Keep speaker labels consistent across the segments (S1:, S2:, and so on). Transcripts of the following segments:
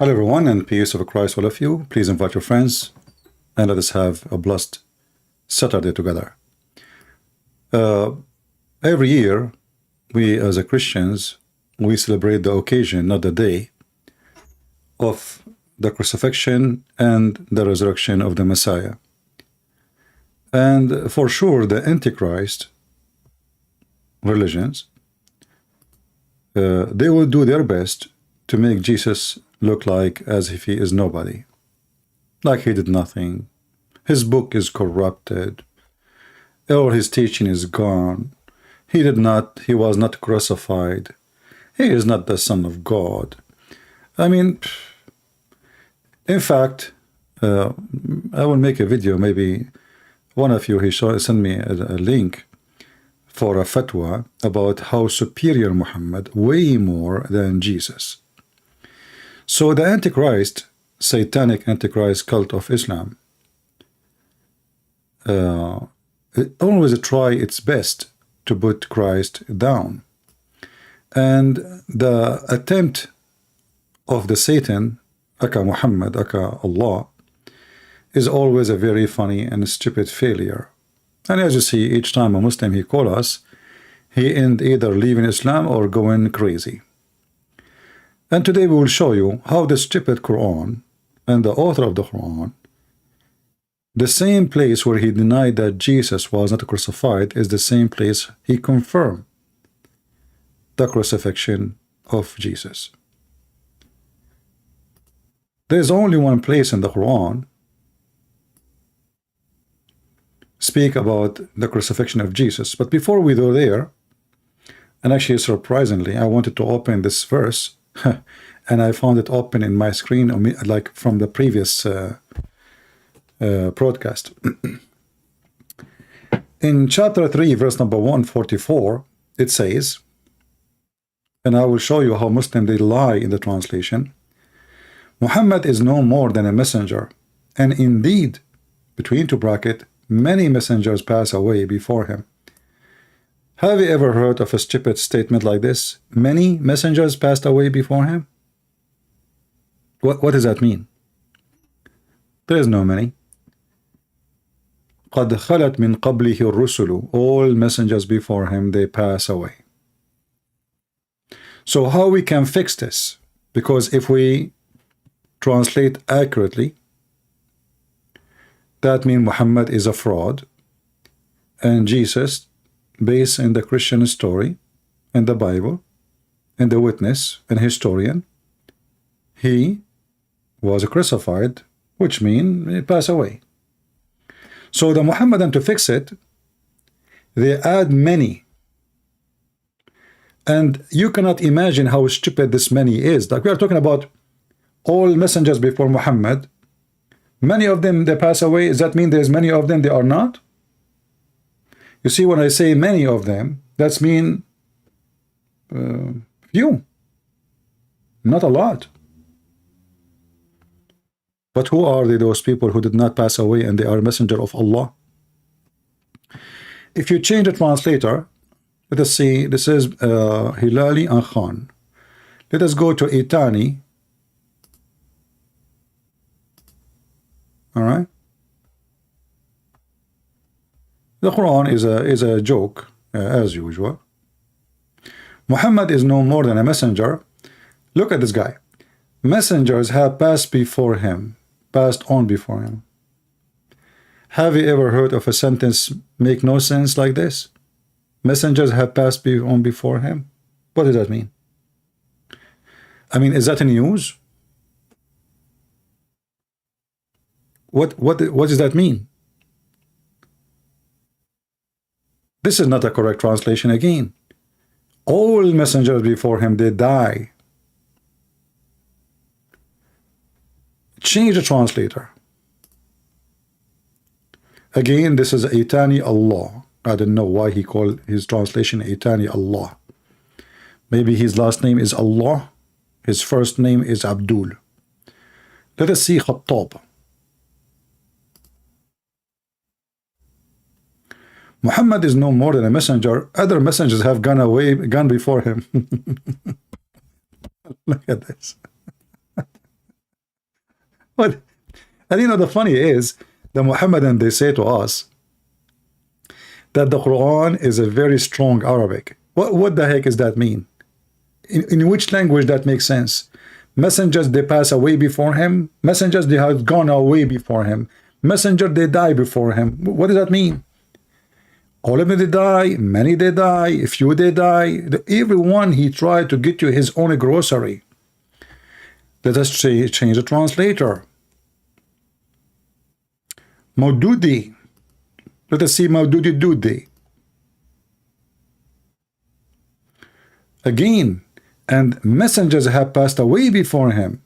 S1: Hello everyone, and peace of Christ all of you. Please invite your friends and let us have a blessed Saturday together. Every year, we as a Christians, we celebrate the occasion, not the day, of the crucifixion and the resurrection of the Messiah. And for sure, the Antichrist religions, they will do their best to make Jesus look like as if he is nobody, like he did nothing. His book is corrupted. All his teaching is gone. He was not crucified. He is not the Son of God. I mean, in fact, I will make a video. Maybe one of you, sent me a link for a fatwa about how superior Muhammad, way more than Jesus. So the Antichrist, satanic Antichrist cult of Islam, it always try its best to put Christ down. And the attempt of the Satan, aka Muhammad, aka Allah, is always a very funny and stupid failure. And as you see, each time a Muslim he call us, he end either leaving Islam or going crazy. And today we will show you how the stupid Quran and the author of the Quran, the same place where he denied that Jesus was not crucified, is the same place he confirmed the crucifixion of Jesus. There is only one place in the Quran speak about the crucifixion of Jesus. But before we go there, and actually surprisingly, I wanted to open this verse and I found it open in my screen, like from the previous broadcast. In chapter 3, verse number 144, it says, and I will show you how Muslims they lie in the translation, Muhammad is no more than a messenger, and indeed, between two brackets, many messengers pass away before him. Have you ever heard of a stupid statement like this? Many messengers passed away before him? What does that mean? There is no many. قَدْ خَلَتْ مِنْ قَبْلِهِ الرُّسُلُ. All messengers before him, they pass away. So how we can fix this? Because if we translate accurately, that means Muhammad is a fraud, and Jesus, based in the Christian story and the Bible and the witness and historian, he was crucified, which means he passed away. So the Muhammadan, to fix it, they add many, and you cannot imagine how stupid this many is. Like we are talking about all messengers before Muhammad, many of them they pass away. Does that mean there's many of them they are not? You see, when I say many of them, that's mean few, not a lot. But who are they, those people who did not pass away and they are messenger of Allah? If you change the translator, let us see, this is Hilali and Khan. Let us go to Itani. All right. The Quran is a joke, as usual. Muhammad is no more than a messenger. Look at this guy. Messengers have passed before him, passed on before him. Have you ever heard of a sentence make no sense like this? Messengers have passed on before him. What does that mean? I mean, is that a news? What does that mean? This is not a correct translation again. All messengers before him, they die. Change the translator. Again, this is Itani Allah. I don't know why he called his translation Itani Allah. Maybe his last name is Allah. His first name is Abdul. Let us see Khattab. Muhammad is no more than a messenger. Other messengers have gone before him. Look at this. And you know, the funny is, the Muhammadan, they say to us that the Quran is a very strong Arabic. What the heck does that mean? In which language that makes sense? Messengers, they pass away before him. Messengers, they have gone away before him. Messenger, they die before him. What does that mean? All of them, they die. Many, they die. A few, they die. Everyone, he tried to get you his own grocery. Let us change the translator. Maududi. Let us see Maududi Dudi. Again, and messengers have passed away before him.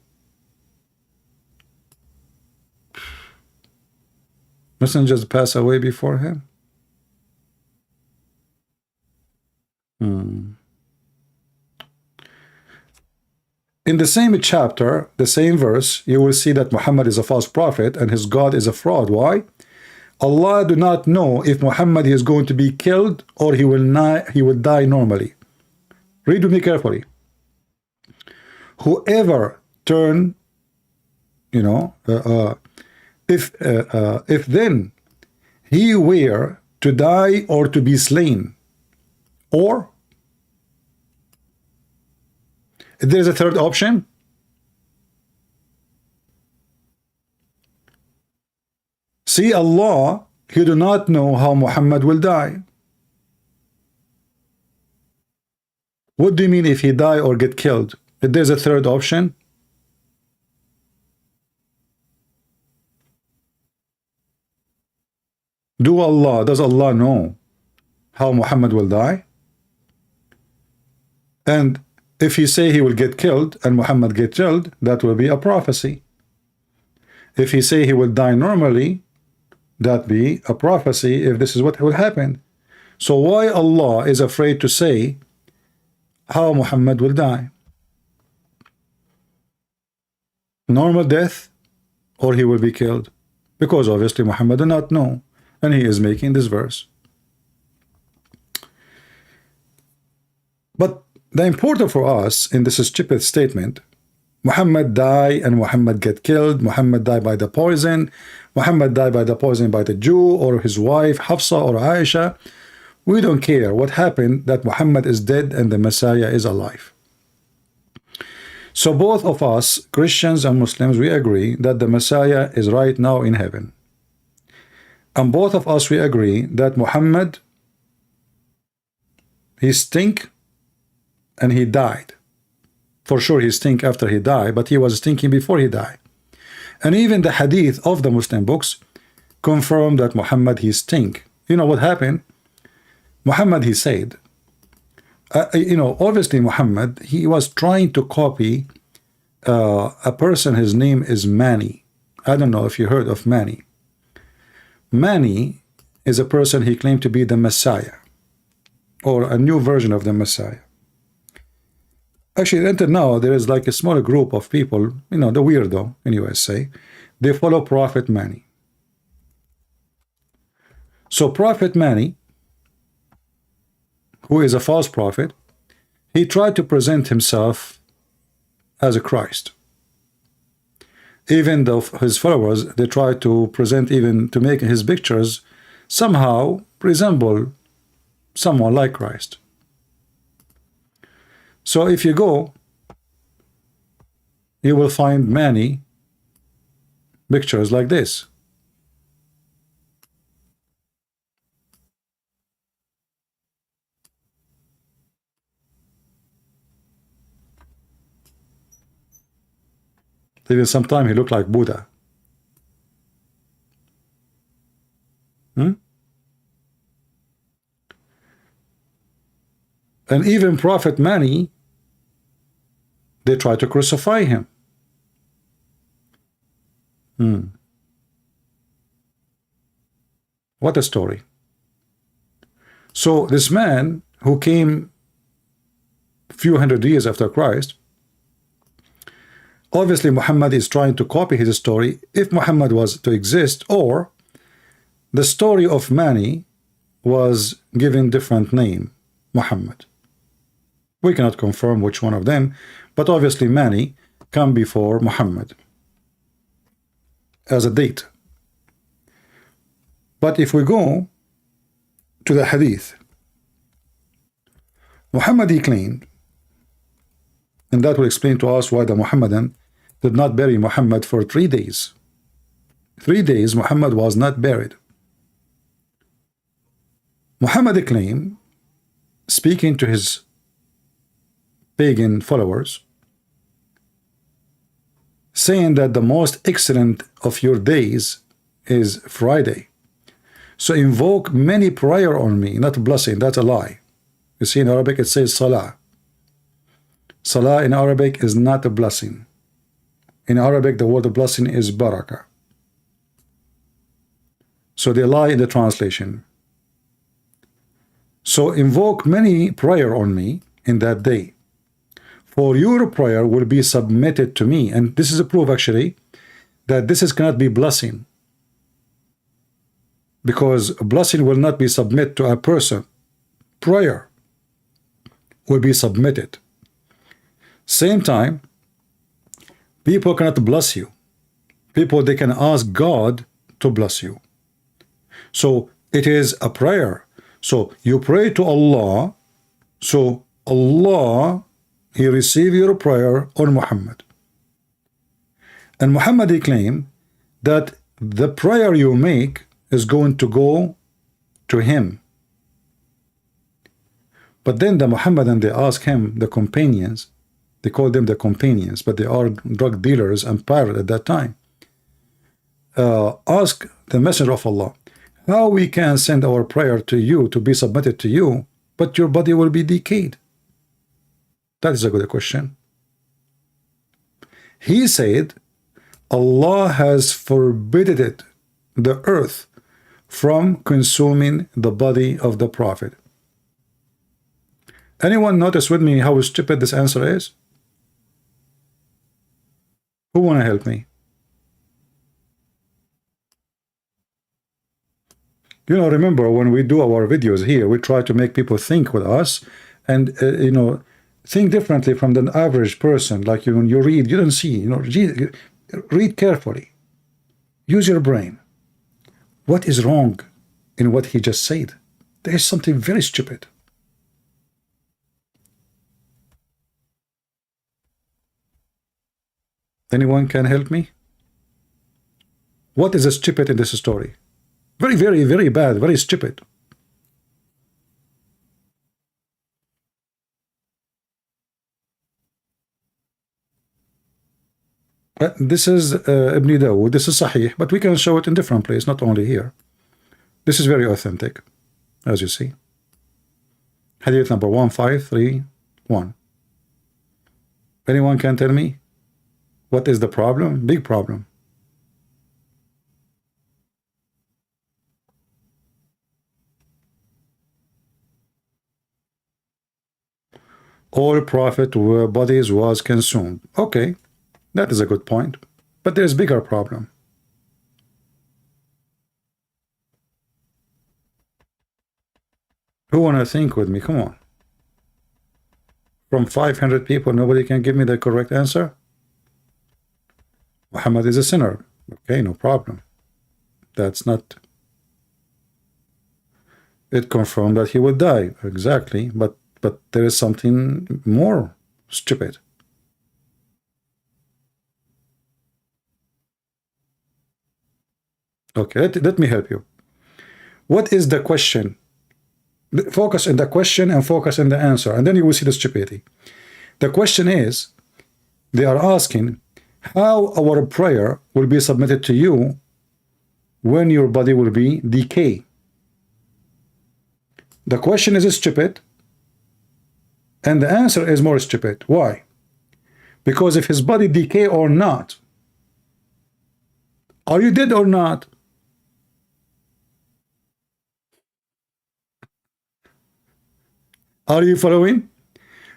S1: Messengers pass away before him. In the same chapter, the same verse, you will see that Muhammad is a false prophet and his God is a fraud. Why? Allah do not know if Muhammad is going to be killed or he will die normally. Read with me carefully. Whoever turn, you know, if then he were to die or to be slain, or there's a third option. See, Allah, he do not know how Muhammad will die. What do you mean if he die or get killed? If there's a third option. Does Allah know how Muhammad will die? And if he say he will get killed and Muhammad get killed, that will be a prophecy. If he say he will die normally, that be a prophecy if this is what will happen. So why Allah is afraid to say how Muhammad will die? Normal death or he will be killed? Because obviously Muhammad does not know, and he is making this verse. But the important for us in this stupid statement, Muhammad die and Muhammad get killed, Muhammad die by the poison, Muhammad die by the poison by the Jew or his wife Hafsa or Aisha, we don't care what happened, that Muhammad is dead and the Messiah is alive. So both of us, Christians and Muslims, we agree that the Messiah is right now in heaven. And both of us, we agree that Muhammad, he stink and he died. For sure he stink after he died, but he was stinking before he died. And even the hadith of the Muslim books confirm that Muhammad, he stink. You know what happened? Muhammad, he said, obviously Muhammad, he was trying to copy a person, his name is Mani. I don't know if you heard of Mani. Mani is a person he claimed to be the Messiah, or a new version of the Messiah. Actually, until now, there is like a smaller group of people, the weirdo in USA, they follow Prophet Mani. So Prophet Mani, who is a false prophet, he tried to present himself as a Christ. Even though his followers, they tried to present, even to make his pictures somehow resemble someone like Christ. So if you go, you will find many pictures like this. Even sometimes he looked like Buddha. And even Prophet Mani, they tried to crucify him. What a story. So this man who came a few hundred years after Christ, obviously Muhammad is trying to copy his story, if Muhammad was to exist, or the story of Mani was given different name, Muhammad. We cannot confirm which one of them, but obviously Mani come before Muhammad. as a date. But if we go to the hadith, Muhammad, he claimed, and that will explain to us why the Muhammadan did not bury Muhammad for 3 days. 3 days Muhammad was not buried. Muhammad claimed, speaking to his pagan followers, saying that the most excellent of your days is Friday. So invoke many prayer on me, not blessing. That's a lie. You see, in Arabic it says salah. Salah in Arabic is not a blessing. In Arabic the word blessing is barakah. So they lie in the translation. So invoke many prayer on me in that day, for your prayer will be submitted to me. And this is a proof actually that this cannot be blessing, because a blessing will not be submitted to a person. Prayer will be submitted. Same time, people cannot bless you. People, they can ask God to bless you. So it is a prayer. So you pray to Allah, so Allah, he received your prayer on Muhammad. And Muhammad, he claimed that the prayer you make is going to go to him. But then the Muhammadan, they ask him, the companions, they call them the companions, but they are drug dealers and pirates at that time, ask the Messenger of Allah, how we can send our prayer to you to be submitted to you, but your body will be decayed? That is a good question. He said, Allah has forbidden it, the earth, from consuming the body of the Prophet. Anyone notice with me how stupid this answer is? Who want to help me? You know, remember when we do our videos here, we try to make people think with us and, you know, think differently from the average person. Like when you read, you don't see, you know, read carefully. Use your brain. What is wrong in what he just said? There is something very stupid. Anyone can help me? What is stupid in this story? Very, very, very bad, very stupid. This is Ibn Dawood, this is Sahih, but we can show it in different places, not only here. This is very authentic, as you see. Hadith number 1531. Anyone can tell me what is the problem? Big problem. All prophet bodies was consumed. Okay, that is a good point, but there's bigger problem. Who want to think with me? Come on. From 500 people, nobody can give me the correct answer? Muhammad is a sinner. Okay, no problem. That's not... It confirmed that he would die. Exactly, but there is something more stupid. Okay, let me help you. What is the question? Focus on the question and focus on the answer, and then you will see the stupidity. The question is, they are asking how our prayer will be submitted to you when your body will be decay. The question is stupid, and the answer is more stupid. Why? Because if his body decay or not, are you dead or not? Are you following?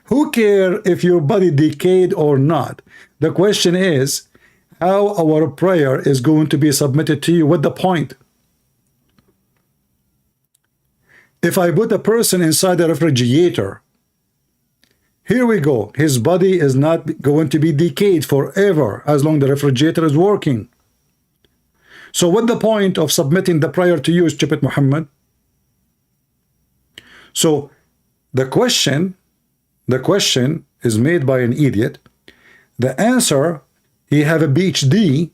S1: Who cares if your body decayed or not? The question is how our prayer is going to be submitted to you. What the point? If I put a person inside the refrigerator, here we go, his body is not going to be decayed forever as long as the refrigerator is working. So what the point of submitting the prayer to you, stupid Muhammad? So the question is made by an idiot. The answer, he have a PhD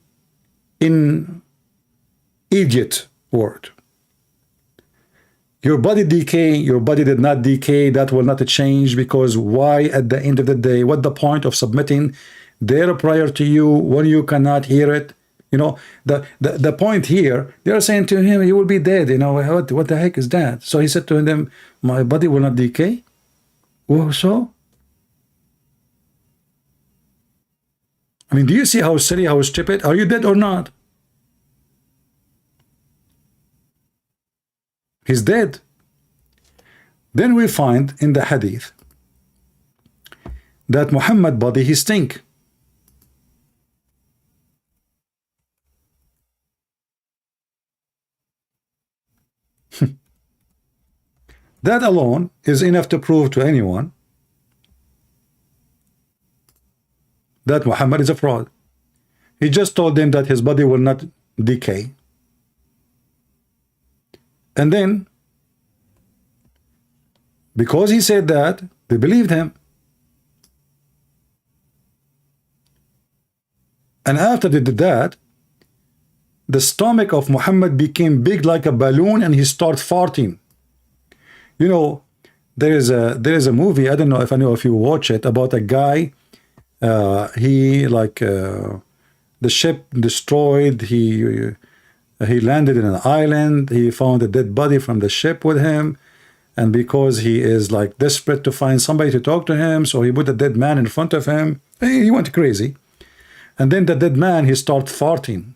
S1: in idiot word. Your body decay, your body did not decay, that will not change, because why at the end of the day, what the point of submitting their prayer to you when you cannot hear it? You know, the point here, they're saying to him, you will be dead, you know, what the heck is that? So he said to them, my body will not decay? Well, so? I mean, do you see how silly, how stupid? Are you dead or not? He's dead. Then we find in the hadith that Muhammad body, he stink. That alone is enough to prove to anyone that Muhammad is a fraud. He just told them that his body will not decay. And then, because he said that, they believed him. And after they did that, the stomach of Muhammad became big like a balloon, and he started farting. You know, there is a movie, I don't know if any of you watch it, about a guy, he like the ship destroyed, he landed in an island, he found a dead body from the ship with him, and because he is like desperate to find somebody to talk to him, so he put a dead man in front of him. He went crazy. And then the dead man, he started farting.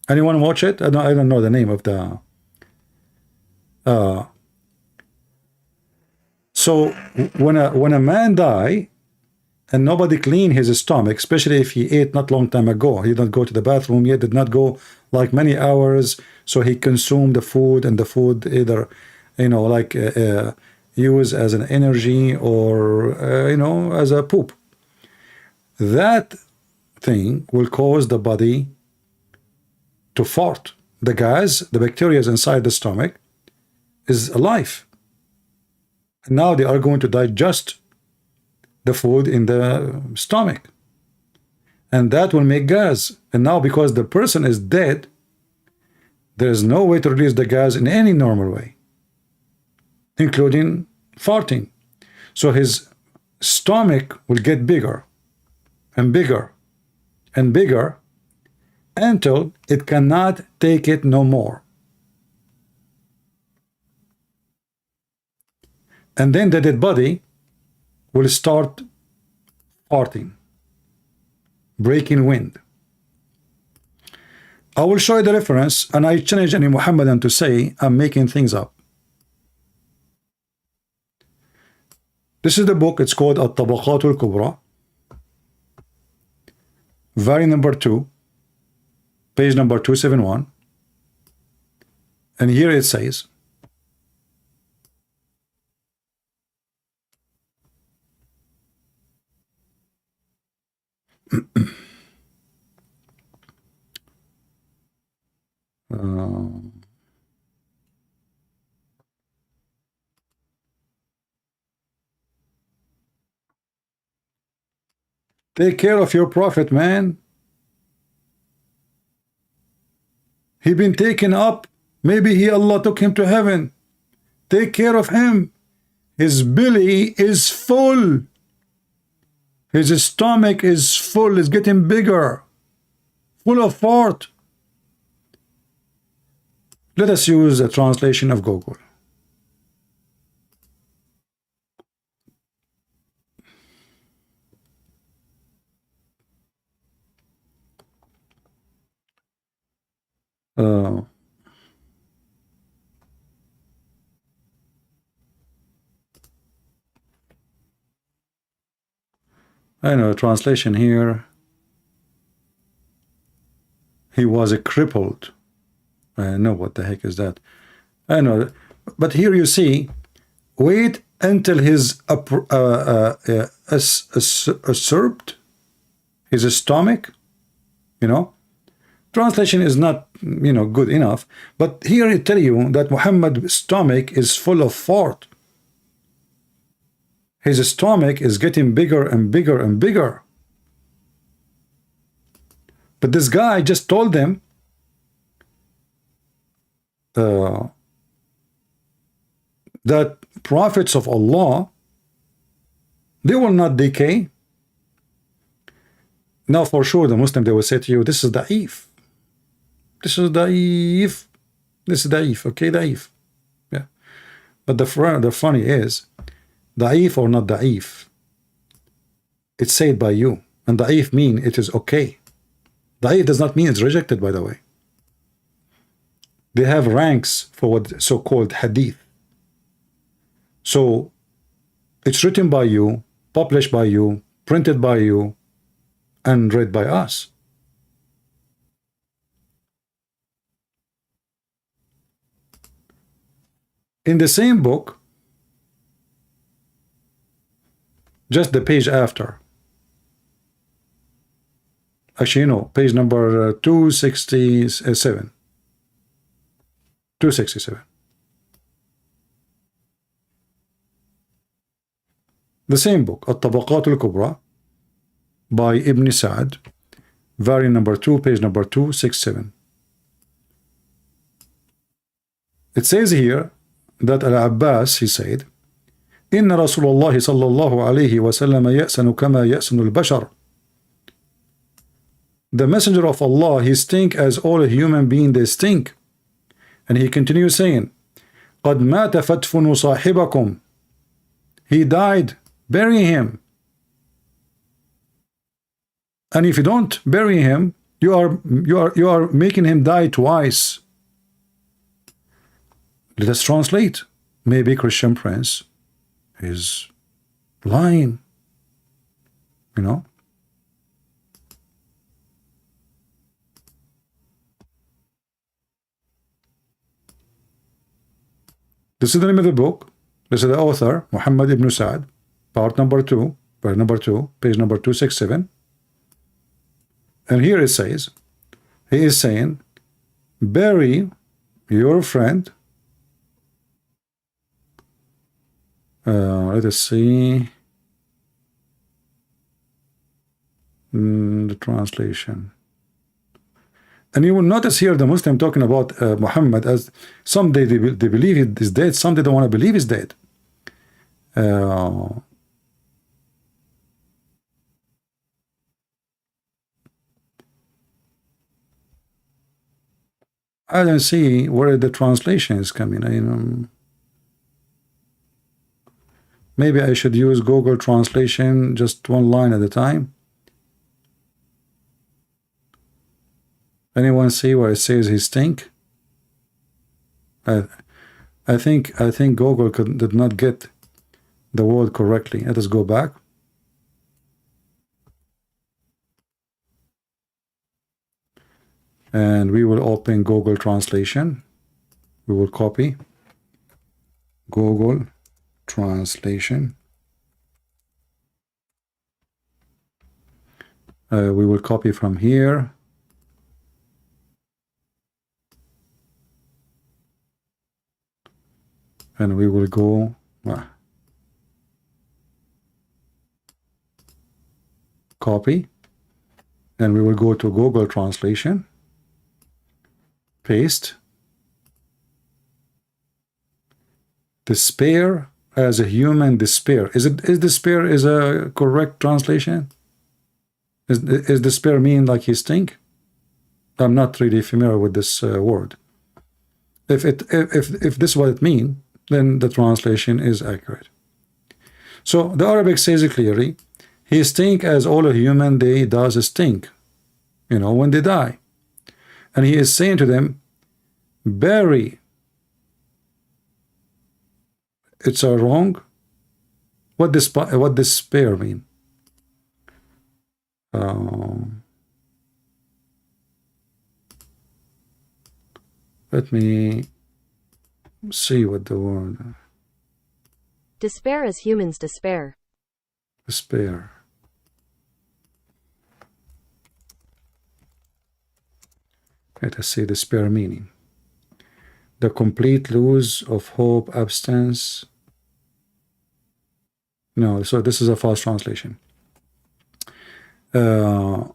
S1: Anyone watch it? I don't know the name of the so when a man die and nobody clean his stomach, especially if he ate not long time ago, he didn't go to the bathroom yet, did not go like many hours, so he consumed the food, and the food either, you know, like use as an energy or you know, as a poop. That thing will cause the body to fart. The gas, the bacteria inside the stomach is alive. And now they are going to digest the food in the stomach. And that will make gas. And now because the person is dead, there is no way to release the gas in any normal way, including farting. So his stomach will get bigger and bigger and bigger until it cannot take it no more. And then the dead body will start farting, breaking wind. I will show you the reference, and I challenge any Muhammadan to say I'm making things up. This is the book, it's called At-Tabaqat al-Kubra, volume number 2, page number 271. And here it says, take care of your prophet, man. He been taken up. Maybe Allah took him to heaven. Take care of him. His belly is full. His stomach is full. It's getting bigger. Full of fart. Let us use a translation of Google. I know, translation here. He was a crippled. I know, what the heck is that? I know, but here you see, wait until his usurped his stomach, you know. Translation is not, good enough. But here I tell you that Muhammad's stomach is full of fart. His stomach is getting bigger and bigger and bigger. But this guy just told them that prophets of Allah, they will not decay. Now for sure the Muslim, they will say to you, this is da'if. This is da'if. This is da'if. Okay, da'if. Yeah. But the funny is, da'if or not da'if, it's said by you. And da'if mean it is okay. Da'if does not mean it's rejected, by the way. They have ranks for what so-called hadith. So it's written by you, published by you, printed by you, and read by us. In the same book, just the page after, actually, page number 267. 267. The same book, At-Tabaqat al-Kubra, by Ibn Sa'd, volume number 2, page number 267. It says here that Al-Abbas, he said, إن رسول الله صلى الله عليه وسلم يأسن كما يأسن البشر. The messenger of Allah, he stink as all human beings they stink. And he continues saying, قد مات فادفنوا صاحبكم. He died, bury him. And if you don't bury him, you are making him die twice. Let us translate. Maybe Christian Prince is lying. This is the name of the book. This is the author, Muhammad ibn Sa'd, part number 2, page number 267. And here it says, he is saying, bury your friend. Let us see the translation. And you will notice here the Muslim talking about Muhammad as someday they believe he is dead, some they don't want to believe he's dead. I don't see where the translation is coming. Maybe I should use Google Translation, just one line at a time. Anyone see where it says he stink? I think Google did not get the word correctly. Let us go back. And we will open Google Translation. We will copy Google Translation. We will copy from here. And we will go copy, and we will go to Google Translation, paste, despair as a human despair. Is despair is a correct translation? Is despair mean like he stink? I'm not really familiar with this word. If this is what it means, then the translation is accurate. So the Arabic says it clearly, he stink as all a human day does stink, when they die. And he is saying to them, bury. It's wrong. What despair mean? Let me see what the word.
S2: Despair as humans despair.
S1: Despair. Let us see the spare meaning. The complete lose of hope, absence. No, so this is a false translation. Let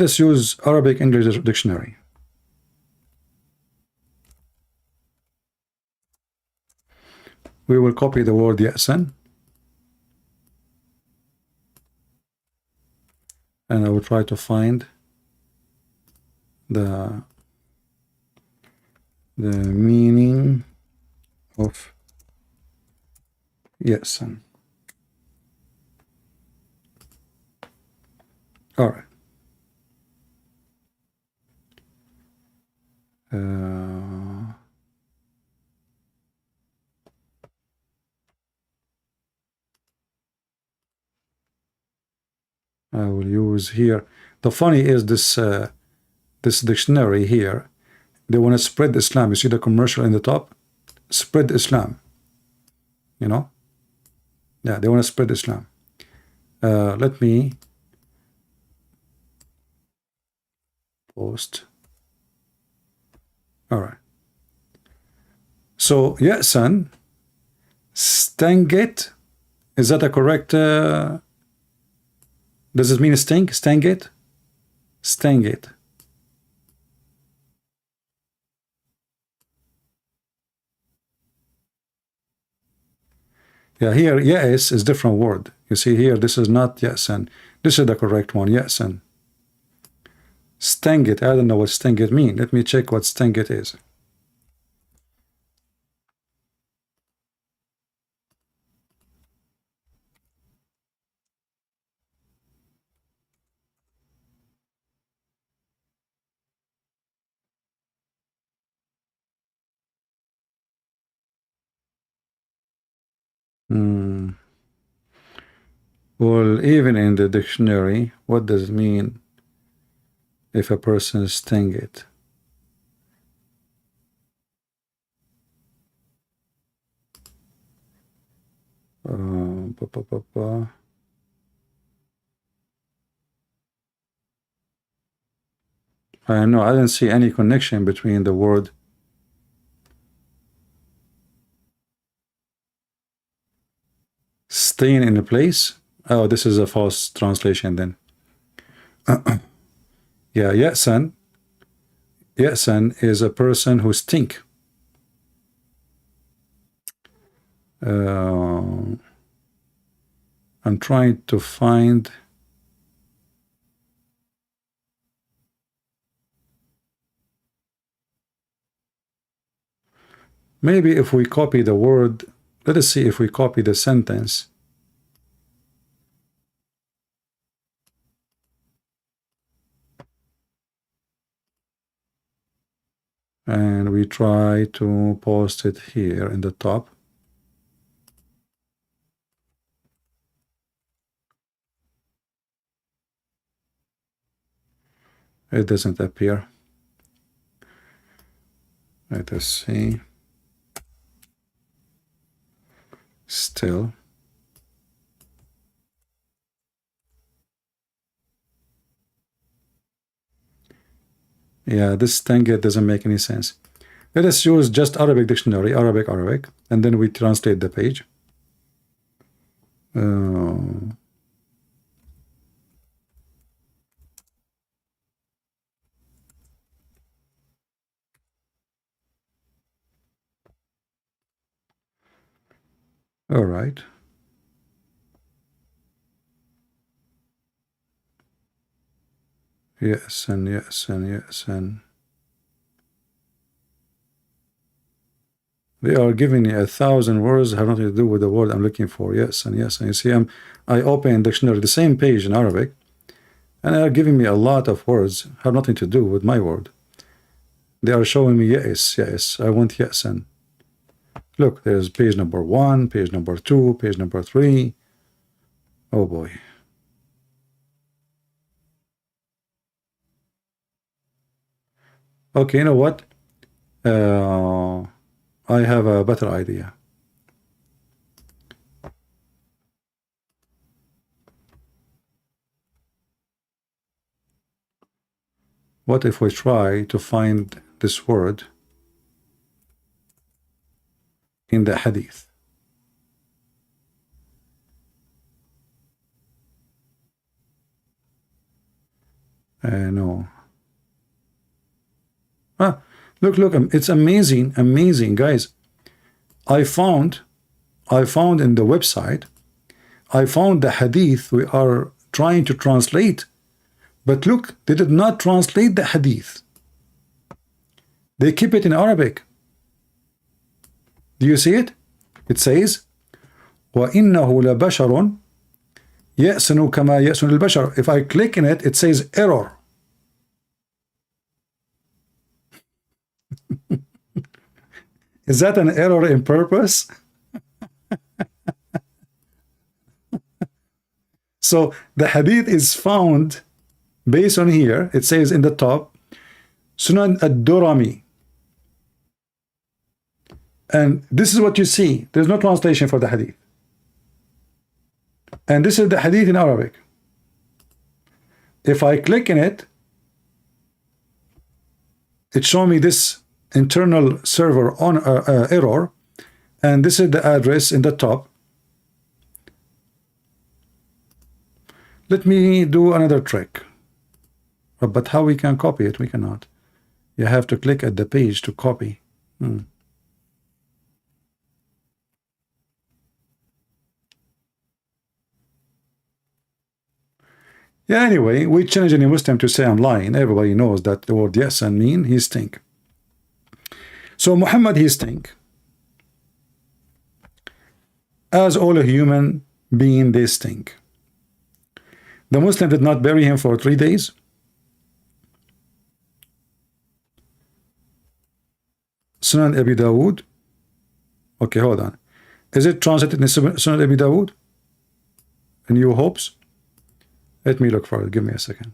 S1: us use Arabic English dictionary. We will copy the word ya'san, and I will try to find the meaning of ya'san. All right. I will use here. The funny is this this dictionary here. They want to spread Islam. You see the commercial in the top? Spread Islam. You know? Yeah, they want to spread Islam. Let me post. All right. So, ya'san, stangate. Is that a correct? Does it mean sting? Stangate? Stangate. Yeah, here, yes is different word. You see here, this is not ya'san. This is the correct one, ya'san. Stangate, I don't know what stangate mean. Let me check what stangate is. Well, even in the dictionary, what does it mean if a person is stangate? I know, I didn't see any connection between the word staying in a place. Oh, this is a false translation then. Yeah, ya'san. Ya'san is a person who stink. I'm trying to find. Maybe if we copy the word, let us see if we copy the sentence. And we try to post it here in the top. It doesn't appear. Let us see. Still. Yeah, this stangate doesn't make any sense. Let us use just Arabic dictionary, Arabic, and then we translate the page. All right. Yes, and yes, and yes, and they are giving me 1,000 words have nothing to do with the word I'm looking for. Yes, and yes, and you see, I open dictionary, the same page in Arabic, and they are giving me a lot of words have nothing to do with my word. They are showing me yes, yes. I want yes, and look, there's page number 1, page number 2, page number 3. Oh boy. Okay, you know what? I have a better idea. What if we try to find this word in the hadith? No. Look, it's amazing, amazing, guys. I found in the website, I found the hadith we are trying to translate, but look, they did not translate the hadith. They keep it in Arabic. Do you see it? It says, وَإِنَّهُ لَبَشَرٌ يَأْسَنُ كَمَا يَأْسَنُ الْبَشَرُ. If I click in it, it says error. Is that an error in purpose? So the hadith is found based on here. It says in the top, Sunan ad-Durami. And this is what you see. There's no translation for the hadith. And this is the hadith in Arabic. If I click in it, it shows me this internal server on error, and this is the address in the top. Let me do another trick. But how we can copy it? We cannot. You have to click at the page to copy. Yeah, anyway, we challenge any Muslim to say I'm lying. Everybody knows that the word yes and mean he stink. So Muhammad he stink. As all human being they stink. The Muslim did not bury him for 3 days. Sunan Abi Dawood. Okay, hold on. Is it translated in Sunan Abi Dawood? In New Hopes? Let me look for it. Give me a second.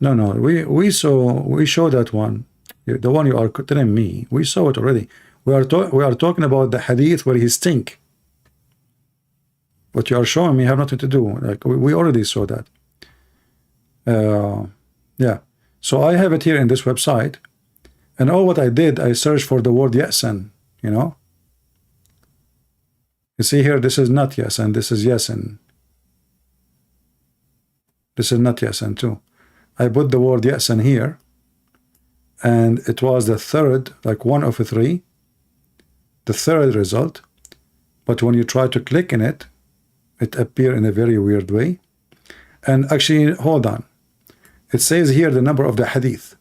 S1: No, we show that one. The one you are telling me, we saw it already. We are talking about the hadith where he stink. What you are showing me have nothing to do. Like we already saw that. Yeah. So I have it here in this website, and all what I did, I searched for the word yasan. You know. You see here, this is not yasan. This is yasan. This is not yasan too. I put the word yasan here, and it was the third, like 1 of 3, the third result. But when you try to click in it, it appears in a very weird way. And actually, hold on. It says here the number of the hadith.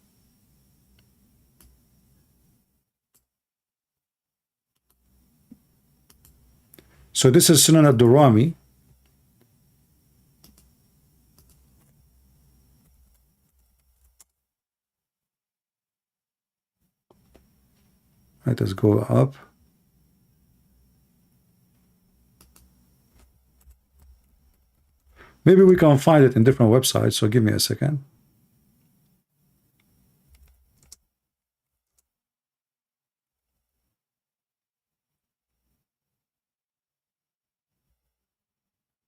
S1: So this is Sunan ad-Durami. Let us go up. Maybe we can find it in different websites, so give me a second.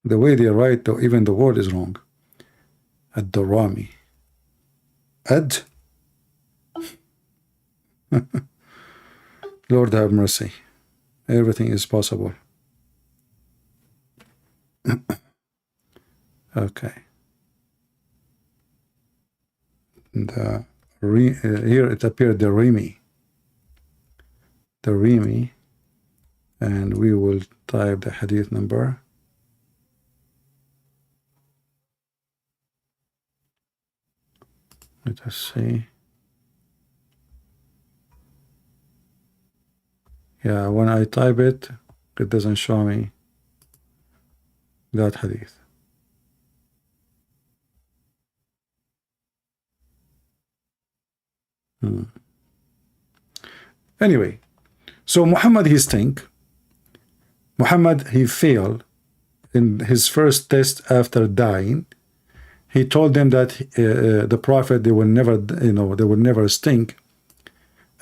S1: The way they write, though, even the word is wrong. Ad-Durami. Ad. Lord have mercy. Everything is possible. Okay. Here it appeared the Rimi. The Rimi. And we will type the hadith number. Let us see. Yeah, when I type it, it doesn't show me that hadith. Anyway, so Muhammad he stink. Muhammad he failed in his first test after dying. He told them that the prophet, they will never, they will never stink,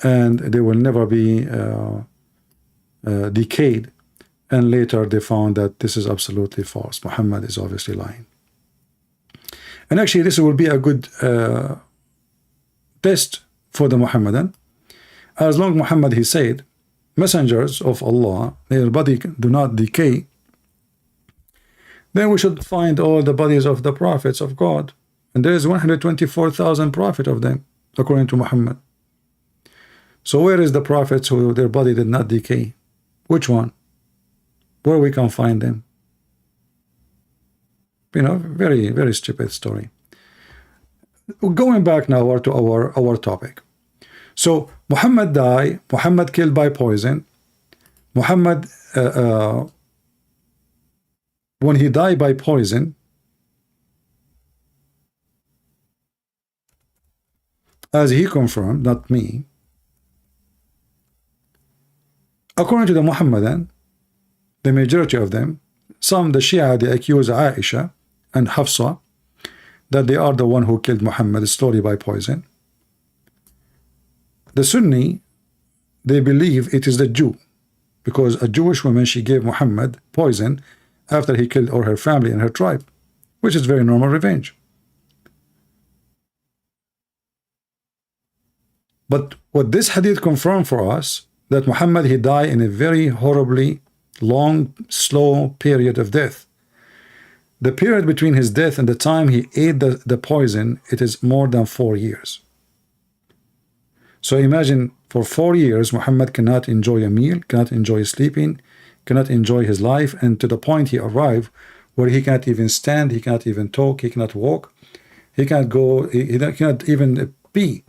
S1: and they will never be decayed. and later they found that this is absolutely false. Muhammad is obviously lying. And actually, this will be a good test for the Muhammadan. As long Muhammad, he said, messengers of Allah, their body do not decay, then we should find all the bodies of the prophets of God. And there is 124,000 prophets of them, according to Muhammad. So where is the prophets who their body did not decay? Which one? Where we can find them? You know, very, very stupid story. Going back now to our topic. So Muhammad died, Muhammad killed by poison. Muhammad, when he died by poison, as he confirmed, not me, according to the Muhammadan, the majority of them, some, the Shia, they accuse Aisha and Hafsa that they are the one who killed Muhammad slowly by poison. The Sunni, they believe it is the Jew, because a Jewish woman, she gave Muhammad poison after he killed all her family and her tribe, which is very normal revenge. But what this hadith confirmed for us, that Muhammad, he died in a very horribly long, slow period of death. The period between his death and the time he ate the poison, it is more than 4 years. So imagine, for 4 years, Muhammad cannot enjoy a meal, cannot enjoy sleeping, cannot enjoy his life, and to the point he arrived where he cannot even stand, he cannot even talk, he cannot walk, he cannot go, he cannot even pee.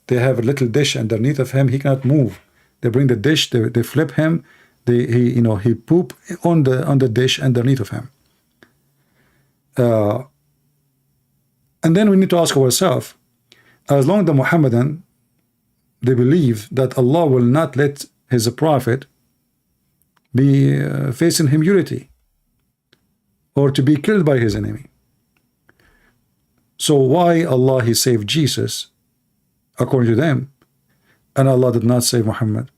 S1: They have a little dish underneath of him, he cannot move. They bring the dish, they flip him, he poop on the dish underneath of him. And then we need to ask ourselves, as long as the Muhammadan, they believe that Allah will not let his prophet be facing humility or to be killed by his enemy. So why Allah, he saved Jesus according to them, and Allah did not save Muhammad?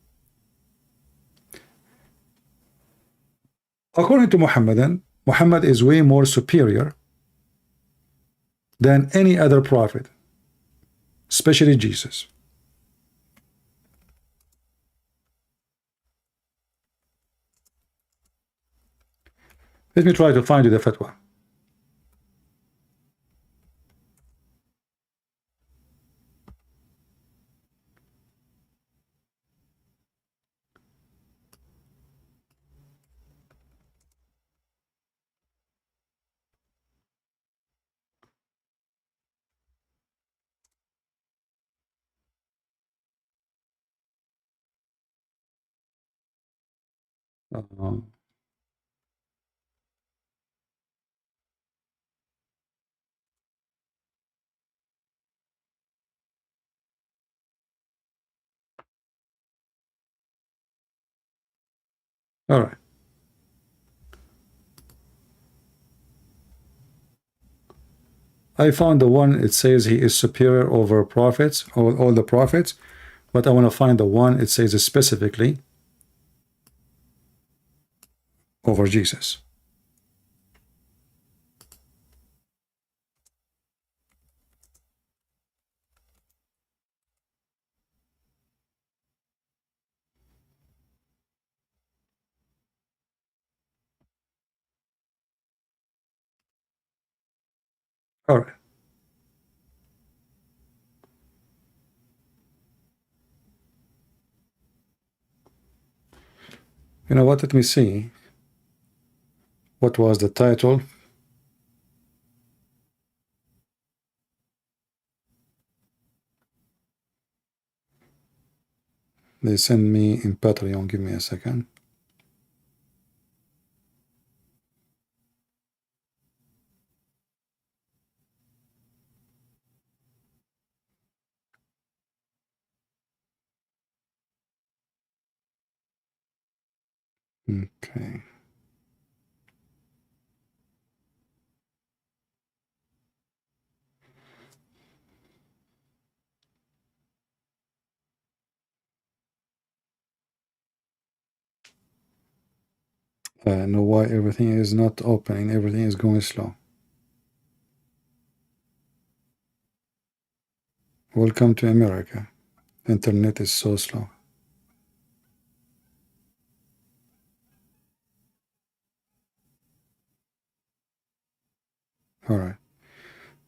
S1: According to Muhammadan, Muhammad is way more superior than any other prophet, especially Jesus. Let me try to find you the fatwa. All right. I found the one, it says he is superior over prophets, all the prophets, but I want to find the one, it says specifically over Jesus. All right. You know what? Let me see. What was the title? They send me in Patreon. Give me a second. Okay. I know why everything is not opening, everything is going slow. Welcome to America. Internet is so slow. All right.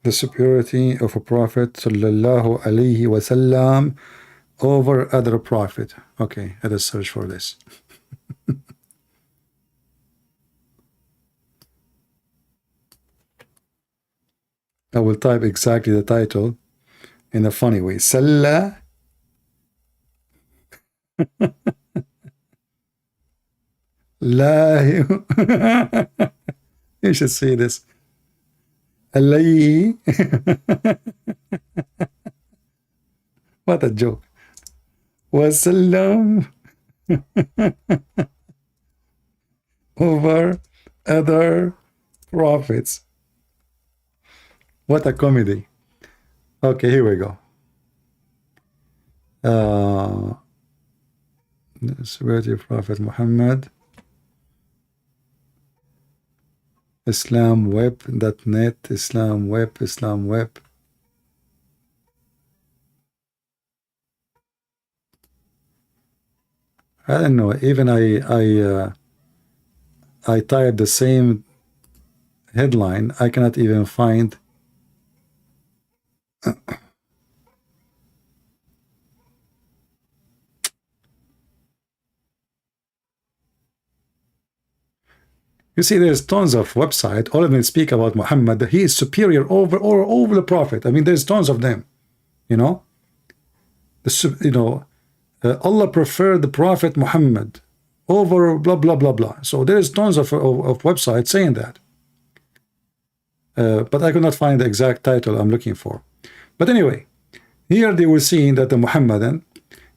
S1: The superiority of a prophet sallallahu alaihi wasallam over other prophet. Okay, let us search for this. I will type exactly the title in a funny way. Salla. La. You should see this. Alayhi. What a joke. Wasallam over other prophets. What a comedy. Okay, here we go. The superiority of Prophet Muhammad. islamweb.net, islamweb. I don't know. Even I typed the same headline. I cannot even find. You see, there's tons of website. All of them speak about Muhammad. That he is superior over the Prophet. I mean, there's tons of them. You know, Allah preferred the Prophet Muhammad over blah blah blah blah. So there's tons of websites saying that. But I could not find the exact title I'm looking for. But anyway, here they were seeing that the Muhammadan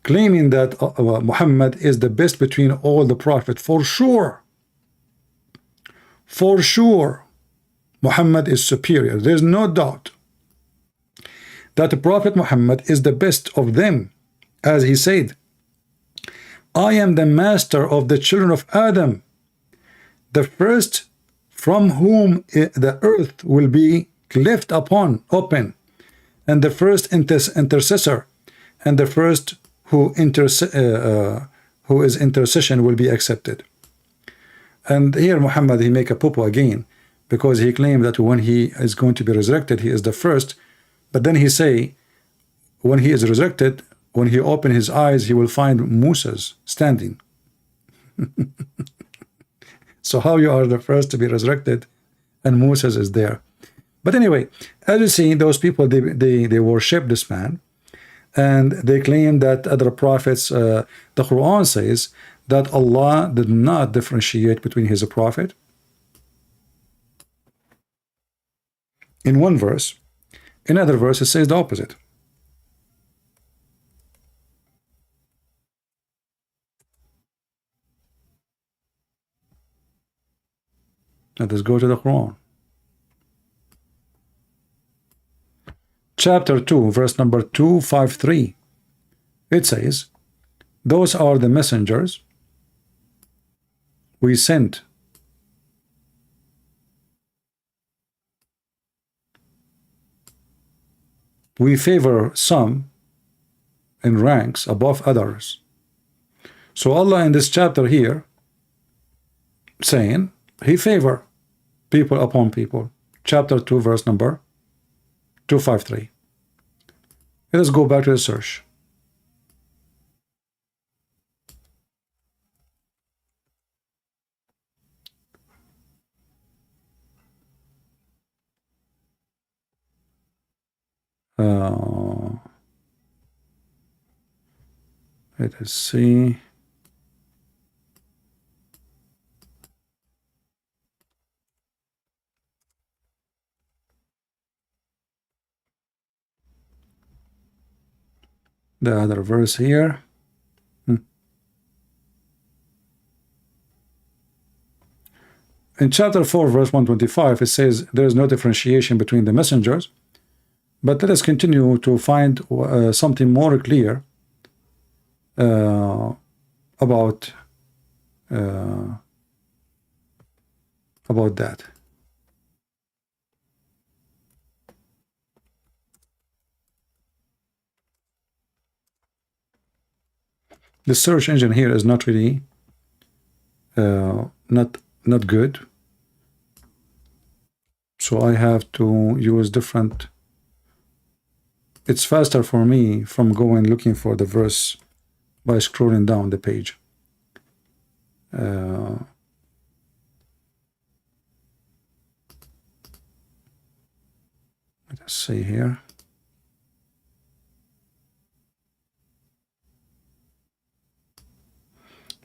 S1: claiming that Muhammad is the best between all the prophets. For sure. For sure, Muhammad is superior. There's no doubt that the Prophet Muhammad is the best of them. As he said, I am the master of the children of Adam, the first from whom the earth will be cleft upon, open, and the first intercessor, and the first whose intercession will be accepted. And here Muhammad, he make a poo-poo again, because he claimed that when he is going to be resurrected, he is the first. But then he say, when he is resurrected, when he open his eyes, he will find Moses standing. So how you are the first to be resurrected, and Moses is there? But anyway, as you see, those people, they worship this man, and they claim that other prophets, the Quran says that Allah did not differentiate between his prophet. In one verse, in other verse, it says the opposite. Let us go to the Quran. Chapter 2, verse number 253. It says, those are the messengers we sent. We favor some in ranks above others. So Allah in this chapter here saying he favor people upon people. Chapter 2, verse number 253. Let us go back to the search. Let us see. The other verse here. In chapter 4, verse 125, it says there is no differentiation between the messengers. But let us continue to find something more clear about about that. The search engine here is not really not good, so I have to use different. It's faster for me from going looking for the verse by scrolling down the page. Let's see here.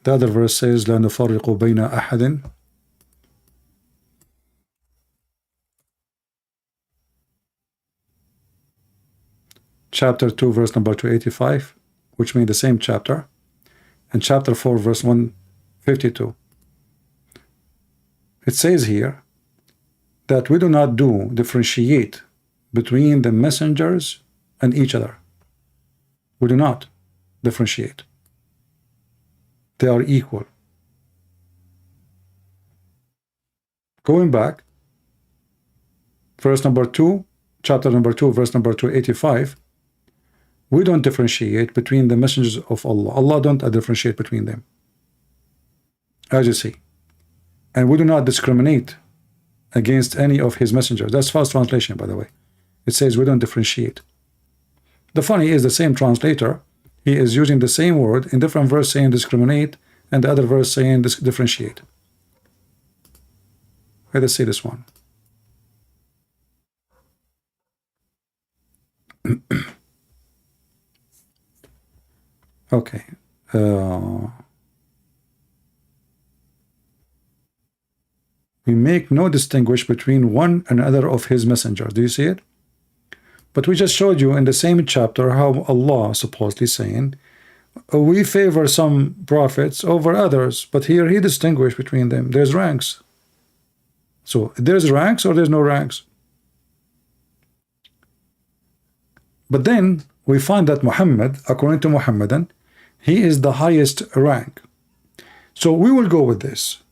S1: The other verse says لا نفرق بين أحد. Chapter 2 verse number 285, which means the same chapter, and chapter 4 verse 152. It says here that we do not differentiate between the messengers and each other. We do not differentiate. They are equal. Going back, verse number 2, chapter number 2, verse number 285, we don't differentiate between the messengers of Allah. Allah don't differentiate between them, as you see. And we do not discriminate against any of his messengers. That's fast translation, by the way. It says we don't differentiate. The funny is the same translator, he is using the same word in different verse saying discriminate, and the other verse saying differentiate. Let us see this one. Okay. We make no distinguish between one and another of his messengers. Do you see it? But we just showed you in the same chapter how Allah supposedly saying we favor some prophets over others, but here he distinguished between them. There's ranks. So there's ranks or there's no ranks. But then we find that Muhammad, according to Muhammadan, he is the highest rank. So we will go with this.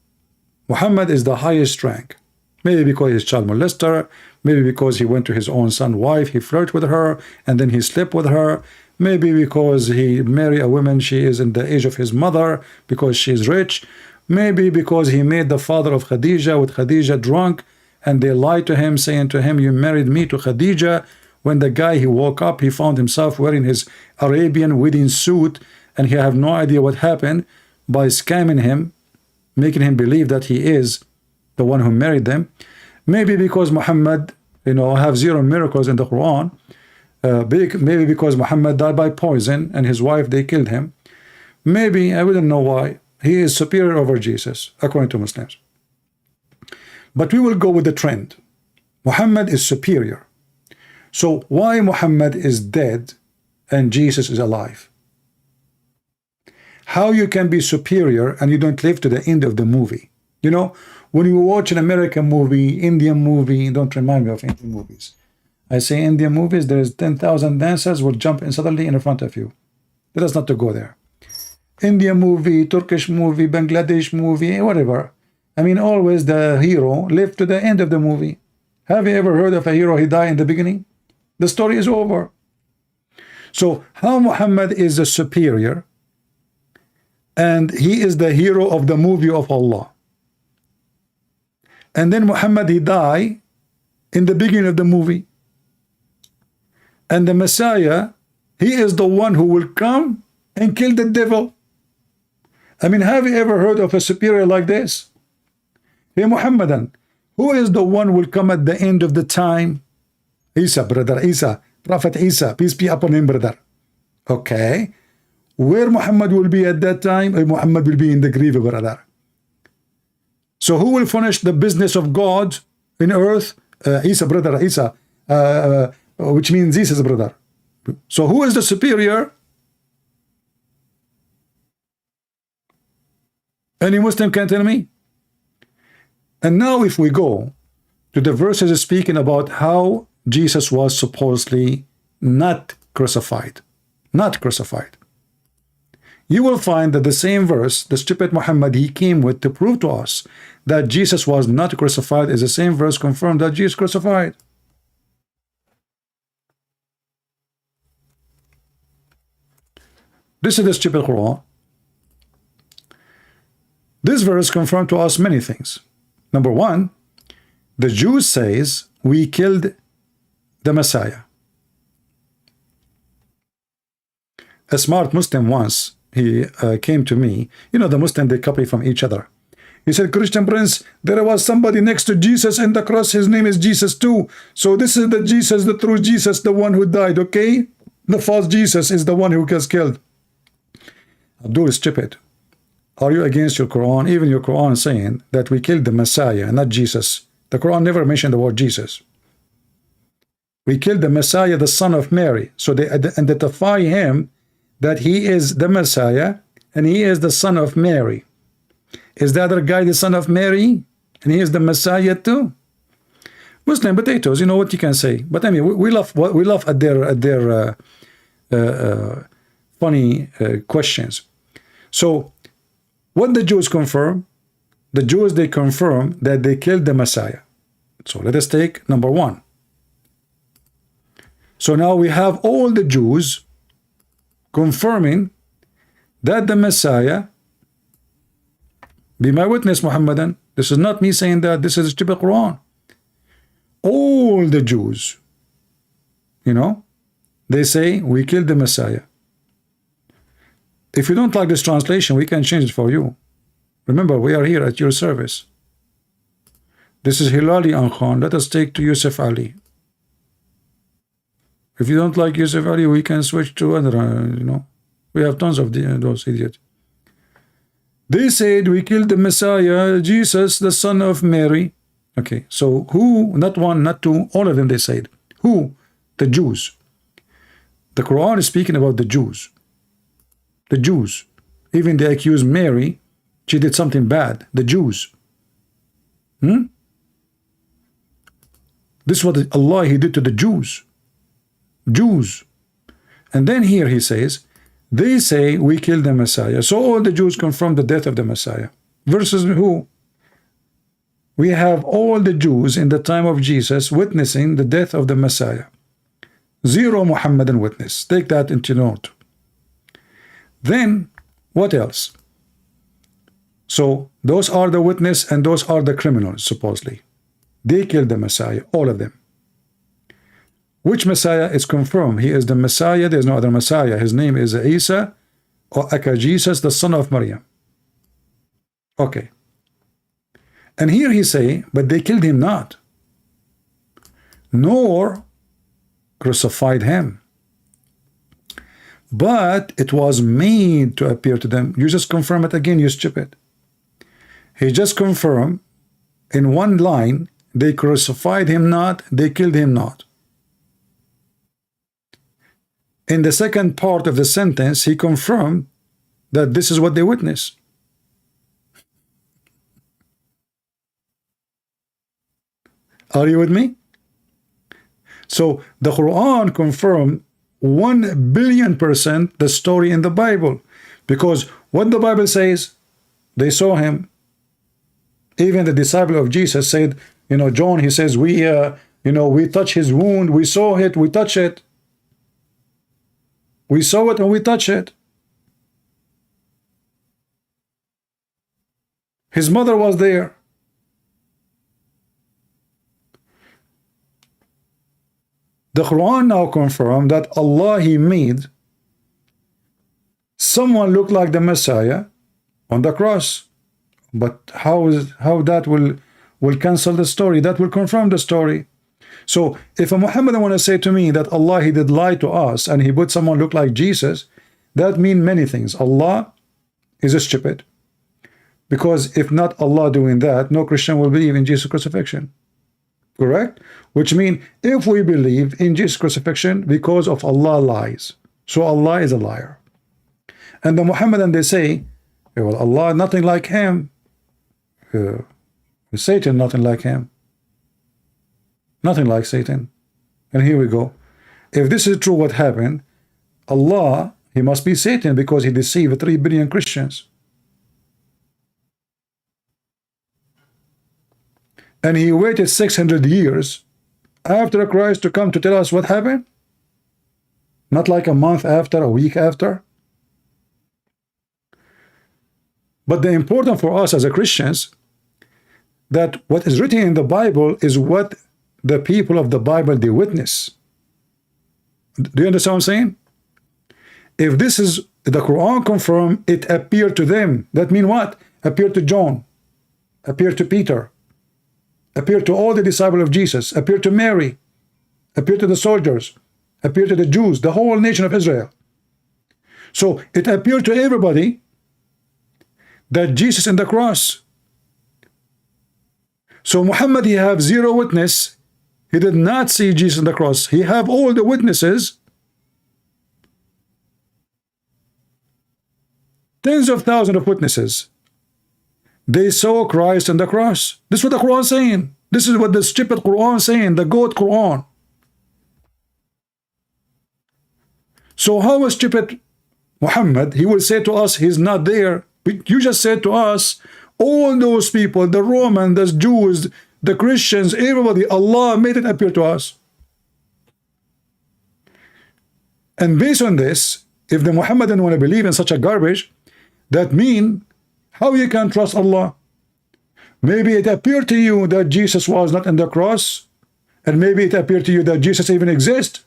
S1: Muhammad is the highest rank. Maybe because he's child molester, maybe because he went to his own son's wife, he flirted with her, and then he slept with her. Maybe because he married a woman, she is in the age of his mother, because she's rich. Maybe because he made the father of Khadija with Khadija drunk, and they lied to him, saying to him, you married me to Khadija. When the guy, he woke up, he found himself wearing his Arabian wedding suit, and he have no idea what happened by scamming him, making him believe that he is the one who married them. Maybe because Muhammad, have zero miracles in the Quran. Maybe because Muhammad died by poison and his wife, they killed him. Maybe, I wouldn't know why, he is superior over Jesus, according to Muslims. But we will go with the trend. Muhammad is superior. So why Muhammad is dead and Jesus is alive? How you can be superior and you don't live to the end of the movie? When you watch an American movie, Indian movie, don't remind me of Indian movies. I say Indian movies, there's 10,000 dancers will jump in suddenly in front of you. Let us not to go there. Indian movie, Turkish movie, Bangladesh movie, whatever. I mean, always the hero lived to the end of the movie. Have you ever heard of a hero, he died in the beginning? The story is over. So how Muhammad is a superior and he is the hero of the movie of Allah. And then Muhammad, he died in the beginning of the movie. And the Messiah, he is the one who will come and kill the devil. I mean, have you ever heard of a superior like this? Hey Muhammadan, who is the one who will come at the end of the time? Isa, brother Isa, Prophet Isa, peace be upon him, brother. Okay. Where Muhammad will be at that time? Muhammad will be in the grave, brother. So who will finish the business of God in earth? Isa, brother Isa, which means Jesus, brother. So who is the superior? Any Muslim can tell me? And now if we go to the verses speaking about how Jesus was supposedly not crucified. Not crucified. you will find that the same verse, the stupid Muhammad he came with to prove to us that Jesus was not crucified, is the same verse confirmed that Jesus crucified. This is the stupid Quran. This verse confirmed to us many things. Number one, the Jews says we killed the Messiah. A smart Muslim once, he came to me. You know, the Muslim, they copy from each other. He said, Christian Prince, there was somebody next to Jesus in the cross. His name is Jesus too. So this is the Jesus, the true Jesus, the one who died, okay? The false Jesus is the one who gets killed. Abdul is stupid. Are you against your Quran? Even your Quran saying that we killed the Messiah, not Jesus. The Quran never mentioned the word Jesus. We killed the Messiah, the son of Mary. So they identify him that he is the Messiah and he is the son of Mary. Is the other guy the son of Mary? And he is the Messiah too? Muslim potatoes, you know what you can say. But I mean, we laugh at their funny questions. So what the Jews confirm? The Jews, they confirm that they killed the Messiah. So let us take number one. So now we have all the Jews confirming that the Messiah, be my witness, Muhammadan. This is not me saying that. This is a stupid Quran. All the Jews, you know, they say we killed the Messiah. If you don't like this translation, we can change it for you. Remember, we are here at your service. This is Hilali Ankhan. Let us take to Yusuf Ali. If you don't like Yusuf Ali, we can switch to other, you know. We have tons of those idiots. They said we killed the Messiah, Jesus, the son of Mary. Okay, so who, not one, not two, all of them they said. Who? The Jews. The Quran is speaking about the Jews. The Jews. Even they accuse Mary, she did something bad. The Jews. This is what Allah, he did to the Jews. Jews. And then here he says, they say we killed the Messiah. So all the Jews confirm the death of the Messiah. Versus who? We have all the Jews in the time of Jesus witnessing the death of the Messiah. Zero Muhammadan witness. Take that into note. Then, what else? So, those are the witness and those are the criminals, supposedly. They killed the Messiah, all of them. Which Messiah is confirmed? He is the Messiah. There is no other Messiah. His name is Isa or Aka Jesus, the son of Maryam. Okay. And here he say, but they killed him not, nor crucified him, but it was made to appear to them. You just confirm it again, you stupid. He just confirmed in one line, they crucified him not, they killed him not. In the second part of the sentence, he confirmed that this is what they witnessed. Are you with me? So the Quran confirmed 1,000,000,000% the story in the Bible, because what the Bible says, they saw him. Even the disciple of Jesus said, you know, John, he says, we touch his wound, we saw it, we touch it. We saw it and we touch it. His mother was there. The Quran now confirmed that Allah, he made someone look like the Messiah on the cross. But how that will cancel the story? That will confirm the story. So if a Muhammadan want to say to me that Allah, he did lie to us and he put someone look like Jesus, that means many things. Allah is a stupid. Because if not Allah doing that, no Christian will believe in Jesus' crucifixion. Correct? Which means if we believe in Jesus' crucifixion, because of Allah lies. So Allah is a liar. And the Muhammadan, they say, well, Allah, nothing like him. Satan, nothing like him. Nothing like Satan. And here we go. If this is true what happened, Allah, he must be Satan because he deceived 3 billion Christians. And he waited 600 years after Christ to come to tell us what happened. Not like a month after, a week after. But the important for us as a Christians, that what is written in the Bible is what the people of the Bible they witness. Do you understand what I'm saying? If this is the Quran confirmed, it appeared to them. That means what? Appeared to John, appeared to Peter, appeared to all the disciples of Jesus, appeared to Mary, appeared to the soldiers, appeared to the Jews, the whole nation of Israel. So it appeared to everybody that Jesus in the cross. So Muhammad, he have 0 witness. He did not see Jesus on the cross. He have all the witnesses. Tens of thousands of witnesses. They saw Christ on the cross. This is what the Quran is saying. This is what the stupid Quran is saying, the goat Quran. So how is stupid Muhammad? He will say to us, he's not there. You just said to us, all those people, the Romans, the Jews, the Christians, everybody, Allah made it appear to us. And based on this, if the Muhammadan want to believe in such a garbage, that mean how you can trust Allah? Maybe it appeared to you that Jesus was not on the cross, and maybe it appeared to you that Jesus even exists,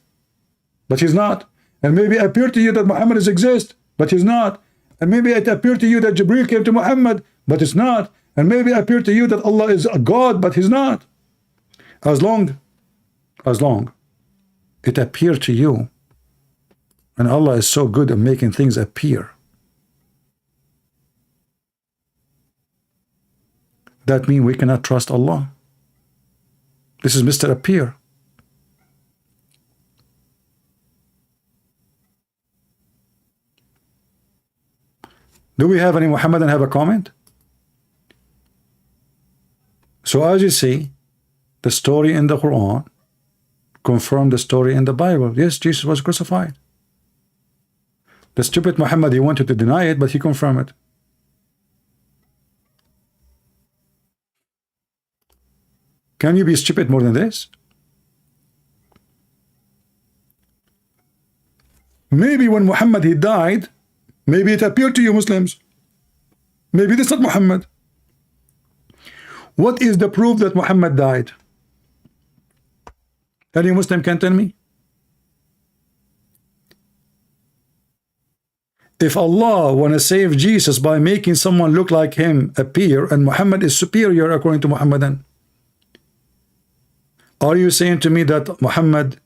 S1: but he's not. And maybe it appeared to you that Muhammad exists, but he's not. And maybe it appeared to you that Jibreel came to Muhammad, but it's not. And maybe it appeared to you that Allah is a God, but he's not. As long it appeared to you, and Allah is so good at making things appear, that means we cannot trust Allah. This is Mr. Appear. Do we have any Muhammadan have a comment? So as you see, the story in the Quran confirmed the story in the Bible. Yes, Jesus was crucified. The stupid Muhammad, he wanted to deny it, but he confirmed it. Can you be stupid more than this? Maybe when Muhammad he died, maybe it appeared to you Muslims. Maybe this is not Muhammad. What is the proof that Muhammad died? Any Muslim can tell me? If Allah want to save Jesus by making someone look like him appear, and Muhammad is superior according to Muhammadan, are you saying to me that Muhammad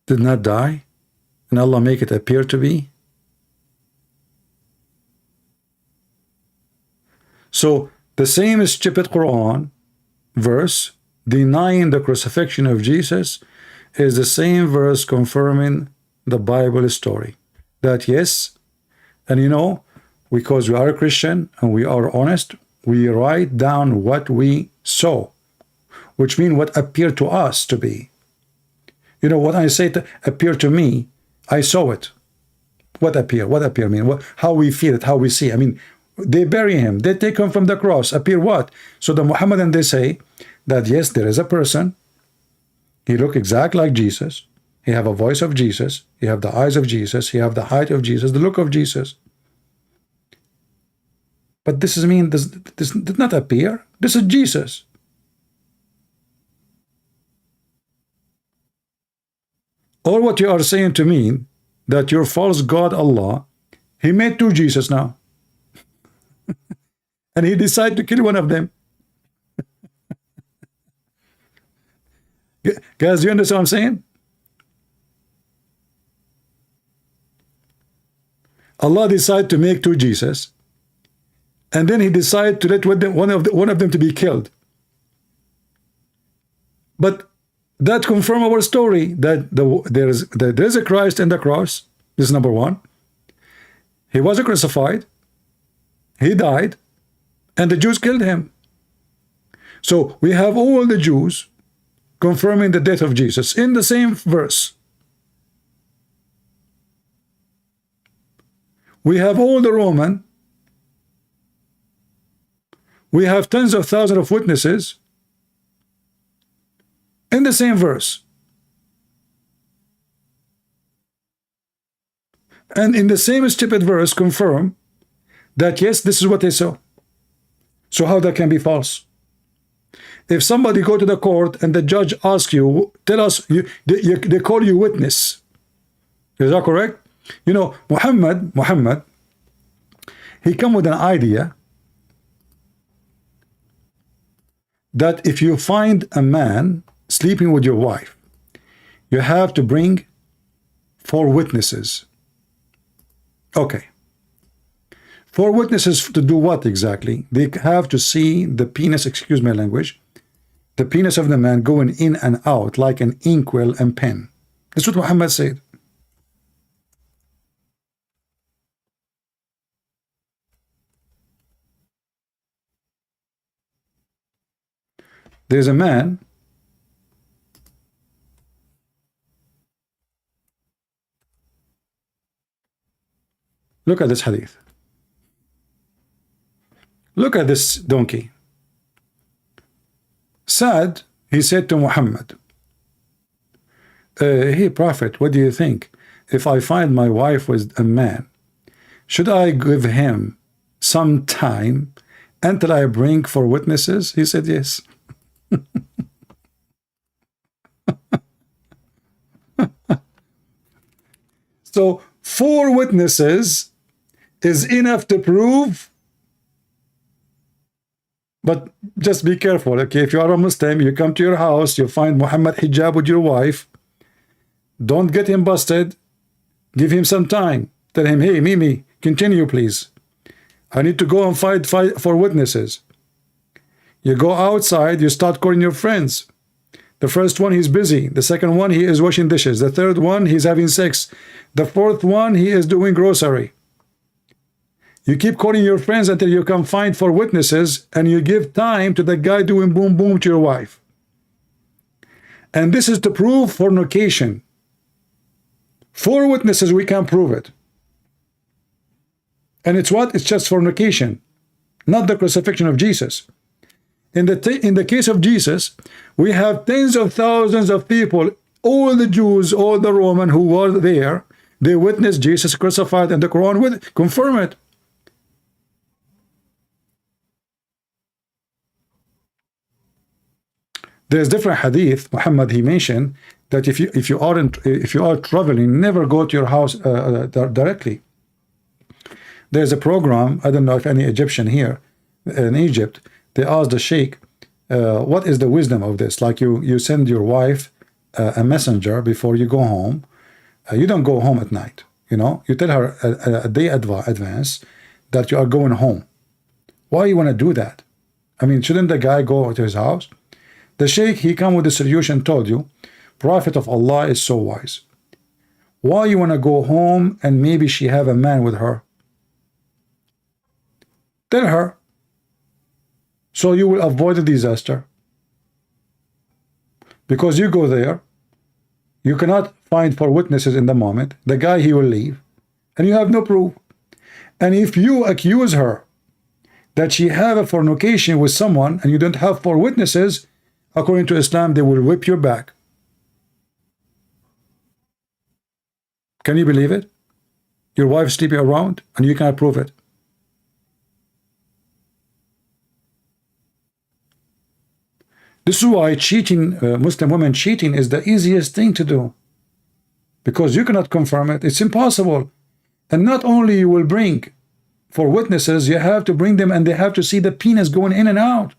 S1: did not die and Allah make it appear to be? So the same stupid Quran verse denying the crucifixion of Jesus is the same verse confirming the Bible story. That yes, and you know, because we are a Christian and we are honest, we write down what we saw, which means what appeared to us to be. You know, what I say to appear to me, I saw it. What appear? What appear mean? What, how we feel it, how we see. I mean, they bury him, they take him from the cross. Appear what? So the Muhammadan, they say that yes, there is a person. He look exactly like Jesus. He have a voice of Jesus. He have the eyes of Jesus. He have the height of Jesus, the look of Jesus. But this is mean, this did not appear. This is Jesus. Or what you are saying to me, that your false God Allah, he made 2 Jesus now. And he decided to kill one of them. Guys, do you understand what I'm saying? Allah decided to make 2 Jesus. And then he decided to let one of them to be killed. But that confirms our story that there is a Christ in the cross. This is number 1. He was crucified. He died. And the Jews killed him. So we have all the Jews confirming the death of Jesus in the same verse. We have all the Roman. We have tens of thousands of witnesses in the same verse. And in the same stupid verse confirm that yes, this is what they saw. So how that can be false? If somebody go to the court and the judge asks you, tell us, they call you witness. Is that correct? You know, Muhammad, he come with an idea that if you find a man sleeping with your wife, you have to bring 4 witnesses. Okay. 4 witnesses to do what exactly? They have to see the penis, excuse my language, the penis of the man going in and out like an inkwell and pen. That's what Muhammad said. There's a man look at this hadith. Look at this donkey. Sad, he said to Muhammad, hey prophet, what do you think? If I find my wife with a man, should I give him some time until I bring 4 witnesses? He said yes. So 4 witnesses is enough to prove. But just be careful, okay? If you are a Muslim, you come to your house, you find Muhammad hijab with your wife, don't get him busted. Give him some time. Tell him, hey, Mimi, continue, please. I need to go and fight for witnesses. You go outside, you start calling your friends. The first one, he's busy. The second one, he is washing dishes. The third one, he's having sex. The 4th one, he is doing grocery. You keep calling your friends until you can find 4 witnesses, and you give time to the guy doing boom boom to your wife. And this is to prove fornication. 4 witnesses, we can prove it. And it's what? It's just fornication, not the crucifixion of Jesus. In the case of Jesus, we have tens of thousands of people, all the Jews, all the Roman who were there. They witnessed Jesus crucified, and the Quran would confirm it. There's different hadith. Muhammad, he mentioned that if you are traveling, never go to your house directly. There's a program. I don't know if any Egyptian here in Egypt, they asked the sheikh, what is the wisdom of this? Like you send your wife a messenger before you go home. You don't go home at night. You know, you tell her a day advance that you are going home. Why you want to do that? I mean, shouldn't the guy go to his house? The sheikh, he come with the solution, told you, Prophet of Allah is so wise. Why you want to go home and maybe she have a man with her? Tell her, so you will avoid a disaster. Because you go there, you cannot find 4 witnesses in the moment. The guy, he will leave, and you have no proof. And if you accuse her that she have a fornication with someone and you don't have 4 witnesses, according to Islam, they will whip your back. Can you believe it? Your wife sleeping around and you can't prove it. This is why cheating, Muslim women cheating is the easiest thing to do. Because you cannot confirm it. It's impossible. And not only you will bring 4 witnesses, you have to bring them and they have to see the penis going in and out.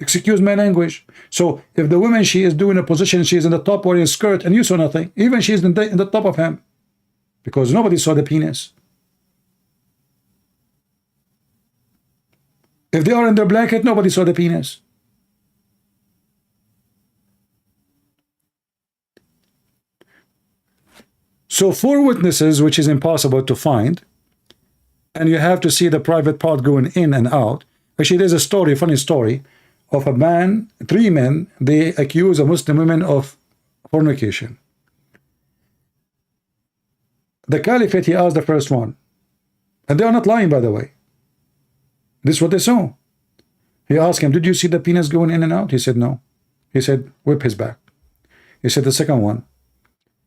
S1: Excuse my language. So if the woman, she is doing a position, she is in the top wearing a skirt and you saw nothing, even she is in the top of him, because nobody saw the penis. If they are in their blanket, nobody saw the penis. So 4 witnesses, which is impossible to find, and you have to see the private part going in and out. Actually, there's a story, funny story, of a man, 3 men, they accuse a Muslim woman of fornication. The Caliphate, he asked the first one, And they are not lying, by the way. This is what they saw. He asked him, did you see the penis going in and out? He said, no. He said, whip his back. He said, the second one,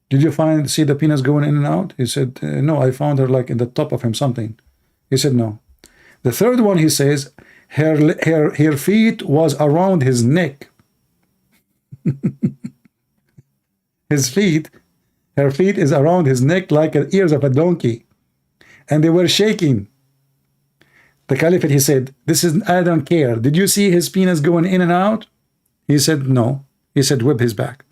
S1: did you see the penis going in and out? He said, no, I found her like in the top of him something. He said, no. The third one, he says, her feet was around his neck. Her feet is around his neck like the ears of a donkey. And they were shaking. The Caliphate, he said, I don't care. Did you see his penis going in and out? He said, no. He said, whip his back.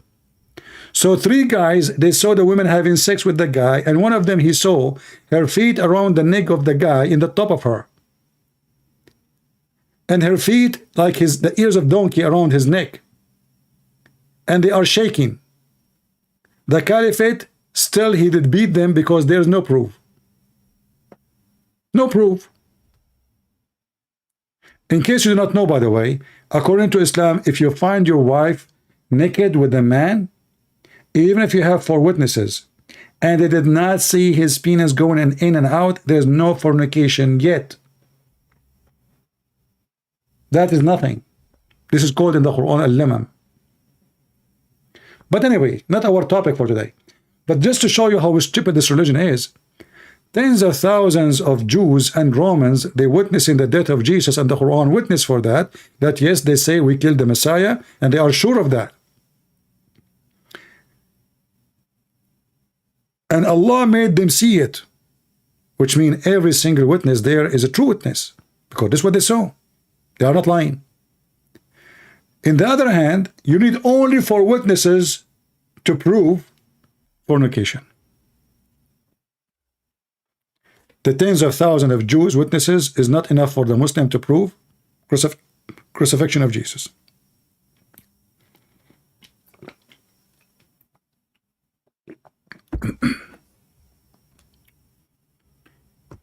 S1: So 3 guys, they saw the women having sex with the guy, and one of them, he saw her feet around the neck of the guy in the top of her. And her feet like the ears of donkey around his neck. And they are shaking. The Caliphate, still he did beat them because there's no proof. No proof. In case you do not know, by the way, according to Islam, if you find your wife naked with a man, even if you have 4 witnesses, and they did not see his penis going in and out, there's no fornication yet. That is nothing. This is called in the Quran al-limam. But anyway, not our topic for today. But just to show you how stupid this religion is, tens of thousands of Jews and Romans, they witnessing the death of Jesus, and the Quran witness for that yes, they say we killed the Messiah, and they are sure of that. And Allah made them see it, which means every single witness there is a true witness, because this is what they saw. They are not lying. In the other hand, you need only 4 witnesses to prove fornication. The tens of thousands of Jews witnesses is not enough for the Muslim to prove crucifixion of Jesus.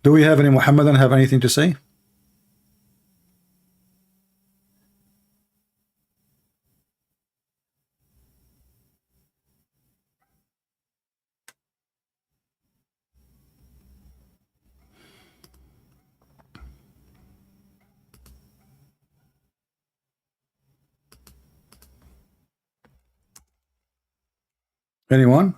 S1: Do we have any Muhammadan have anything to say? Anyone?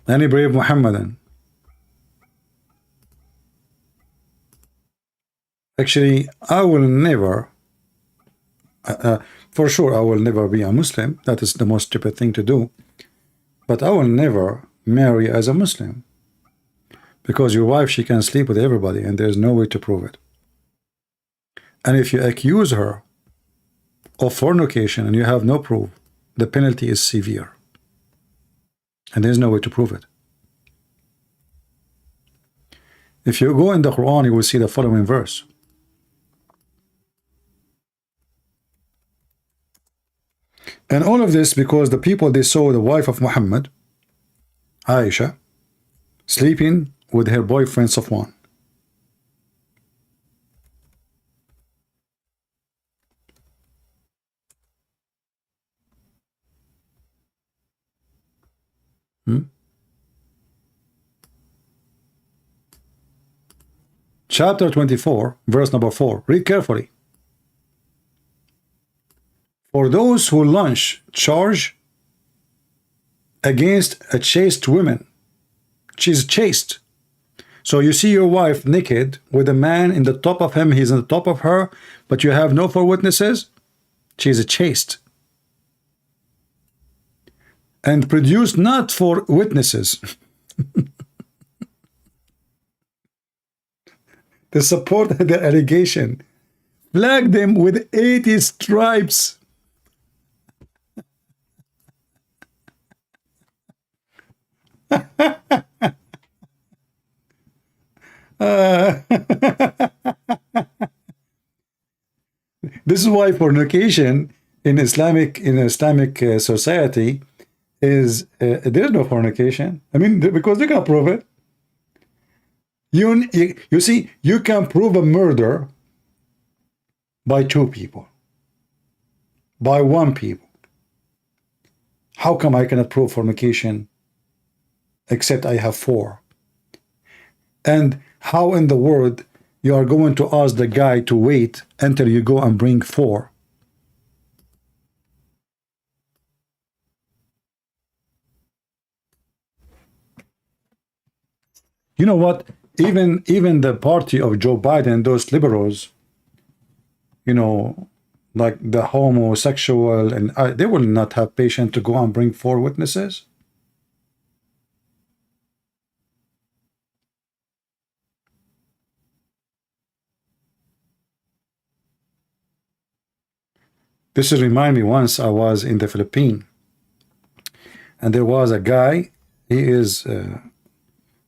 S1: Any brave Muhammadan? Actually, I will never, for sure, I will never be a Muslim. That is the most stupid thing to do. But I will never marry as a Muslim. Because your wife, she can sleep with everybody, and there's no way to prove it. And if you accuse her of fornication and you have no proof, the penalty is severe. And there's no way to prove it. If you go in the Quran, you will see the following verse. And all of this because the people, they saw the wife of Muhammad, Aisha, sleeping with her boyfriend Safwan. Chapter 24, verse number 4. Read carefully. For those who launch charge against a chaste woman, she's chaste. So you see your wife naked with a man in the top of him, he's on the top of her, but you have no 4 witnesses, she's a chaste. And produce not 4 witnesses to support the allegation. Flag them with 80 stripes. This is why fornication in Islamic society is there's no fornication. I mean, because they can prove it. You see, you can prove a murder by 2 people. by one people. How come I cannot prove fornication except I have four? And how in the world you are going to ask the guy to wait until you go and bring four? You know what? Even the party of Joe Biden, those liberals, you know, like the homosexual, and they will not have patience to go and bring four witnesses. This is remind me, once I was in the Philippines, and there was a guy. He is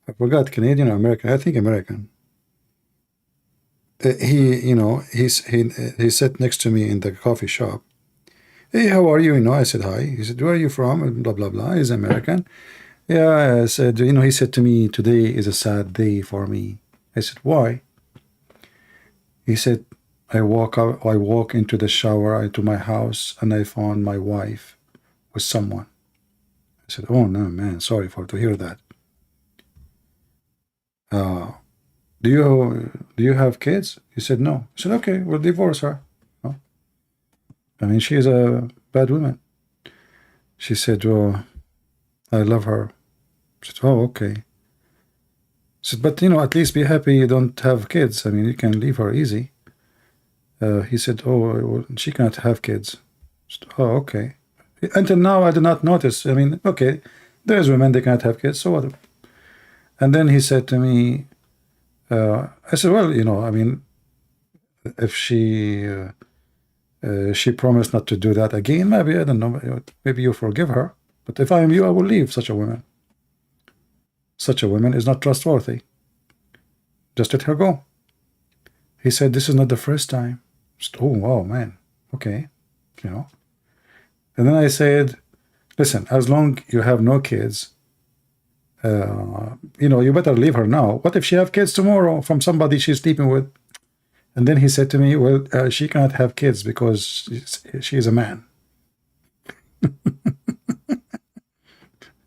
S1: I forgot, Canadian or American. I think American. He sat next to me in the coffee shop. Hey, how are you? I said hi. He said, where are you from? And blah blah blah. He's American. Yeah, I said, he said to me, today is a sad day for me. I said, why? He said, I walk into the shower, into my house, and I found my wife with someone. I said, oh no, man, sorry to hear that. Do you have kids? He said, no. I said, okay, we'll divorce her. No. I mean, she is a bad woman. She said, well, I love her. I said, oh, okay. I said, but at least be happy you don't have kids. I mean, you can leave her easy. He said, oh, well, she can't have kids. I said, oh, okay. Until now, I did not notice. I mean, okay, there's women, they can't have kids, so what? And then he said to me, I said, well, I mean, if she promised not to do that again, maybe, I don't know, maybe you forgive her. But if I am you, I will leave such a woman. Such a woman is not trustworthy. Just let her go. He said, this is not the first time. Said, oh, wow, man. Okay. And then I said, listen, as long you have no kids, you better leave her now. What if she have kids tomorrow from somebody she's sleeping with? And then he said to me, well, she cannot have kids because she is a man.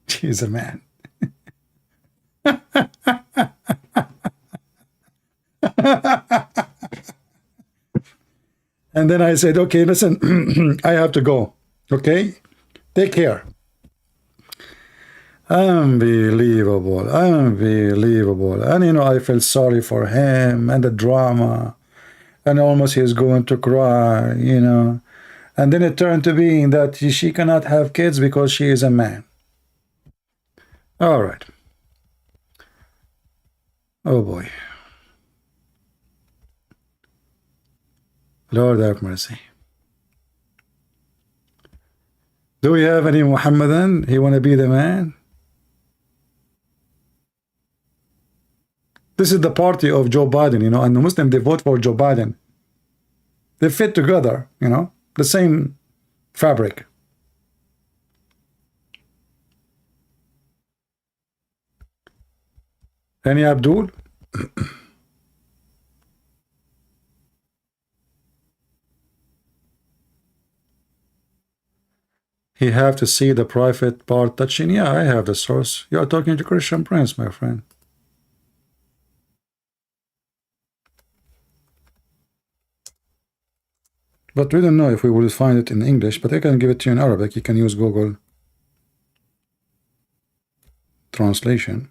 S1: She is a man. And then I said, okay, listen, I have to go. Okay? Take care. Unbelievable. Unbelievable. And I felt sorry for him and the drama. And almost he's going to cry, And then it turned to being that she cannot have kids because she is a man. All right. Oh boy. Lord have mercy. Do we have any Muhammadan? He want to be the man? This is the party of Joe Biden, and the Muslim, they vote for Joe Biden. They fit together, the same fabric. Any Abdul? He have to see the private part touching. Yeah, I have the source. You are talking to Christian Prince, my friend. But we don't know if we will find it in English, but I can give it to you in Arabic. You can use Google translation.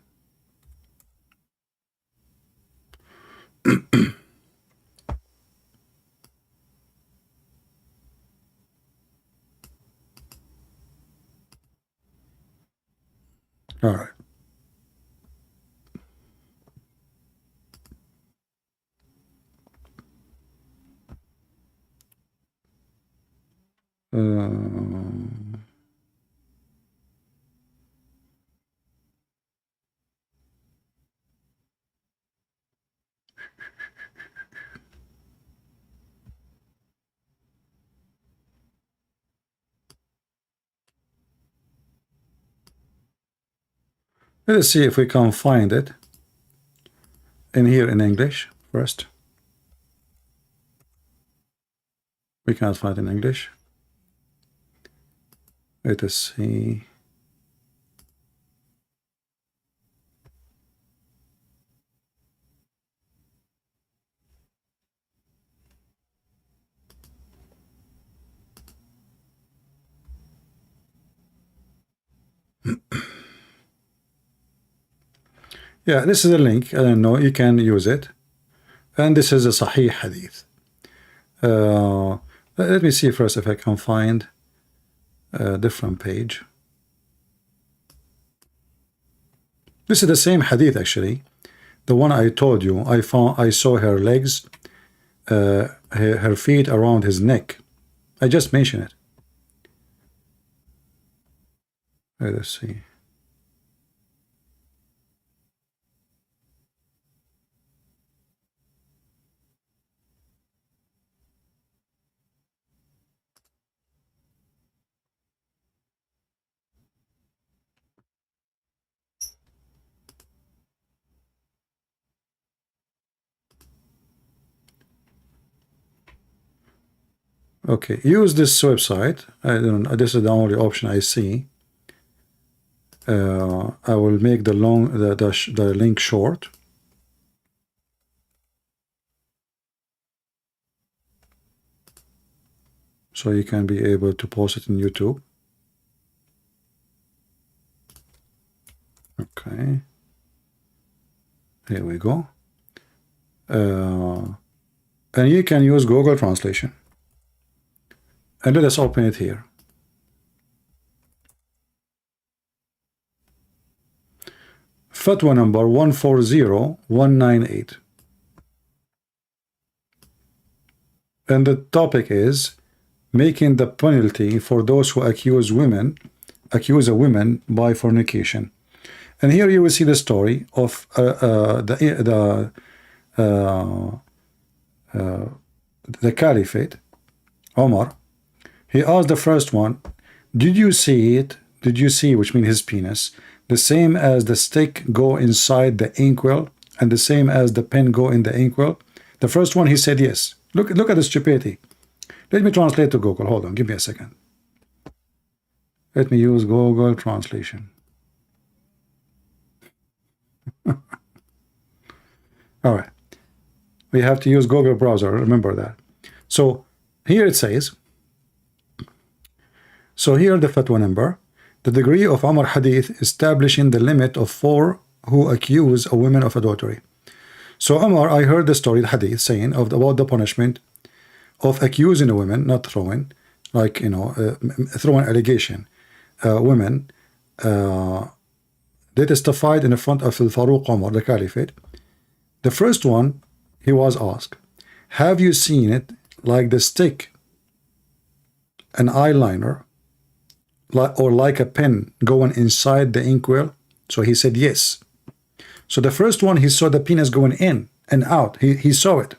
S1: All right. Let's see if we can find it in here in English first. We can't find it in English. Let us see. Yeah, this is a link. I don't know. You can use it. And this is a Sahih hadith. Let me see first if I can find a different page. This is the same hadith actually. The one I told you. I saw her legs, her feet around his neck. I just mentioned it. Let us see. Okay, use this website. I don't. This is the only option I see. I will make the link short. So you can be able to post it in YouTube. Okay. Here we go. And you can use Google Translation. And let us open it here. Fatwa number 140198. And the topic is making the penalty for those who accuse a woman by fornication. And here you will see the story of the Caliphate, Omar. He asked the first one, did you see it? Did you see, which means his penis, the same as the stick go inside the inkwell and the same as the pen go in the inkwell? The first one, he said yes. Look at the stupidity. Let me translate to Google. Hold on, give me a second. Let me use Google Translation. All right. We have to use Google browser. Remember that. So here it says, so here the fatwa number, the degree of Umar hadith establishing the limit of 4 who accuse a woman of adultery. So Umar, I heard the story, the hadith, saying about the punishment of accusing a woman, not throwing, like, you know, throwing allegation. Women, they testified in the front of Faruq Umar, the Caliphate. The first one, he was asked, have you seen it like the stick, an eyeliner, or like a pen going inside the inkwell? So he said yes. So the first one, he saw the penis going in and out. He saw it.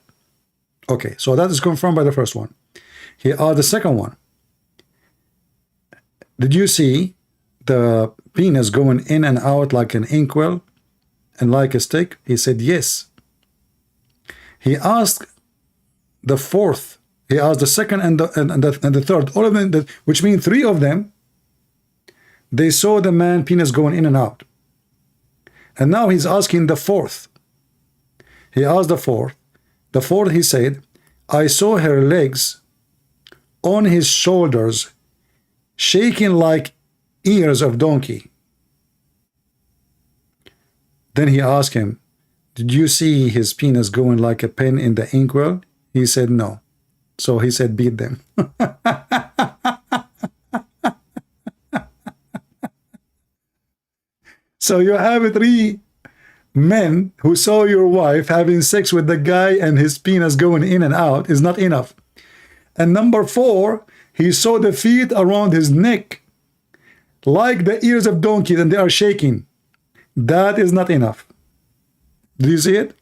S1: Okay, so that is confirmed by the first one. He asked the second one, did you see the penis going in and out like an inkwell and like a stick? He said yes. He asked the fourth, he asked the second and the third, all of them, which means 3 of them, they saw the man penis going in and out. And now he's asking the fourth. He asked the fourth. The fourth, he said, I saw her legs on his shoulders shaking like ears of donkey. Then he asked him, did you see his penis going like a pen in the inkwell? He said no. So he said, beat them. So you have 3 men who saw your wife having sex with the guy and his penis going in and out is not enough. And number 4, he saw the feet around his neck like the ears of donkeys and they are shaking. That is not enough. Do you see it?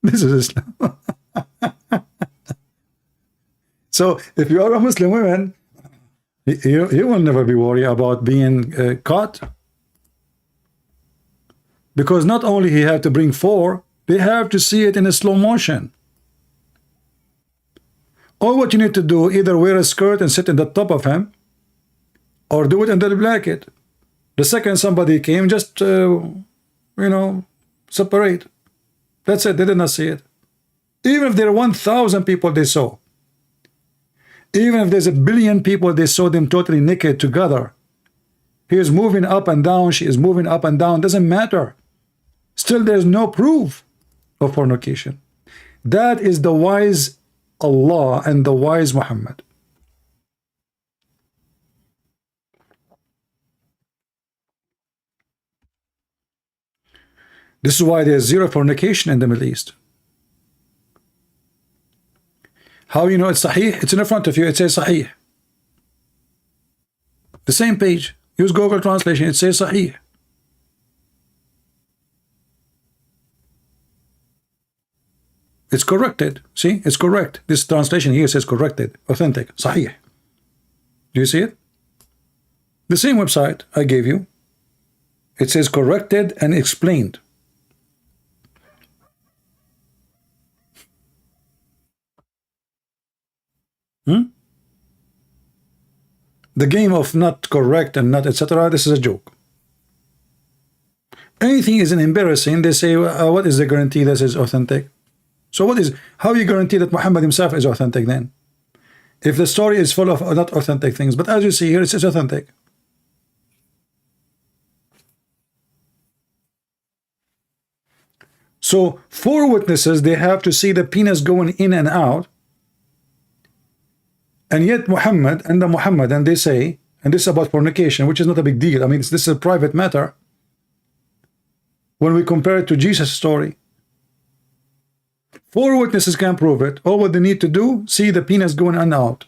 S1: This is Islam. So if you are a Muslim woman, you will never be worried about being caught. Because not only he have to bring 4, they have to see it in a slow motion. All what you need to do, either wear a skirt and sit in the top of him, or do it under the blanket. The second somebody came, just, separate. That's it. They did not see it. Even if there are 1,000 people they saw. Even if there's a billion people they saw them totally naked together. He is moving up and down. She is moving up and down. Doesn't matter. Still, there's no proof of fornication. That is the wise Allah and the wise Muhammad. This is why there's zero fornication in the Middle East. How you know it's Sahih? It's in front of you. It says Sahih. The same page. Use Google Translation. It says Sahih. It's corrected. See? It's correct. This translation here says corrected. Authentic. Sahih. Do you see it? The same website I gave you. It says corrected and explained. The game of not correct and not etc. This is a joke. Anything is an embarrassing. They say, what is the guarantee that is authentic? So what is, how you guarantee that Muhammad himself is authentic then? If the story is full of not authentic things, but as you see here, it says authentic. So 4 witnesses, they have to see the penis going in and out. And yet Muhammad and the Muhammadan, they say, and this is about fornication, which is not a big deal. I mean, this is a private matter. When we compare it to Jesus' story, 4 witnesses can prove it. All what they need to do, see the penis going in and out.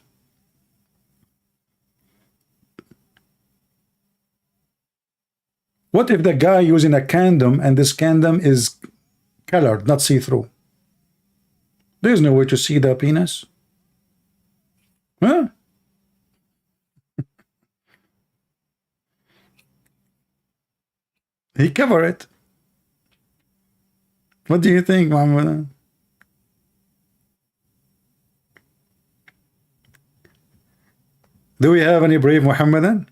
S1: What if the guy using a condom and this condom is colored, not see-through? There's no way to see the penis. Huh? He covered it. What do you think, Muhammad? Do we have any brave Muhammadan?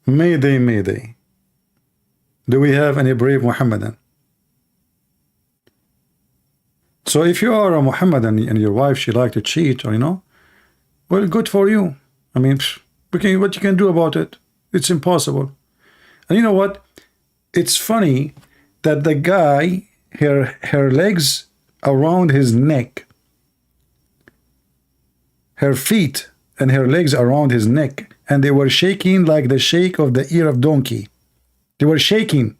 S1: Mayday, mayday. Do we have any brave Muhammadan? So if you are a Muhammadan and your wife, she like to cheat, or well, good for you. I mean, what you can do about it? It's impossible. And you know what? It's funny that the guy, her legs around his neck, her feet and her legs around his neck, and they were shaking like the shake of the ear of donkey. They were shaking.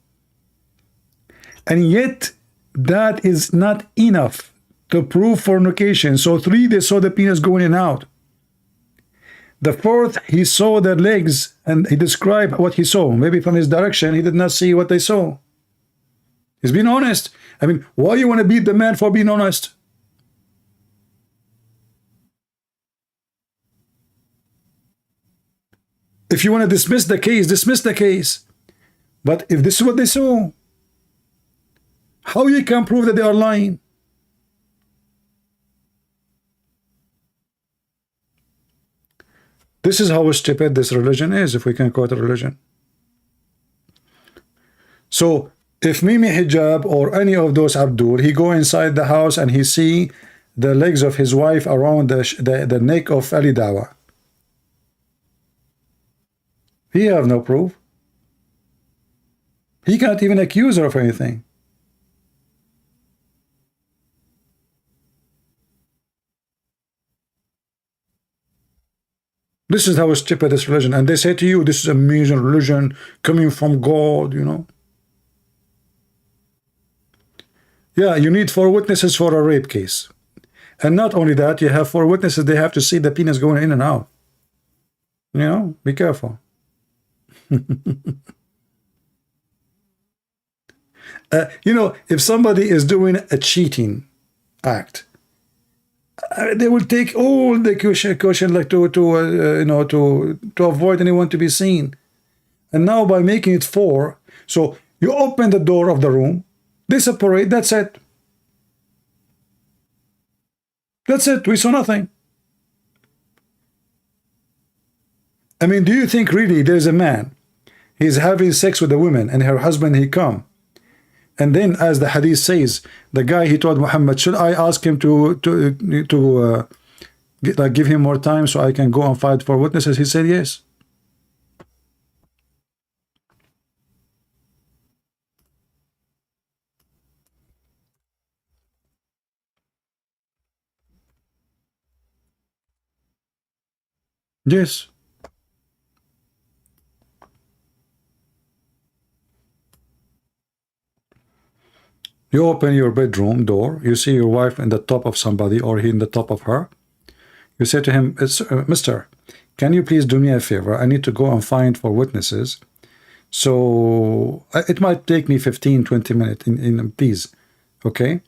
S1: And yet, that is not enough to prove fornication. So 3, they saw the penis going in and out. The 4th, he saw their legs, and he described what he saw. Maybe from his direction, he did not see what they saw. He's being honest. I mean, why you want to beat the man for being honest? If you want to dismiss the case, dismiss the case. But if this is what they saw, how you can prove that they are lying? This is how stupid this religion is, if we can call it a religion. So if Mimi Hijab or any of those Abdul, he go inside the house and he see the legs of his wife around the neck of Ali Dawa, he have no proof. He can't even accuse her of anything. This is how stupid this religion. And they say to you, this is amazing religion coming from God, Yeah, you need 4 witnesses for a rape case. And not only that, you have 4 witnesses, they have to see the penis going in and out. Be careful. If somebody is doing a cheating act, they will take all the caution like to avoid anyone to be seen. And now by making it 4, so you open the door of the room, they separate, that's it. That's it. We saw nothing. I mean, do you think really there's a man, he's having sex with a woman and her husband, he come, and then as the hadith says, the guy, he told Muhammad, should I ask him like give him more time so I can go and fight for witnesses? He said yes. Yes. You open your bedroom door, you see your wife in the top of somebody or he in the top of her. You say to him, Mister, can you please do me a favor? I need to go and find for witnesses. So it might take me 15-20 minutes in please. Okay?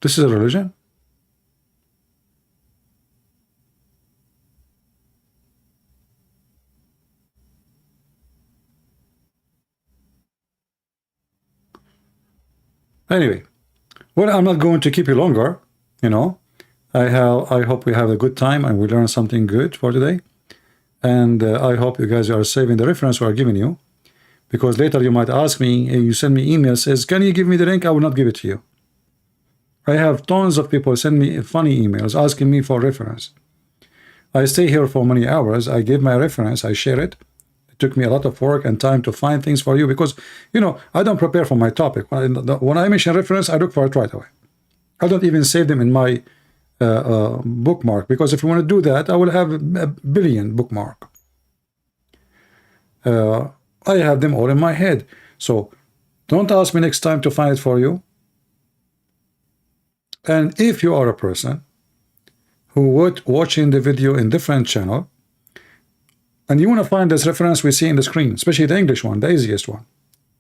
S1: This is a religion? Anyway, well, I'm not going to keep you longer. You know, I hope we have a good time and we learn something good for today. And I hope you guys are saving the reference we are giving you, because later you might ask me, you send me email says, can you give me the link? I will not give it to you. I have tons of people send me funny emails asking me for reference. I stay here for many hours. I give my reference. I share it. It took me a lot of work and time to find things for you because, you know, I don't prepare for my topic. When I mention reference, I look for it right away. I don't even save them in my bookmark, because if you want to do that, I will have a billion bookmark. I have them all in my head. So don't ask me next time to find it for you. And if you are a person who would watching the video in different channel and you want to find this reference we see in the screen, especially the English one, the easiest one,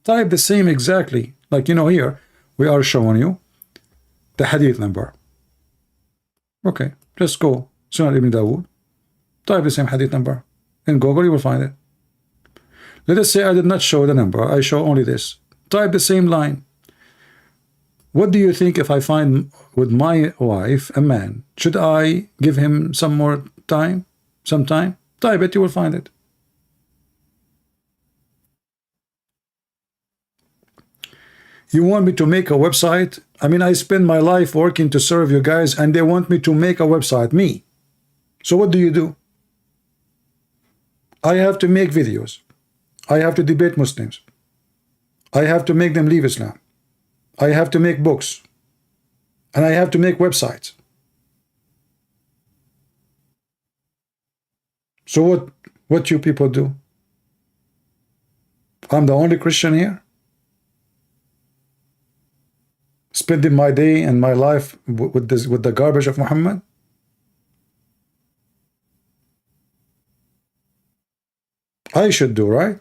S1: type the same exactly like, you know, here we are showing you the hadith number. Okay, just go Sunan Ibn Dawood, type the same hadith number in Google, you will find it. Let us say I did not show the number, I show only this. Type the same line. What do you think if I find with my wife a man? Should I give him some more time? Some time? Type it, you will find it. You want me to make a website? I mean, I spend my life working to serve you guys, and they want me to make a website, me. So what do? I have to make videos. I have to debate Muslims. I have to make them leave Islam. I have to make books. And I have to make websites. So what you people do? I'm the only Christian here? Spending my day and my life with the garbage of Muhammad? I should do, right?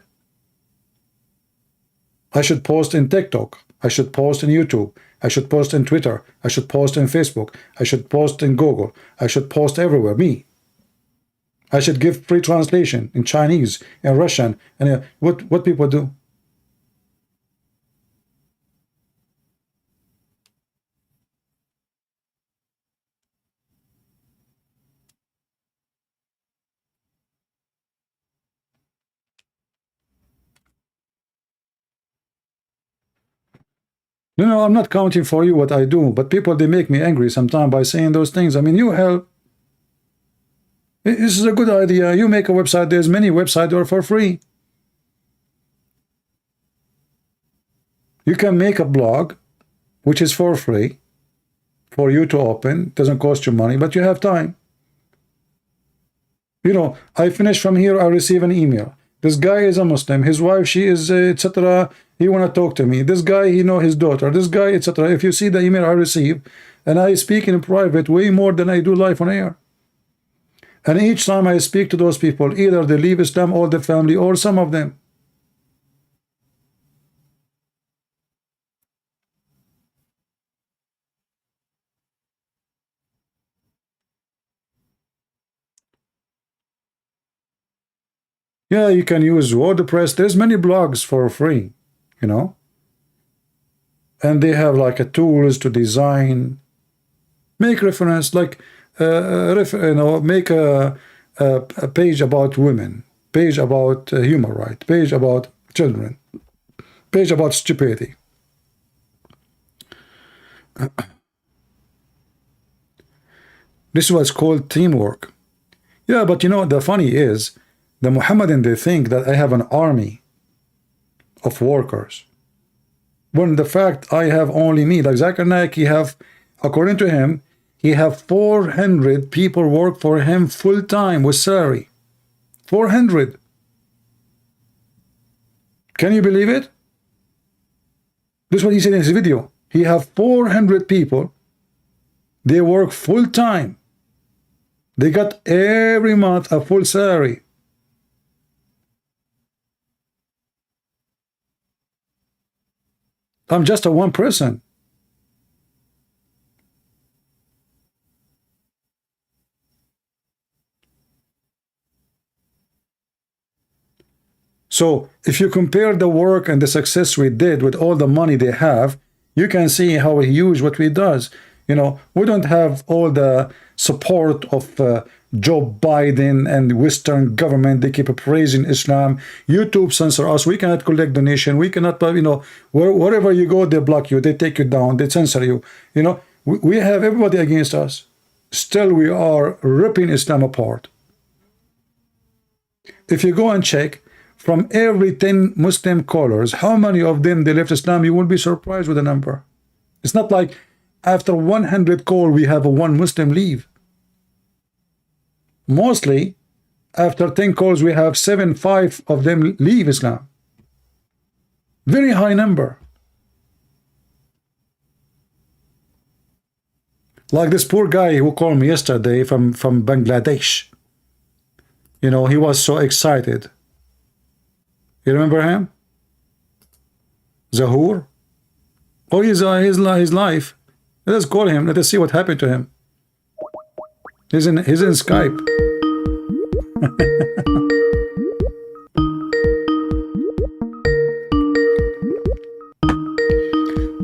S1: I should post in TikTok. I should post in YouTube. I should post in Twitter. I should post in Facebook. I should post in Google. I should post everywhere. Me. I should give free translation in Chinese, in Russian, and what people do? No, I'm not counting for you what I do, but people, they make me angry sometimes by saying those things. I mean, you help. This is a good idea. You make a website. There's many websites that are for free. You can make a blog, which is for free, for you to open. It doesn't cost you money, but you have time. You know, I finish from here, I receive an email. This guy is a Muslim. His wife, she is, etc. He want to talk to me. This guy, he know his daughter. This guy, etc. If you see the email I receive, and I speak in private way more than I do live on air. And each time I speak to those people, either they leave Islam or the family, or some of them. Yeah, you can use WordPress. There's many blogs for free, you know, and they have like a tools to design, make reference, like make a page about women, page about human right, page about children, page about stupidity. This was called teamwork. Yeah, but you know, the funny is, the Muhammadan, they think that I have an army of workers. When the fact I have only me, like Zakir Naik, he have, according to him, he have 400 people work for him full time with salary. 400. Can you believe it? This is what he said in his video. He have 400 people. They work full time. They got every month a full salary. I'm just a one person. So if you compare the work and the success we did with all the money they have, you can see how huge what we does. You know, we don't have all the support of Joe Biden and Western government. They keep praising Islam. YouTube censor us. We cannot collect donation. We cannot, you know, wherever you go, they block you. They take you down. They censor you. You know, we have everybody against us. Still, we are ripping Islam apart. If you go and check, from every 10 Muslim callers, how many of them they left Islam? You will be surprised with the number. It's not like after 100 call we have a one Muslim leave. Mostly after 10 calls we have 5 of them leave Islam. Very high number. Like this poor guy who called me yesterday from Bangladesh. You know, he was so excited. You remember him? Zahur? Oh, his life. Let us call him. Let us see what happened to him. He's in Skype.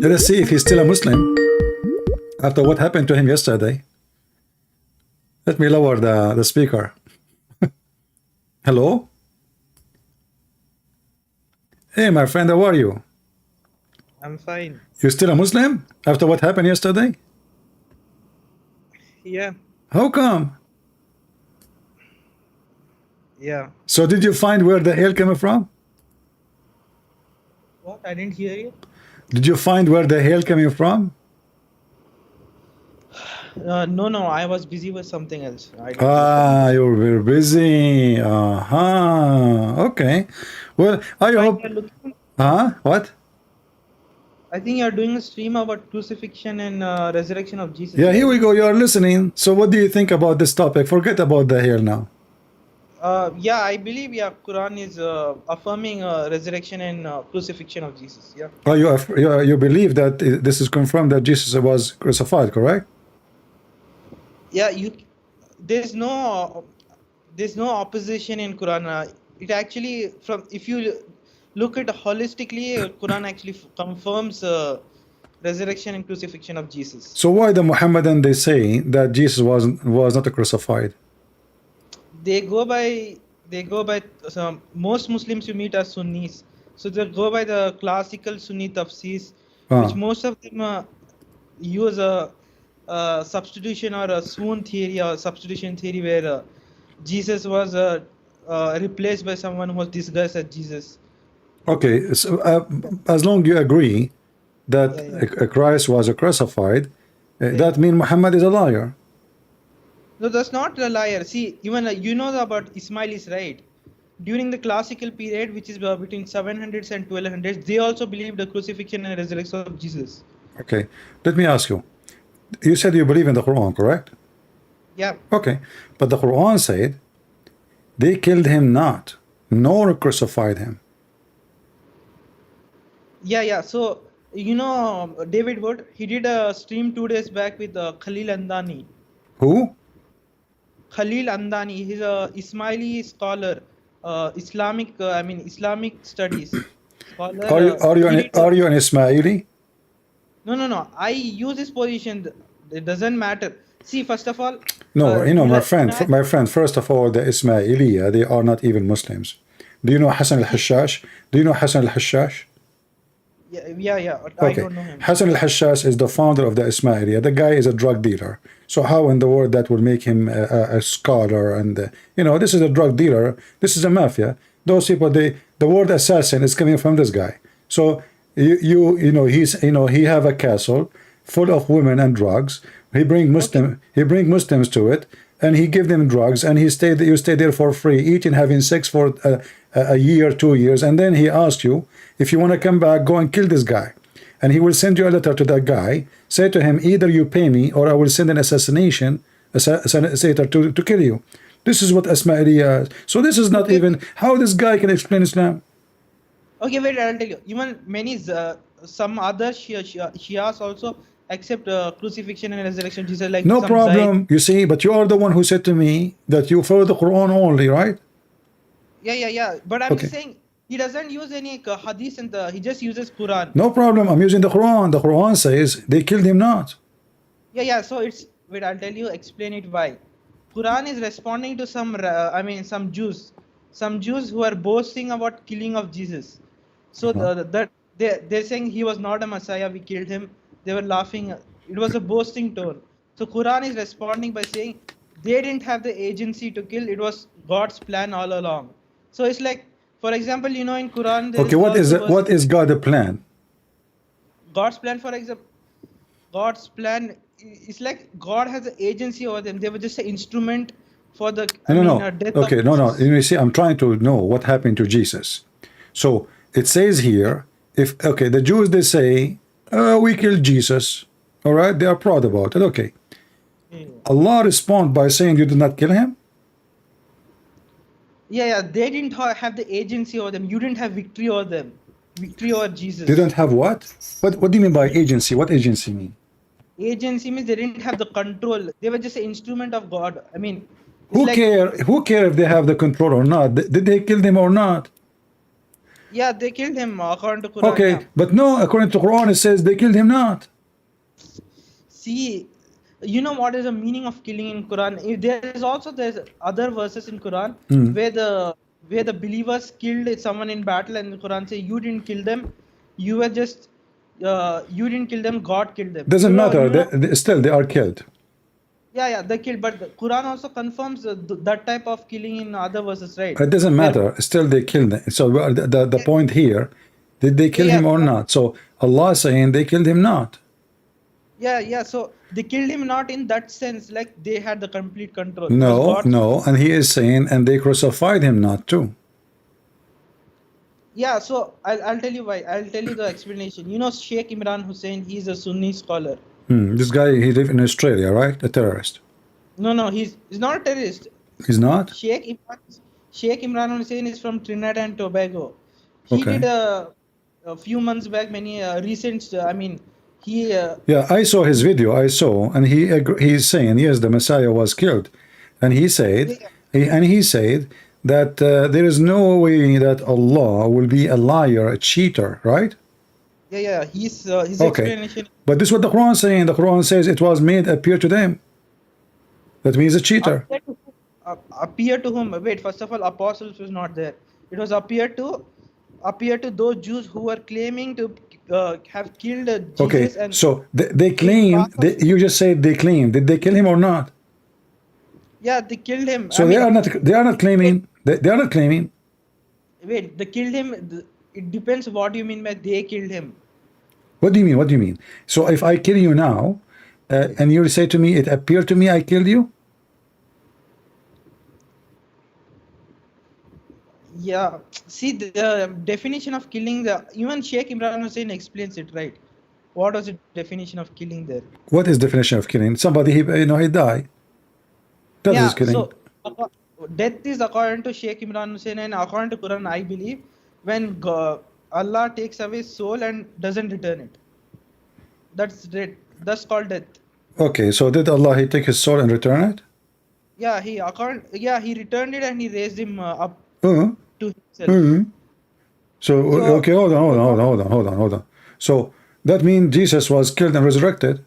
S1: Let us see if he's still a Muslim after what happened to him yesterday. Let me lower the speaker. Hello? Hey, my friend, how are you?
S3: I'm fine.
S1: You still a Muslim after what happened yesterday?
S3: Yeah.
S1: How come?
S3: Yeah.
S1: So did you find where the hail came from?
S3: What? I didn't hear you.
S1: Did you find where the hail coming from?
S3: No. I was busy with something else. I didn't
S1: Ah, you were busy. Okay. Well, I hope. What?
S3: I think you're doing a stream about crucifixion and resurrection of Jesus.
S1: Yeah, here we go. You are listening. So what do you think about this topic? Forget about the hail now.
S3: Yeah, I believe Quran is affirming resurrection and crucifixion of Jesus. Yeah.
S1: Oh, you believe that this is confirmed that Jesus was crucified, correct?
S3: Yeah. There's no opposition in Quran. It actually, if you look at holistically, Quran actually confirms resurrection and crucifixion of Jesus.
S1: So why the Muhammadan they say that Jesus was not crucified?
S3: They go by most Muslims you meet are Sunnis, so they go by the classical Sunni tafsirs, which most of them use a substitution or a swoon theory or substitution theory where Jesus was replaced by someone who was disguised as Jesus.
S1: Okay, so as long you agree that Christ was crucified, that means Muhammad is a liar.
S3: No, that's not a liar. See, even you know about Ismailis, right? During the classical period, which is between 700s and 1200s, they also believed the crucifixion and resurrection of Jesus.
S1: Okay, let me ask you. You said you believe in the Quran, correct?
S3: Yeah.
S1: Okay, but the Quran said they killed him not, nor crucified him.
S3: Yeah. So, you know, David Wood, he did a stream 2 days back with Khalil Andani.
S1: Who?
S3: Khalil Andani, he's a Ismaili scholar Islamic, Islamic studies scholar.
S1: Are you an Ismaili?
S3: No. I use this position. It doesn't matter. See, first of all,
S1: No, you know,
S3: deny.
S1: my friend. First of all, the Ismailiya, they are not even Muslims. Do you know Hassan al-Hashash? Do you know Hassan al-Hashash?
S3: Yeah. I
S1: Okay,
S3: don't know him.
S1: Hassan al-Hashash is the founder of the Ismailiya. The guy is a drug dealer. So how in the world that will make him a scholar? And you know, this is a drug dealer. This is a mafia. Those people, the word assassin is coming from this guy. So you know, he have a castle full of women and drugs. He bring Muslims to it, and he give them drugs, and you stay there for free, eating, having sex for a year, 2 years, and then he asks you if you want to come back, go and kill this guy, and he will send you a letter to that guy, say to him, either you pay me or I will send an assassinator to kill you. This is what Ismaili is. So this is not even how this guy can explain Islam.
S3: Okay, wait, I'll tell you. Even many, some other Shias also accept crucifixion and resurrection Jesus, like
S1: No
S3: some
S1: problem, you see, but you are the one who said to me that you follow the Quran only, right?
S3: Yeah. But I'm
S1: Okay.
S3: just saying he doesn't use any hadith, and he just uses Quran.
S1: No problem, I'm using the Quran. The Quran says they killed him not.
S3: Yeah. So it's wait. I'll tell you. Explain it why. Quran is responding to some some Jews who are boasting about killing of Jesus. So they're saying he was not a Messiah. We killed him. They were laughing. It was a boasting tone. So Quran is responding by saying they didn't have the agency to kill. It was God's plan all along. So it's like, for example, you know, in Quran there
S1: Okay, what is
S3: also
S1: what is God's plan?
S3: God's plan, for example, God's plan is like God has an agency over them. They were just an instrument for the
S1: No.
S3: death
S1: Okay,
S3: of
S1: no.
S3: Jesus.
S1: You see, I'm trying to know what happened to Jesus. So it says here, if okay, the Jews they say, we killed Jesus. All right, they are proud about it. Okay, Allah respond by saying you did not kill him.
S3: Yeah. They didn't have the agency over them. You didn't have victory over them. Victory over Jesus.
S1: They don't have what? What do you mean by agency? What agency mean?
S3: Agency means they didn't have the control. They were just an instrument of God. I mean, it's
S1: Who
S3: like,
S1: care? Who care if they have the control or not? Did they kill them or not?
S3: yeah, they killed him according to Quran.
S1: Okay,
S3: Yeah.
S1: but no, according to Quran, it says they killed him not.
S3: See, you know what is the meaning of killing in Quran? There's other verses in Quran where the believers killed someone in battle, and the Quran say you didn't kill them, you were just you didn't kill them, God killed them.
S1: Doesn't matter.
S3: You know,
S1: Still, they are killed.
S3: yeah, they killed, but the Quran also confirms that type of killing in other verses, right?
S1: It doesn't matter. Still, they killed him. So the point here, did they kill him or not? So Allah is saying they killed him not.
S3: Yeah. So they killed him not in that sense, like they had the complete control. Because God-
S1: No. And he is saying, and they crucified him not too.
S3: Yeah, so I'll tell you why. I'll tell you the explanation. You know, Sheikh Imran Hussein, he's a Sunni scholar.
S1: This guy, he lived in Australia, right? A terrorist.
S3: No, he's not a terrorist.
S1: He's not?
S3: Sheikh Imran Hussein is from Trinidad and Tobago. He
S1: Okay.
S3: did a few months back many recent.
S1: Yeah, I saw his video. And he's saying yes, the Messiah was killed, and he said, that there is no way that Allah will be a liar, a cheater, right?
S3: Yeah. His
S1: Okay.
S3: explanation.
S1: But this is what the Quran is saying. The Quran says it was made appear to them. That means a cheater.
S3: Appear to whom? Wait, first of all, apostles was not there. It was appear to those Jews who were claiming to have killed Jesus.
S1: Okay,
S3: and
S1: so they claim. You just said they claim. Did they kill him or not?
S3: yeah, they killed him.
S1: So they are not. They are not claiming. They are not claiming.
S3: Wait, they killed him. It depends what you mean by they killed him.
S1: What do you mean? What do you mean? So if I kill you now, and you say to me, it appeared to me I killed you?
S3: Yeah. See, the definition of killing, even Sheikh Imran Hussein explains it, right? What was the definition of killing there?
S1: What is definition of killing? Somebody, he die. That is killing.
S3: So death is according to Sheikh Imran Hussein and according to Quran, I believe, when Allah takes away soul and doesn't return it. That's death. That's called death.
S1: Okay, so did Allah he take his soul and return it?
S3: Yeah, he returned it and he raised him up.
S1: Uh,
S3: to himself.
S1: so,
S3: So
S1: okay, hold on. So that means Jesus was killed and resurrected.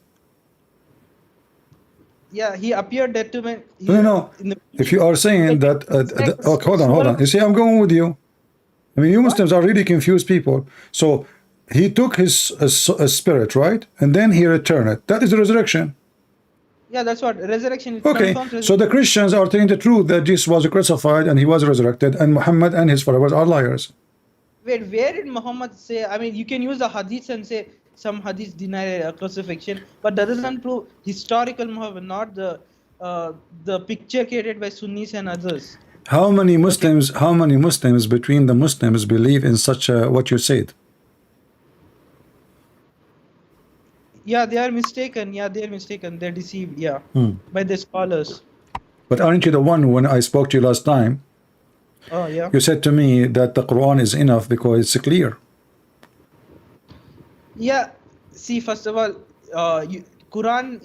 S3: yeah, he appeared dead to men.
S1: No.
S3: In the
S1: If you are saying that,
S3: it's like the
S1: okay, hold
S3: soul
S1: on.
S3: of
S1: You see, I'm going with you. I mean, you
S3: what?
S1: Muslims are really confused people. So he took his spirit, right? And then he returned it. That is the resurrection.
S3: Yeah, that's what resurrection. It
S1: Okay,
S3: confirms
S1: so the Christians are telling the truth that Jesus was crucified and he was resurrected, and Muhammad and his followers are liars.
S3: Wait, where did Muhammad say? I mean, you can use the hadiths and say some hadiths deny crucifixion, but that doesn't prove historical Muhammad, not the picture created by Sunnis and others.
S1: How many
S3: Okay.
S1: Muslims? How many Muslims between the Muslims believe in such what you said?
S3: Yeah, they are mistaken. Yeah, they are mistaken. They're deceived. Yeah, by the scholars.
S1: But aren't you the one when I spoke to you last time?
S3: Oh yeah.
S1: You said to me that the Quran is enough because it's clear.
S3: Yeah. See, first of all, Quran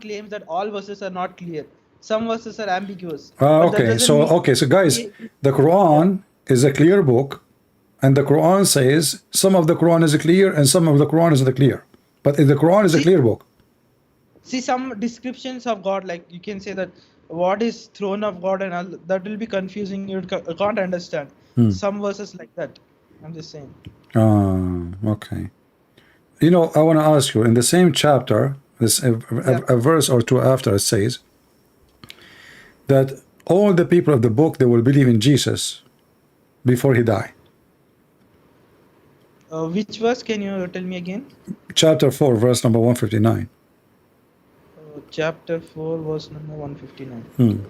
S3: claims that all verses are not clear. Some verses are ambiguous. But that
S1: Okay,
S3: doesn't
S1: so
S3: mean
S1: guys, the Quran is a clear book, and the Quran says some of the Quran is clear and some of the Quran is not clear. But the Quran is a clear book.
S3: See some descriptions of God, like you can say that what is throne of God and all, that will be confusing. You can't understand some verses like that. I'm just saying.
S1: Okay. You know, I want to ask you in the same chapter, this a verse or two after, it says that all the people of the book, they will believe in Jesus before he died.
S3: Which verse can you tell me again?
S1: Chapter 4, verse number 159.
S3: Chapter 4, verse number 159.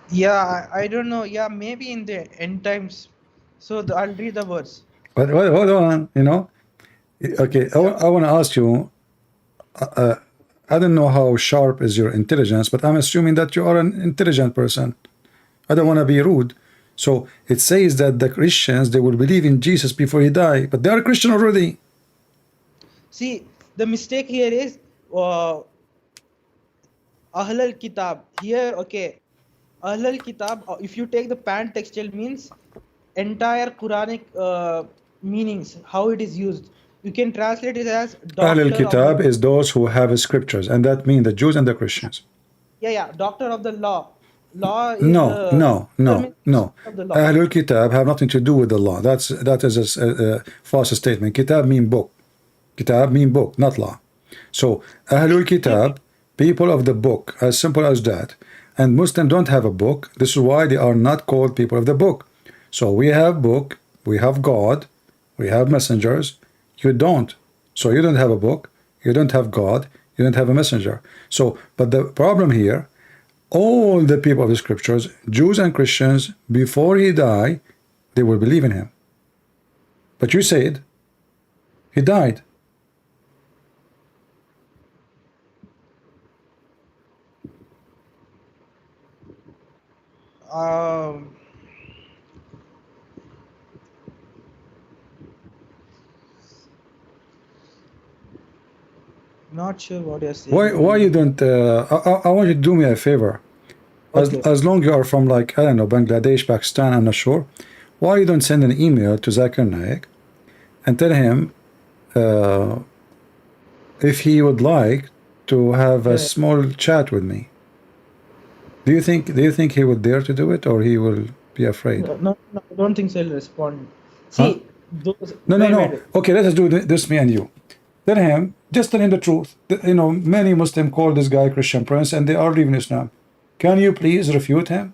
S3: Yeah, I don't know. Yeah, maybe in the end times. So I'll read the verse.
S1: But hold on, you know. Okay, I want to ask you, I don't know how sharp is your intelligence, but I'm assuming that you are an intelligent person. I don't want to be rude. So it says that the Christians, they will believe in Jesus before he died, but they are Christian already.
S3: See, the mistake here is Ahl al-Kitab. Here, okay, Ahl al-Kitab, if you take the pan-textual means entire Quranic meanings, how it is used. You can translate it as
S1: Ahl
S3: doctor of the
S1: al-Kitab is those who have scriptures, and that means the Jews and the Christians.
S3: yeah, doctor of the law. Law is
S1: No.
S3: of the law.
S1: Ahl al-Kitab have nothing to do with the law. That is a false statement. Kitab mean book. Kitab mean book, not law. So Ahlul Kitab, people of the book, as simple as that. And Muslims don't have a book. This is why they are not called people of the book. So we have book, we have God, we have messengers. You don't. So you don't have a book, you don't have God, you don't have a messenger. So, but the problem here, all the people of the scriptures, Jews and Christians, before he died, they will believe in him. But you said he died.
S3: Not sure what you're saying.
S1: Why you don't? I want you to do me a favor. As long you are from, like, I don't know, Bangladesh, Pakistan, I'm not sure. Why you don't send an email to Zakir Naik and tell him if he would like to have a small chat with me? Do you think he would dare to do it, or he will be afraid?
S3: No, I don't think so. He'll respond. See, those.
S1: No. Okay, let us do this, me and you. Tell him, just tell him the truth. You know, many Muslims call this guy Christian Prince, and they are leaving Islam. Can you please refute him?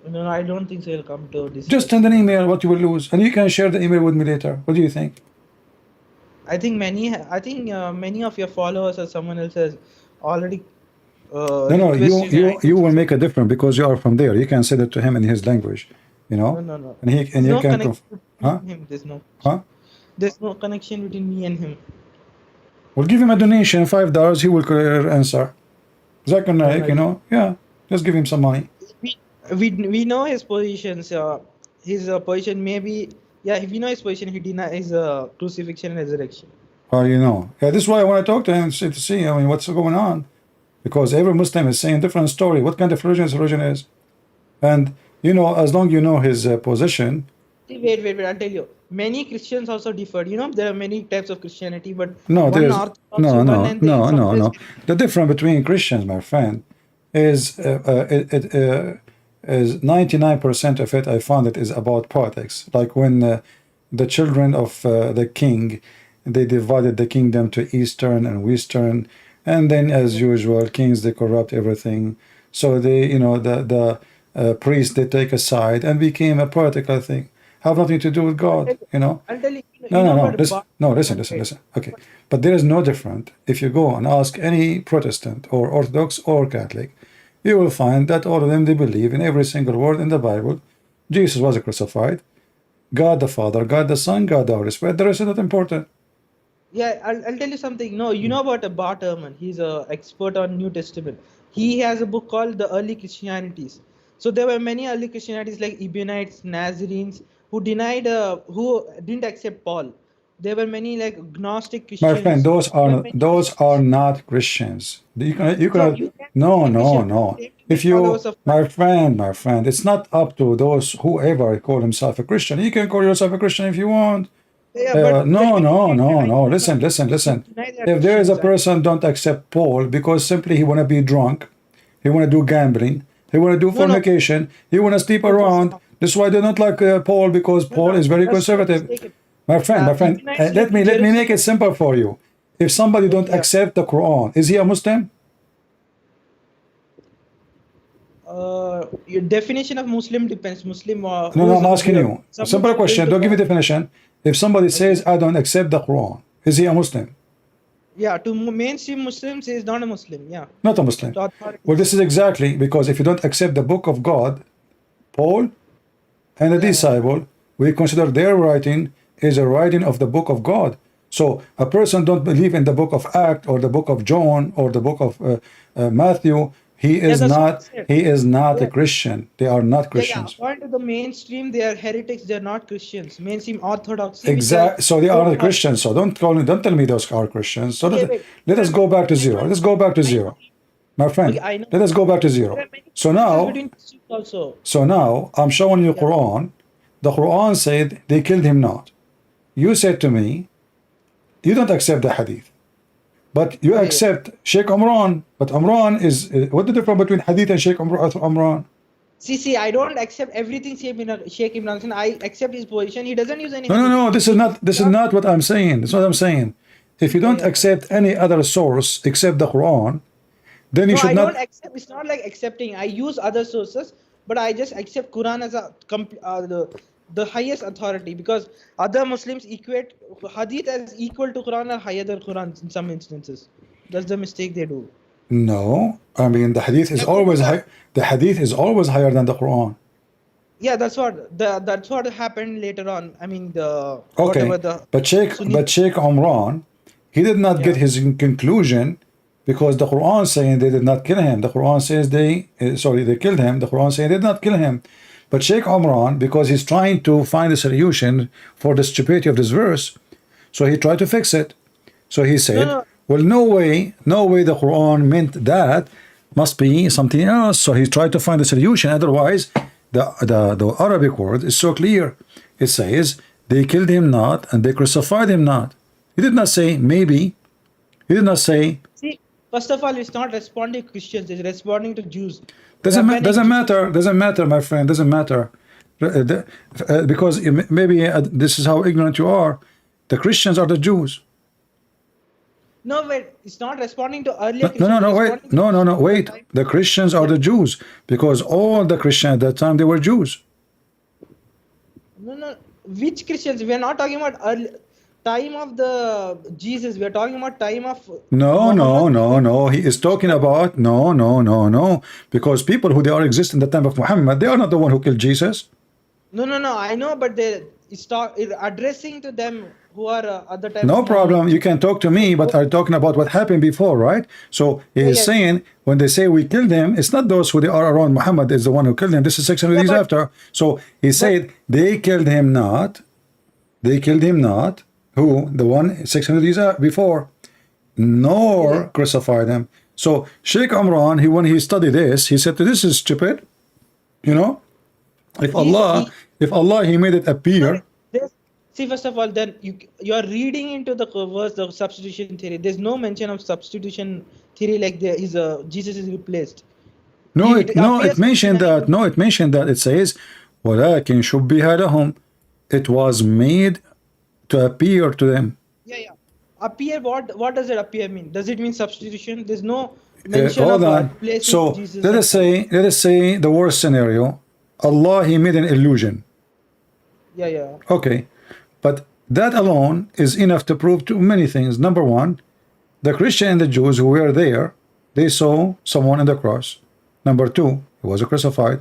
S3: No, I don't think so. He'll come to this.
S1: Just send an email. What you will lose, and you can share the email with me later. What do you think?
S3: I think many of your followers or someone else has already.
S1: No, you will make a difference because you are from there. You can send it to him in his language, you know.
S3: No.
S1: And he can.
S3: Him. There's no connection between me and him.
S1: We'll give him a donation, $5. He will answer. Zakir Naik, you know, yeah, just give him some money.
S3: We know his positions. His position maybe, yeah, we know his position. He denies crucifixion and resurrection.
S1: How do you know? Yeah, this is why I want to talk to him to see, I mean, what's going on. Because every Muslim is saying a different story. What kind of religion his religion is? And, you know, as long you know his position.
S3: Wait, I'll tell you. Many Christians also differ. You know, there are many types of Christianity, but
S1: No,
S3: one
S1: there's
S3: Orthodox
S1: no,
S3: one
S1: no,
S3: and they
S1: no, no,
S3: suppress.
S1: no. The difference between Christians, my friend, is is 99% of it. I found it is about politics. Like when the children of the king, they divided the kingdom to eastern and western, and then as usual, kings they corrupt everything. So they, you know, the priests they take a side and became a political thing. Have nothing to do with God, you know.
S3: I'll tell you.
S1: No,
S3: You
S1: no,
S3: know
S1: no.
S3: about
S1: Listen, no, listen, listen, listen. Okay, but there is no different. If you go and ask any Protestant or Orthodox or Catholic, you will find that all of them they believe in every single word in the Bible. Jesus was crucified. God the Father, God the Son, God the Holy Spirit. The rest is not important.
S3: Yeah, I'll tell you something. No, you know about Bart Ehrman. He's an expert on New Testament. He has a book called The Early Christianities. So there were many early Christianities like Ebionites, Nazarenes, who denied, who didn't accept Paul. There were many like Gnostic
S1: My friend,
S3: Christians. There were many
S1: those are
S3: Christians.
S1: not Christians. You
S3: So
S1: cannot.
S3: you can
S1: No,
S3: be a
S1: no,
S3: Christian.
S1: no.
S3: Claim to be
S1: If you,
S3: followers of
S1: my friend, it's not up to those whoever call himself a Christian. You can call yourself a Christian if you want.
S3: Yeah, but
S1: No,
S3: when
S1: no,
S3: you
S1: no, no.
S3: deny
S1: Listen, listen,
S3: Christians
S1: listen.
S3: deny they are
S1: If there is a
S3: Christians.
S1: person don't accept Paul because simply he want to be drunk, he want to do gambling, he want to do
S3: No,
S1: fornication, he want to sleep
S3: no, that's
S1: around.
S3: not.
S1: That's why they don't like Paul because Paul is very
S3: That's so
S1: conservative.
S3: mistaken.
S1: My friend,
S3: Ebionites
S1: let
S3: went to
S1: me make it
S3: Jerusalem.
S1: simple for you. If somebody don't
S3: Yeah.
S1: accept the Quran, is he a Muslim?
S3: Your definition of Muslim depends. Muslim
S1: No,
S3: who
S1: no,
S3: is
S1: I'm asking
S3: who,
S1: you. A
S3: someone
S1: simple
S3: who is going
S1: question.
S3: to
S1: Don't give me
S3: God.
S1: definition. If somebody says I don't accept the Quran, is he a Muslim?
S3: Yeah, to mainstream Muslims he is not a Muslim. Yeah.
S1: Not a Muslim.
S3: To authorities.
S1: Well, this is exactly because if you don't accept the book of God, Paul and the disciple, we consider their writing is a writing of the book of God. So a person don't believe in the book of Acts or the book of John or the book of Matthew. He is
S3: that's what I
S1: not.
S3: said.
S1: He is not a
S3: Yeah.
S1: Christian. They are not
S3: Yeah,
S1: Christians.
S3: according to the mainstream, they are heretics. They are not Christians. Mainstream orthodoxy,
S1: Exactly. So they are not Christians. So don't tell me those are Christians. So let us go back to zero. Let's go back to zero, my friend.
S3: Okay, I know.
S1: Let us go back to
S3: There
S1: zero.
S3: are many
S1: So
S3: differences
S1: now,
S3: between Christians also.
S1: so now I'm showing you Quran. The Quran said they killed him not. You said to me, you don't accept the hadith, but you accept Sheikh Umran. But Umran is what the difference between hadith and Sheikh Umran?
S3: See, I don't accept everything Sheikh Imran. I accept his position. He doesn't use any.
S1: No, no, no. This is not what I'm saying. That's what I'm saying. If you don't accept any other source except the Quran, then you should
S3: I
S1: not.
S3: don't accept. It's not like accepting. I use other sources, but I just accept Quran as a the highest authority because other Muslims equate Hadith as equal to Quran or higher than Quran in some instances. That's the mistake they do.
S1: No, I mean the hadith is always high. The hadith is always higher than the Quran.
S3: Yeah, that's what happened later on. I mean
S1: Okay, but Sheikh Umran, he did not get his conclusion because the Quran saying they did not kill him. The Quran says they killed him. The Quran saying they did not kill him. But Sheikh Umran, because he's trying to find a solution for the stupidity of this verse, so he tried to fix it. So he said, well, no way the Quran meant that. Must be something else. So he tried to find a solution. Otherwise, the Arabic word is so clear. It says, they killed him not and they crucified him not. He did not say maybe. He did not say.
S3: See, first of all, it's not responding to Christians. It's responding to Jews.
S1: Doesn't matter, my friend. Doesn't matter. Because maybe this is how ignorant you are. The Christians are the Jews.
S3: No, wait. It's not responding to earlier Christians.
S1: Wait. The Christians are the Jews because all the Christians at that time they were Jews.
S3: No. Which Christians? We are not talking about early time of the Jesus. We are talking about time of.
S1: No. He is talking about no. Because people who they are exist in the time of Muhammad, they are not the one who killed Jesus.
S3: No. I know, but it's addressing to them. who are at the time
S1: No
S3: of
S1: problem.
S3: Muhammad.
S1: You can talk to me, but are talking about what happened before, right? So he
S3: Yeah,
S1: is
S3: yeah,
S1: saying when they say we killed him, it's not those who they are around Muhammad is the one who killed him. This is 600
S3: yeah,
S1: years after. So he
S3: but
S1: said they killed him not. They killed him not. Who? The one 600 years before,
S3: yeah,
S1: nor crucified him. So Sheikh Amran, when he studied this, he said, "This is stupid." You know, if Allah,
S3: he
S1: if Allah, He made it
S3: no,
S1: appear.
S3: there's, see, first of all, then you are reading into the verse the substitution theory. There's no mention of substitution theory like there is a Jesus is replaced.
S1: No,
S3: It
S1: it
S3: appears
S1: mentioned
S3: 49.
S1: that. No, it mentioned that. It says, "ولكن شبه لهم." It was made to appear to them.
S3: Yeah, yeah. Appear, what does it appear mean? Does it mean substitution? There's no mention
S1: Hold
S3: of
S1: on.
S3: replacing
S1: So
S3: Jesus
S1: let
S3: and
S1: us say the worst scenario. Allah, He made an illusion.
S3: yeah, yeah.
S1: Okay, but that alone is enough to prove to many things. Number one, the Christian and the Jews who were there, they saw someone on the cross. Number two, he was crucified.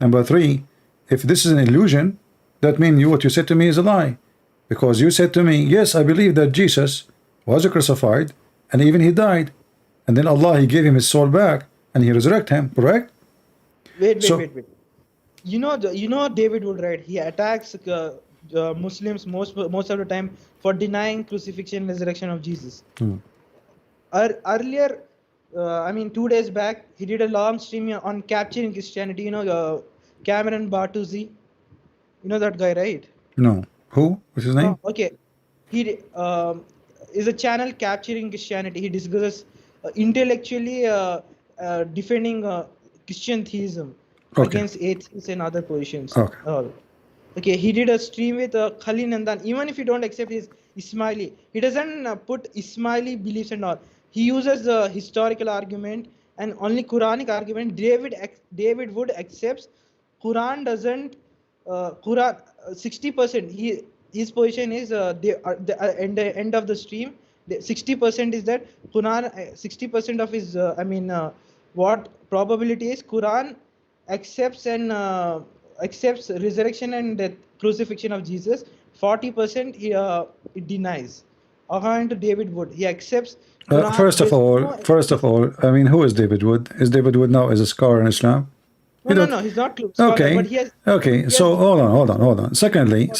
S1: Number three, if this is an illusion, that means what you said to me is a lie. Because you said to me, yes, I believe that Jesus was crucified and even he died. And then Allah, He gave him his soul back and He resurrected him, correct? So,
S3: Wait. You know David Wood, right? He attacks Muslims most of the time for denying crucifixion and resurrection of Jesus. Earlier, I mean 2 days back, he did a long stream on capturing Christianity. You know, Cameron Bartusi. You know that guy, right?
S1: no. Who? What's his name?
S3: Okay. He is a channel capturing Christianity. He discusses intellectually defending Christian theism
S1: Okay.
S3: against atheists and other positions.
S1: Okay.
S3: Okay, he did a stream with Khalil Nandan. Even if you don't accept his Ismaili, he doesn't put Ismaili beliefs and all. He uses the historical argument and only Quranic argument. David Wood accepts Quran doesn't. Quran 60%. His position is at the end of the stream. 60% is that Quran. 60% of his what probability is Quran accepts and accepts resurrection and death, crucifixion of Jesus. 40% it denies. According to David Wood, he accepts Quran.
S1: First of all, I mean, who is David Wood? Is David Wood now as a scholar in Islam?
S3: No, he's not scholar,
S1: Okay.
S3: but he has.
S1: Okay. So hold on. Secondly,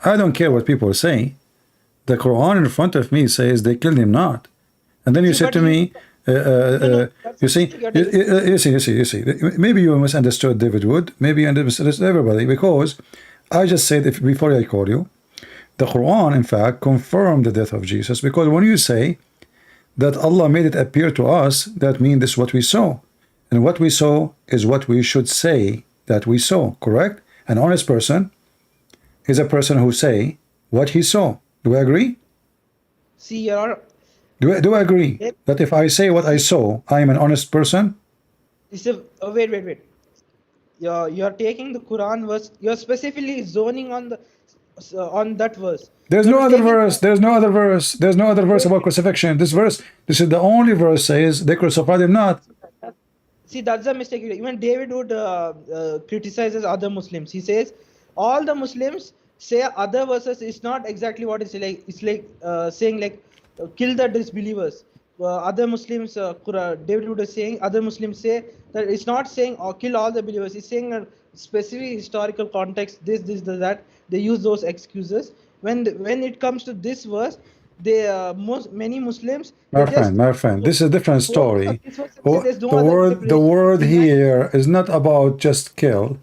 S1: I don't care what people say. The Quran in front of me says they killed him not. And then you said to me, you see, maybe you misunderstood David Wood, maybe you misunderstood everybody, because I just said, before I call you, the Quran, in fact, confirmed the death of Jesus, because when you say that Allah made it appear to us, that means this is what we saw. And what we saw is what we should say that we saw, correct? An honest person is a person who say what he saw. Do I agree?
S3: See, Your
S1: Do I agree that if I say what I saw, I am an honest person?
S3: Wait. You're taking the Quran verse. You're specifically zoning on that verse.
S1: There's no other verse. There's no other verse. There's no other verse about crucifixion. This is the only verse says they crucified him not.
S3: See, that's a mistake. Even David Wood criticizes other Muslims. He says all the Muslims say other verses is not exactly what it's like. It's like saying like kill the disbelievers. Other Muslims, David Wood is saying other Muslims say that it's not saying kill all the believers. It's saying a specific historical context. This, that. They use those excuses. When it comes to this verse, many Muslims.
S1: My friend, this is a different story. The word here is not about just kill.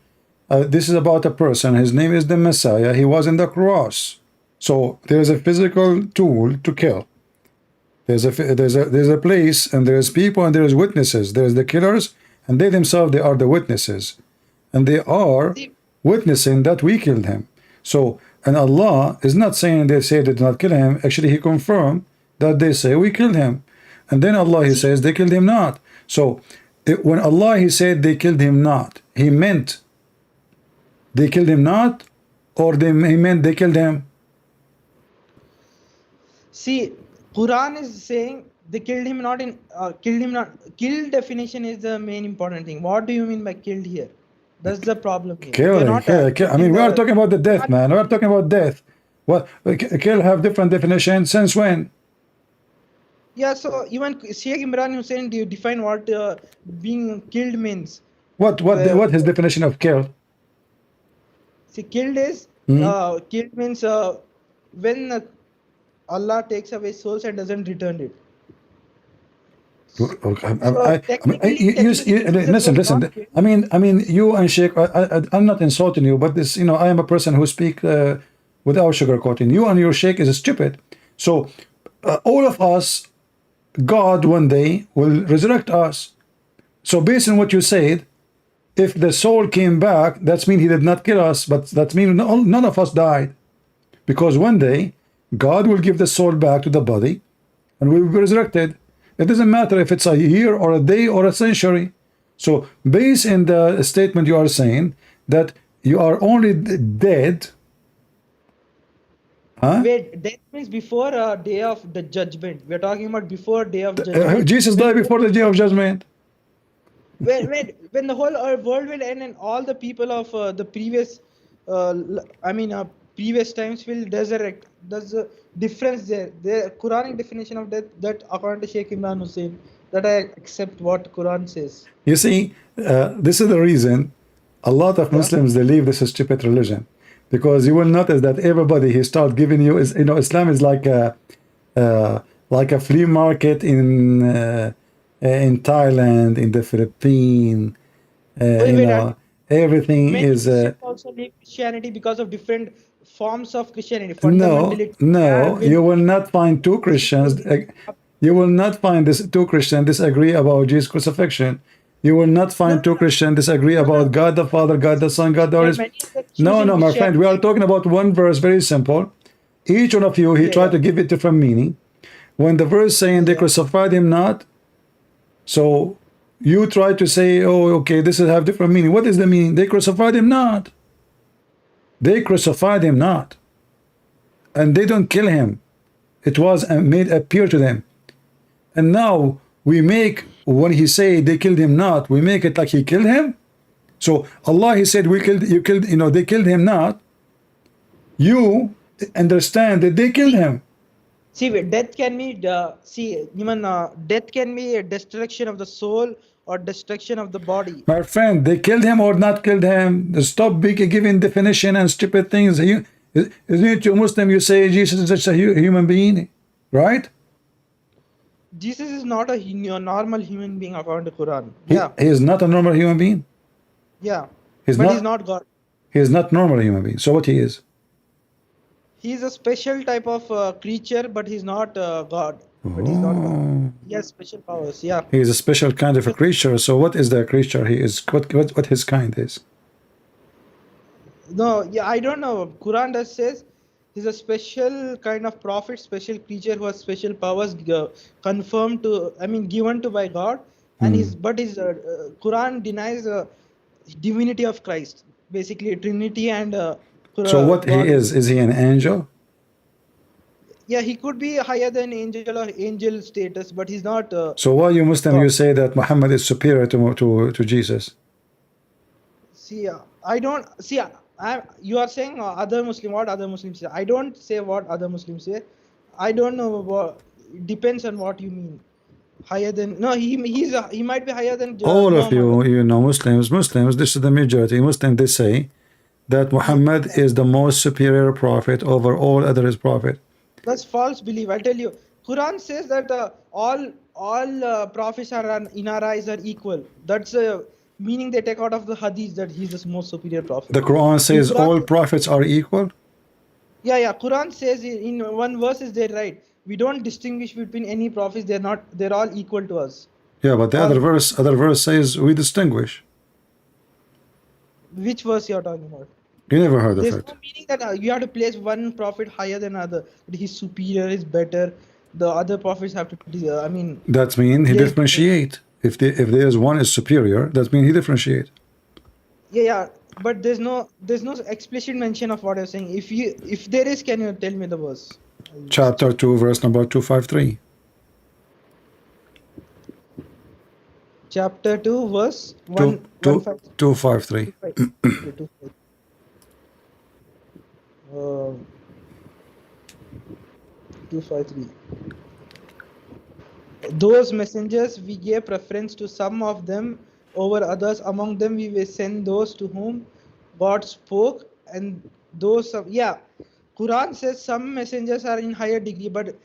S1: This is about a person. His name is the Messiah. He was in the cross. So there is a physical tool to kill. There's a place, and there's people, and there's witnesses. There's the killers, and they themselves, they are the witnesses, and they are witnessing that we killed him. So, and Allah is not saying they say they did not kill him. Actually, He confirmed that they say we killed him, and then Allah, He says they killed him not. So, when Allah, He said they killed him not, He meant they killed him not, or He meant they killed him.
S3: See, Quran is saying they killed him not in killed him not. Kill definition is the main important thing. What do you mean by killed here? That's the problem here.
S1: Killing. I mean, we are talking about the death, man. We are talking about death. What kill have different definition since when?
S3: Yeah, so even Sheikh Imran Hussein define what being killed means.
S1: What his definition of kill?
S3: See, killed is
S1: Hmm?
S3: killed means when Allah takes away souls and doesn't return it. So
S1: Listen, listen. I mean, you and Sheikh. I'm not insulting you, but this, I am a person who speak without sugarcoating. You and your Sheikh is stupid. So all of us, God one day will resurrect us. So based on what you said, if the soul came back, that's mean he did not kill us, but that means none of us died, because one day God will give the soul back to the body, and we will be resurrected. It doesn't matter if it's a year or a day or a century. So based in the statement you are saying that you are only dead. Huh?
S3: Wait, death means before day of the judgment. We're talking about before day of judgment.
S1: Jesus died before the day of judgment.
S3: When the whole world will end and all the people of the previous, previous times will resurrect. There's a difference there. The Quranic definition of death, that according to Sheikh Imran Hussein, that I accept what Quran says.
S1: You see, this is the reason a lot of Muslims, they leave this stupid religion, because you will notice that everybody he start giving you is, Islam is like a flea market in Thailand, in the Philippines. Everything
S3: Many
S1: is.
S3: Christians also leave Christianity because of different forms of Christianity.
S1: No, you will not find two Christians. You will not find two Christians disagree about Jesus' crucifixion. You will not find two Christians disagree about God the Father, God the Son, God the Holy Spirit. No, my friend, we are talking about one verse, very simple. Each one of you, he tried to give it different meaning. When the verse saying they crucified him not, so you try to say, oh, okay, this is have different meaning. What is the meaning? They crucified him not. They crucified him not. And they don't kill him. It was made appear to them. And now we make, when he say they killed him not, we make it like he killed him. So Allah, he said, they killed him not. You understand that they killed him.
S3: See, death can be death can be a destruction of the soul or destruction of the body.
S1: My friend, they killed him or not killed him. Stop giving definition and stupid things. Isn't it you Muslim? You say Jesus is just a human being, right?
S3: Jesus is not a normal human being according to Quran.
S1: He is not a normal human being.
S3: Yeah,
S1: he's
S3: not God.
S1: He is not normal human being. So what he is?
S3: He's a special type of creature, but he's not God. But he's not God. He has special powers. Yeah.
S1: He is a special kind of a creature. So what is the creature he is? What his kind is?
S3: No, I don't know. Quran does says he's a special kind of prophet, special creature who has special powers confirmed to, given to by God. And his Quran denies the divinity of Christ, basically Trinity and.
S1: So what God is he an angel?
S3: Yeah, he could be higher than angel or angel status, but he's not.
S1: So why you Muslim God. You say that Muhammad is superior to Jesus?
S3: See, I don't see. You are saying other Muslim. What other Muslims say? I don't say what other Muslims say. I don't know what. It depends on what you mean. Higher than he might be higher than
S1: all of you. Muslims. This is the majority. Muslims, they say that Muhammad is the most superior prophet over all other prophets.
S3: That's false belief. I tell you, Quran says that all prophets are in our eyes are equal. That's a meaning they take out of the hadith, that he's the most superior prophet.
S1: The Quran says all prophets are equal.
S3: Yeah. Quran says in one verse is there, right? We don't distinguish between any prophets. They're all equal to us.
S1: Yeah, but the other verse says we distinguish.
S3: Which verse you're talking about?
S1: You never heard of it.
S3: There's no meaning that you have to place one prophet higher than another. That he's superior, he's better. The other prophets have to.
S1: That means he differentiate. If there is one is superior, that means he differentiate.
S3: Yeah. But there's no explicit mention of what you're saying. If there is, can you tell me the verse?
S1: Chapter 2, verse number 253.
S3: Chapter 2, verse
S1: 253.
S3: 253. Those messengers we gave preference to some of them over others. Among them we will send those to whom God spoke, and those of, yeah, Quran says some messengers are in higher degree, but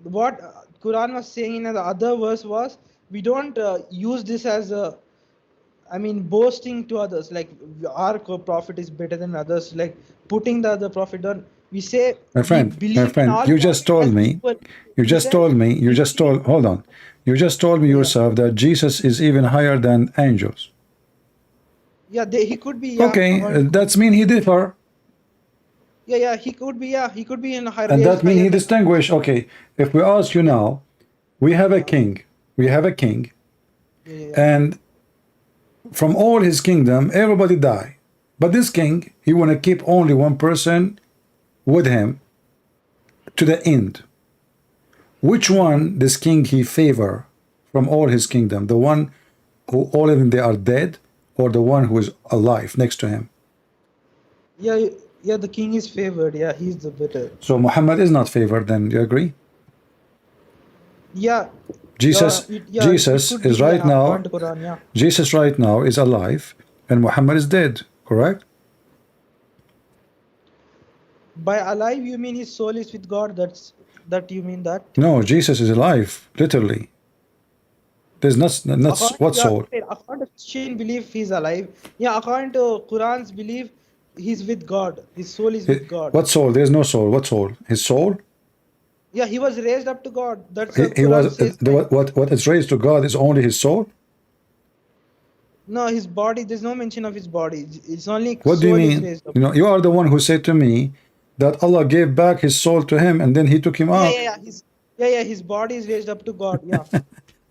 S3: what Quran was saying in the other verse was, we don't use this as a, I mean, boasting to others, like our prophet is better than others, like putting the other prophet down. We say
S1: My
S3: we
S1: friend,
S3: believe in all
S1: you just
S3: prophets
S1: told
S3: as
S1: me,
S3: equal.
S1: you
S3: We
S1: just
S3: said
S1: told me, you
S3: we
S1: just
S3: believe,
S1: told, hold on. You just told me
S3: yeah,
S1: yourself that Jesus is even higher than angels.
S3: yeah, he could be, yeah,
S1: Okay,
S3: according to Quran.
S1: that's mean he differ,
S3: Yeah, he could be, yeah, he could be in a higher,
S1: and that mean
S3: higher
S1: he
S3: than others.
S1: distinguish. Okay, if we ask you now, we have a
S3: Yeah,
S1: king, we have a king,
S3: yeah.
S1: and from all his kingdom, everybody die. But this king, he want to keep only one person with him to the end. Which one this king he favor from all his kingdom? The one who all of them they are dead, or the one who is alive next to him?
S3: Yeah, yeah, the king is favored. Yeah, he's the better.
S1: So Muhammad is not favored. Then you agree?
S3: Yeah, it
S1: Jesus
S3: could be,
S1: is right
S3: yeah, according
S1: now.
S3: to Quran. Yeah,
S1: Jesus right now is alive, and Muhammad is dead. Correct?
S3: by alive you mean his soul is with God? That you mean that?
S1: No, Jesus is alive, literally. There's not
S3: According
S1: what
S3: to, yeah,
S1: soul.
S3: according to Christian belief, he's alive. Yeah, according to Quran's belief, he's with God. His soul is with God.
S1: What soul? There's no soul. What soul? His soul?
S3: Yeah, he was raised up to God. That's
S1: He
S3: Quran
S1: was
S3: says, right?
S1: what is raised to God is only his soul.
S3: No, his body. There's no mention of his body. It's only
S1: What do you
S3: soul is
S1: mean?
S3: raised up.
S1: You know, you are the one who said to me that Allah gave back his soul to him and then he took him
S3: Yeah,
S1: up.
S3: yeah, yeah. His body is raised up to God. Yeah.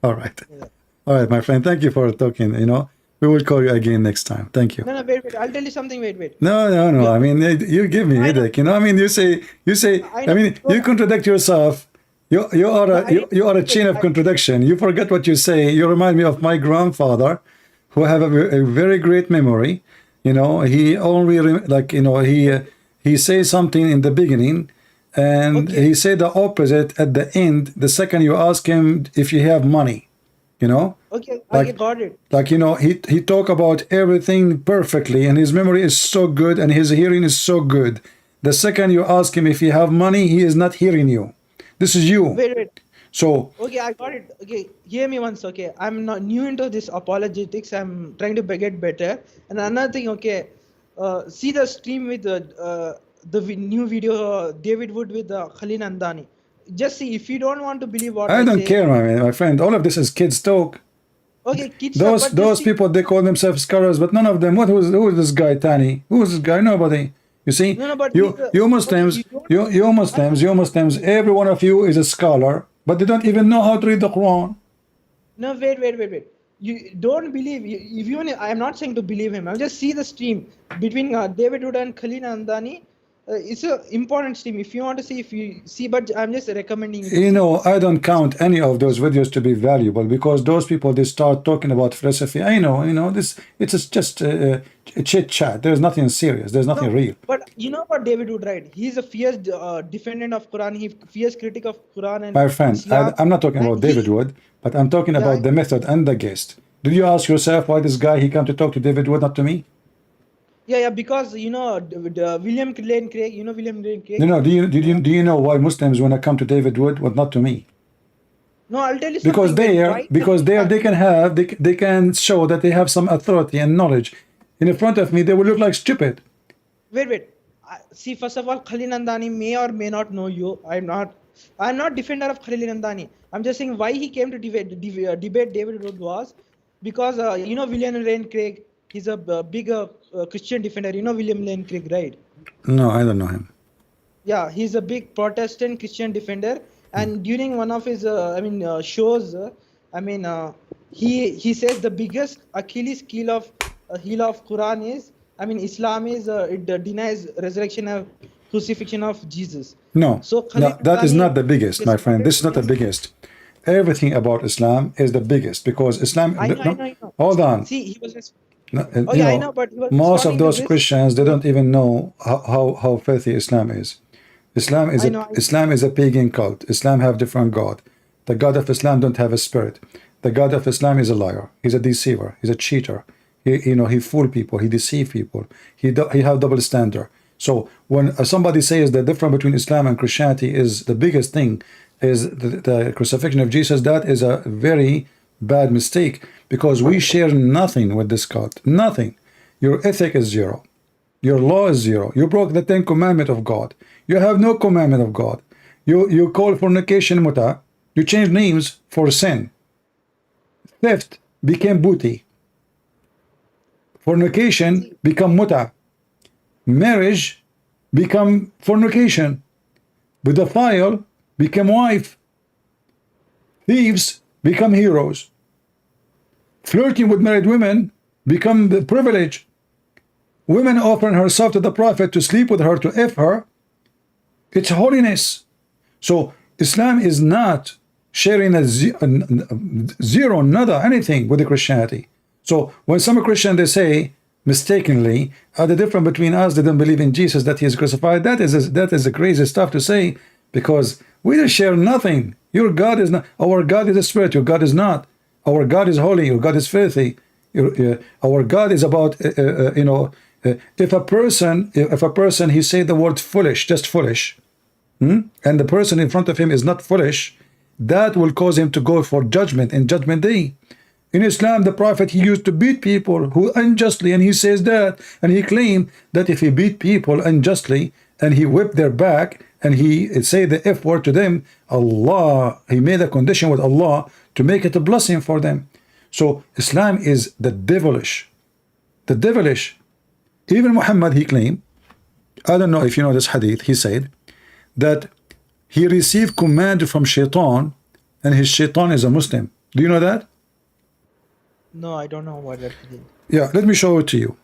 S1: All right.
S3: Yeah.
S1: All right, my friend. Thank you for talking. You know, we will call you again next time. Thank you.
S3: No, wait. I'll tell you something. Wait.
S1: No.
S3: Yeah,
S1: I mean, you give me
S3: I know.
S1: headache. You know, I mean, you say.
S3: I
S1: I
S3: know.
S1: mean, you contradict yourself. You are
S3: No,
S1: a you are a chain of contradiction. You forget what you say. You remind me of my grandfather, who have a very great memory. You know, he only he says something in the beginning, and
S3: Okay.
S1: he say the opposite at the end. The second you ask him if you have money, you know.
S3: Okay, I
S1: Like,
S3: got it.
S1: he talk about everything perfectly, and his memory is so good, and his hearing is so good. The second you ask him if you have money, he is not hearing you. This is you.
S3: Wait.
S1: So
S3: Okay, I got it. Okay, hear me once. Okay, I'm not new into this apologetics. I'm trying to get better. And another thing, okay, see the stream with new video David Wood with Khalil Andani. Just see, if you don't want to believe what
S1: I
S3: I
S1: don't
S3: say,
S1: care, my friend. All of this is kids talk.
S3: okay, kids stuff, but just
S1: Those
S3: see,
S1: people, they call themselves scholars, but none of them. Who is this guy, Tani? Who is this guy? Nobody. You see,
S3: no, but
S1: you
S3: okay,
S1: Muslims,
S3: you don't.
S1: you Muslims, every one of you is a scholar, but they don't even know how to read the Quran.
S3: No, wait. You don't believe. If you, I'm not saying to believe him. I'm just see the stream between David Wood and Khalil Andani. It's an important stream. If you want to see, if you see, but I'm just recommending you to
S1: You
S3: see.
S1: know, I don't count any of those videos to be valuable because those people, they start talking about philosophy. I know, this, it's just a chit chat. There's nothing serious. There's nothing
S3: No,
S1: real.
S3: but you know what David Wood, right? He's a fierce defendant of Quran. He fierce critic of Quran and
S1: My friend,
S3: Islam.
S1: I'm not talking
S3: And
S1: about David Wood, but I'm talking
S3: yeah,
S1: about the method and the guest. Did you ask yourself why this guy, he come to talk to David Wood, not to me?
S3: because William Lane Craig. You know William Lane Craig.
S1: No. Do you know why Muslims when I come to David Wood, but not to me?
S3: No, I'll tell you
S1: Because
S3: something. Why
S1: they can show that they have some authority and knowledge. In front of me, they will look like stupid.
S3: Wait. See, first of all, Khalil Nandani may or may not know you. I'm not defender of Khalil Nandani. I'm just saying why he came to debate David Wood was because William Lane Craig. He's a big Christian defender. You know William Lane Craig, right?
S1: No, I don't know him.
S3: Yeah, he's a big Protestant Christian defender. And during one of his shows, he says the biggest Achilles heel of Quran is, Islam is it denies resurrection of crucifixion of Jesus.
S1: No,
S3: So Khalil
S1: that is
S3: Nandani
S1: not the biggest, my friend. This is not the
S3: against-
S1: biggest. Everything about Islam is the biggest because Islam.
S3: I know.
S1: Hold on.
S3: See, he was.
S1: I
S3: know, but he was
S1: most of
S3: responding to
S1: those
S3: this.
S1: Christians, they don't even know how filthy Islam is. Islam is
S3: I know.
S1: Islam is a pagan cult. Islam have different God. The God of Islam don't have a spirit. The God of Islam is a liar. He's a deceiver. He's a cheater. He fool people. He deceive people. He have double standard. So when somebody says the difference between Islam and Christianity is the biggest thing is the crucifixion of Jesus, that is a very bad mistake, because we share nothing with this cult. Nothing. Your ethic is zero. Your law is zero. You broke the 10 commandments of God. You have no commandment of God. You call fornication muta. You change names for sin. Theft became booty. Fornication become muta. Marriage become fornication. Pedophile become wife. Thieves become heroes. Flirting with married women become the privilege. Women offering herself to the Prophet to sleep with her, to F her, it's holiness. So Islam is not sharing a zero, nada, anything with the Christianity. So when some Christian, they say mistakenly, the difference between us that don't believe in Jesus, that he is crucified, that is the crazy stuff to say, because we don't share nothing. Your God is not, our God is a spirit, your God is not. Our God is holy, your God is filthy. Our God is about, if a person, he say the word foolish, just foolish, and the person in front of him is not foolish, that will cause him to go for judgment in judgment day. In Islam, the Prophet, he used to beat people who unjustly, and he says that, and he claimed that if he beat people unjustly and he whipped their back and he say the F word to them, Allah, he made a condition with Allah to make it a blessing for them. So Islam is the devilish. The devilish. Even Muhammad, he claimed, I don't know if you know this hadith, he said that he received command from shaitan, and his shaitan is a Muslim. Do you know that?
S3: No, I don't know what that is.
S1: Yeah, let me show it to you.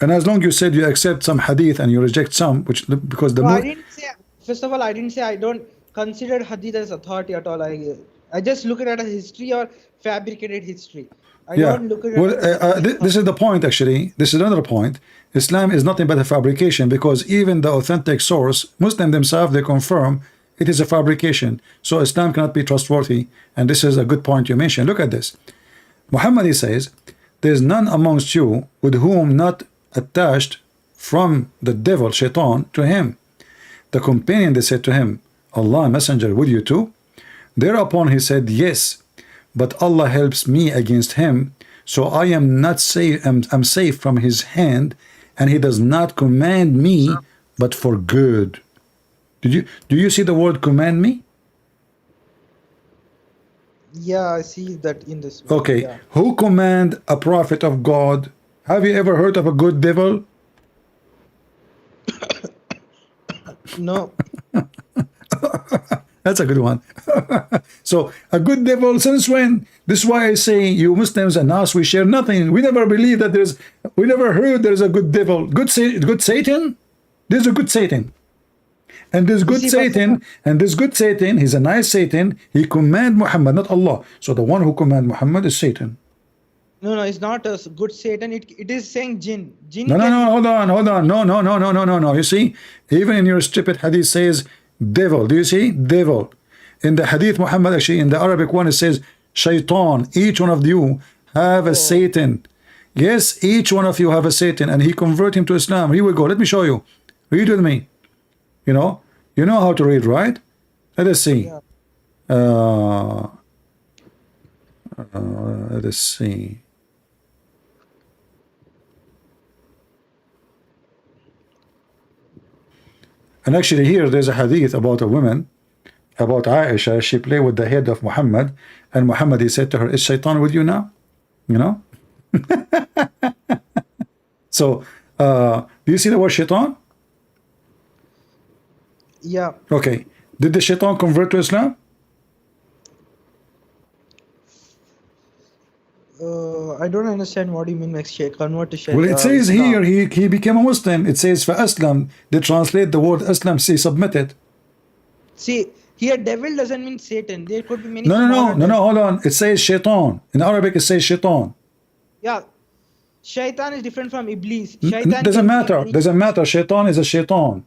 S1: And as long as you said you accept some hadith and you reject some, which because the
S3: No,
S1: more
S3: I didn't say. First of all, I didn't say I don't consider hadith as authority at all. I just look at it as history or fabricated history. I don't look at it.
S1: Well,
S3: as
S1: this is the point actually. This is another point. Islam is nothing but a fabrication, because even the authentic source, Muslims themselves, they confirm it is a fabrication. So Islam cannot be trustworthy. And this is a good point you mentioned. Look at this. Muhammad, he says, there is none amongst you with whom not attached from the devil, shaitan, to him. The companion, they said to him, Allah, messenger, will you too? Thereupon he said, yes, but Allah helps me against him, so I am not safe. I'm safe from his hand, and he does not command me, but for good. Do you see the word command me?
S3: Yeah, I see that in this.
S1: Okay,
S3: Yeah.
S1: who command a prophet of God? Have you ever heard of a good devil?
S3: No.
S1: That's a good one. So a good devil, since when? This is why I say you Muslims and us, we share nothing. We never believe that we never heard there's a good devil. Good Satan? There's a good Satan. And this good Satan, he's a nice Satan. He command Muhammad, not Allah. So the one who command Muhammad is Satan.
S3: No, it's not a good Satan. It is saying jinn. Jinn.
S1: No, hold on. No. You see, even in your stupid hadith says devil. Do you see? Devil. In the hadith, Muhammad, actually, in the Arabic one, it says shaitan. Each one of you have a Satan. Yes, each one of you have a Satan, and he convert him to Islam. Here we go. Let me show you. Read with me. You know how to read, right? Let us see.
S3: Yeah.
S1: Let us see. And actually here there's a hadith about a woman, about Aisha. She played with the head of Muhammad, and Muhammad, he said to her, is shaitan with you now? You know? So do you see the word shaitan?
S3: Yeah.
S1: Okay. Did the shaitan convert to Islam?
S3: I don't understand what you mean by convert to shaitan.
S1: Well, it says here he became a Muslim. It says for Islam. They translate the word Islam, say submitted.
S3: See, here devil doesn't mean Satan. There could be many.
S1: No, hold on. It says shaitan. In Arabic, it says shaitan.
S3: Yeah. Shaitan is different from Iblis.
S1: Doesn't matter. Shaitan is a shaitan.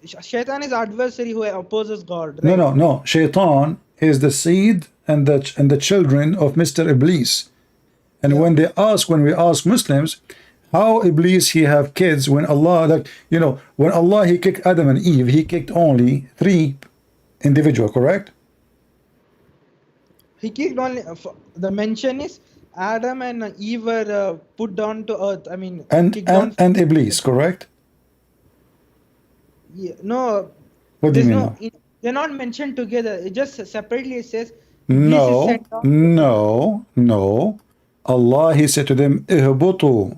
S3: Shaitan is adversary who opposes God,
S1: No,
S3: right?
S1: no, no. Shaitan is the seed and the children of Mr. Iblis. And
S3: Yeah.
S1: when we ask Muslims, how Iblis he have kids when Allah, like, when Allah he kicked Adam and Eve, he kicked only 3 individual, correct?
S3: He kicked only. The mention is Adam and Eve were put down to earth. I mean,
S1: And
S3: kicked
S1: and
S3: down.
S1: and Iblis, correct?
S3: Yeah, no,
S1: What do you
S3: there's
S1: mean
S3: no.
S1: no?
S3: They're not mentioned together. It just separately it says Iblis is
S1: No,
S3: sent down.
S1: no, no. Allah he said to them, "Ihbutu,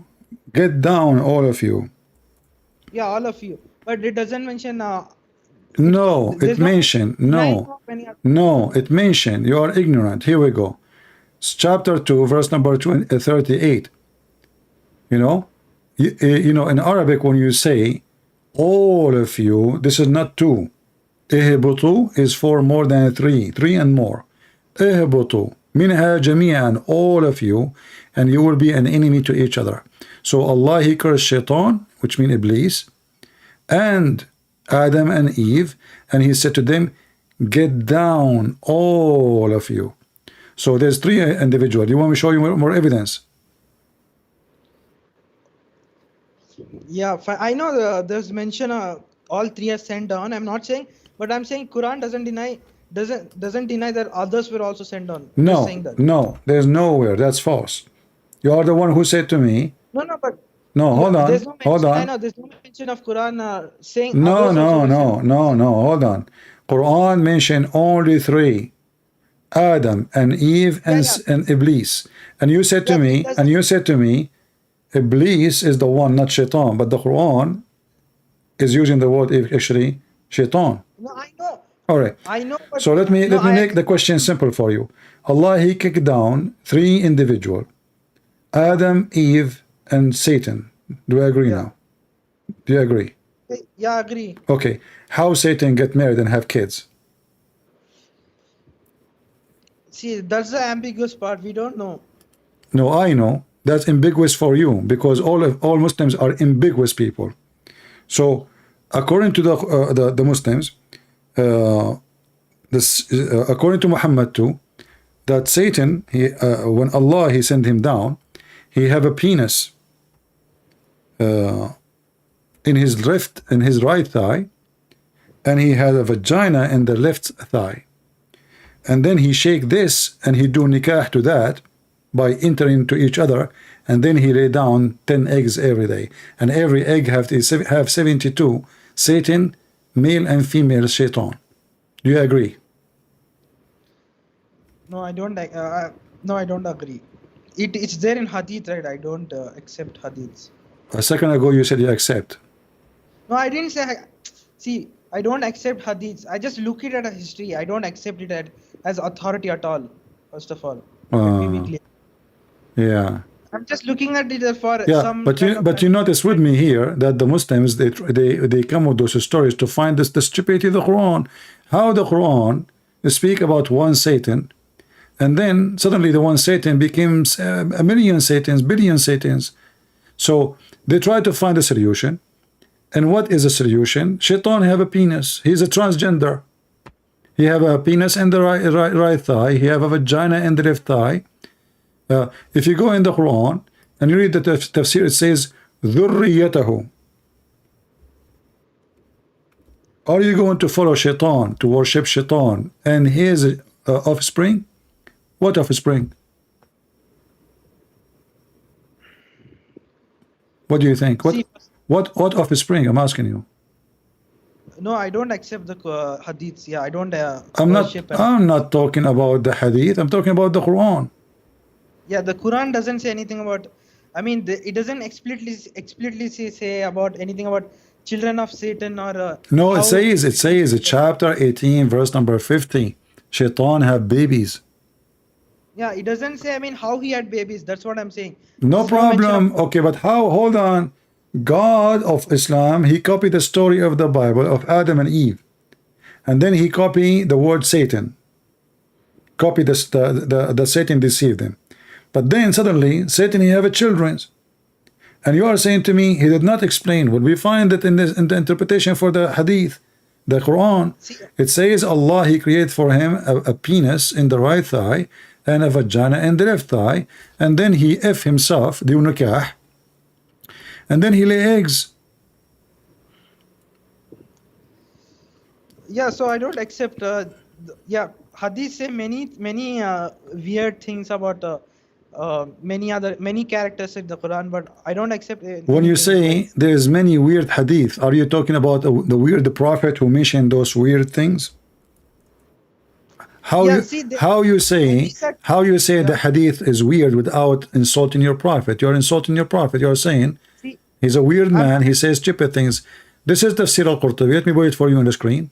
S1: get down, all of you."
S3: Yeah, all of you. But it doesn't mention.
S1: No, it
S3: There's no
S1: mentioned,
S3: denying
S1: no,
S3: of any other.
S1: no, it mentioned, you are ignorant. Here we go. It's chapter 2, verse number 38. You know, in Arabic, when you say all of you, this is not 2. Ihbutu is for more than 3 and more. Ihbutu, minha jami'an, all of you, and you will be an enemy to each other. So Allah he cursed Shaitan, which means Iblis, and Adam and Eve, and he said to them, get down, all of you. So there's 3 individuals. You want me to show you more evidence?
S3: Yeah, I know there's mention all 3 are sent down. I'm not saying, but I'm saying Quran doesn't deny that others were also sent down. I'm just saying that.
S1: No, there's nowhere. That's false. You are the one who said to me.
S3: No, but
S1: No, hold on,
S3: there's no mention.
S1: hold
S3: I
S1: on.
S3: know there's no mention of Quran saying
S1: No,
S3: others also were sent.
S1: no, hold on. Quran mentioned only 3. Adam and Eve and Iblis. And you said to me, Iblis is the one, not Shaitan. But the Quran is using the word actually Shaitan.
S3: No, I know.
S1: All right.
S3: I know. But
S1: So let me make the question simple for you. Allah he kicked down 3 individuals: Adam, Eve, and Satan. Do you agree now? Do you agree?
S3: Yeah, I agree.
S1: Okay. How Satan get married and have kids?
S3: See, that's the ambiguous part. We don't know.
S1: No, I know. That's ambiguous for you because all Muslims are ambiguous people. So, according to the Muslims, according to Muhammad too, that Satan, when Allah he sent him down, he have a penis in his right thigh, and he had a vagina in the left thigh. And then he shake this and he do nikah to that by entering to each other, and then he lay down 10 eggs every day, and every egg have 72 Satan, male and female Shaitan. Do you agree?
S3: No, I don't. No, I don't agree. It's there in Hadith, right? I don't accept Hadiths.
S1: A second ago you said you accept.
S3: No, I didn't say. See, I don't accept Hadiths. I just look it at a history. I don't accept it as authority at all. First of all, let me be clear.
S1: Yeah.
S3: I'm just looking at it for some.
S1: But you notice with me here that the Muslims they come with those stories to find the stupidity of the Quran. How the Quran speak about one Satan, and then suddenly the one Satan becomes a million Satans, billion Satans. So they try to find a solution. And what is a solution? Shaitan have a penis. He's a transgender. He have a penis in the right thigh. He have a vagina in the left thigh. If you go in the Quran and you read the tafsir, it says ذُرِّيَّتَهُ. Are you going to follow Shaitan, to worship Shaitan and his offspring? What offspring? What do you think? What offspring? I'm asking you.
S3: No, I don't accept the Hadiths. Yeah, I don't.
S1: I'm not talking about the Hadith. I'm talking about the Quran.
S3: Yeah, the Quran doesn't say anything about. I mean, it doesn't explicitly say about anything about children of Satan or.
S1: No, it says chapter 18, verse number 50. Shaitan have babies.
S3: Yeah, it doesn't say. I mean, how he had babies. That's what I'm saying.
S1: No problem. Okay, but how? Hold on. God of Islam, he copied the story of the Bible of Adam and Eve, and then he copied the word Satan. Copy the Satan deceived them. But then suddenly Satan he have a children, And you are saying to me he did not explain. Well, we find that in the interpretation for the hadith, the Quran, it says Allah, he created for him a penis in the right thigh and a vagina in the left thigh, and then he himself, the nikah, and then he lay eggs.
S3: Yeah, so I don't accept. Yeah, hadith say many weird things about many characters in the Quran, but I don't accept.
S1: When you say there's many weird hadith, are you talking about the prophet who mentioned those weird things? How you say the hadith is weird without insulting your prophet? You're insulting your prophet. You're saying he's a weird man. He says stupid things. This is the Tafsir al-Qurtubi. Let me put it for you on the screen.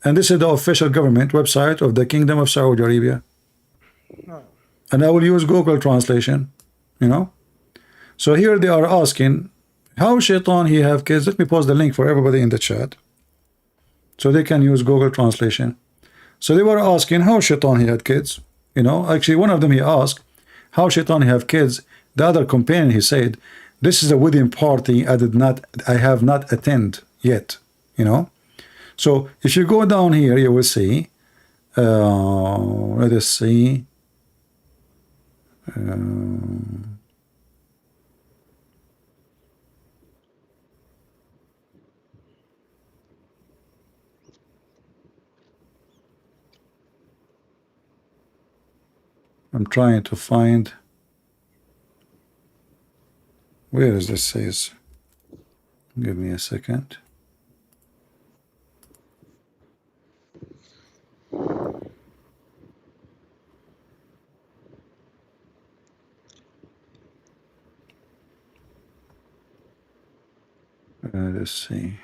S1: And this is the official government website of the Kingdom of Saudi Arabia. And I will use Google translation, you know. So here they are asking, how shaitan he have kids? Let me post the link for everybody in the chat, so they can use Google translation. So they were asking how shaitan he had kids. You know, actually one of them he asked, how shaitan he have kids? The other companion he said, this is a wedding party I have not attended yet, you know. So if you go down here, you will see, let us see, I'm trying to find, where is this says? Give me a second. Let's see.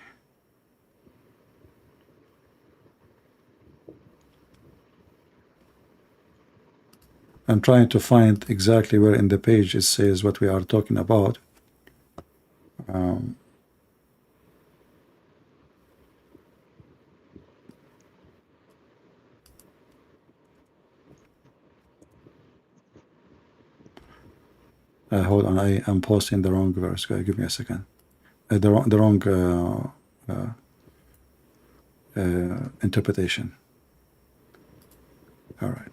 S1: I'm trying to find exactly where in the page it says what we are talking about. Hold on, I am posting the wrong verse. Give me a second. The wrong interpretation. All right.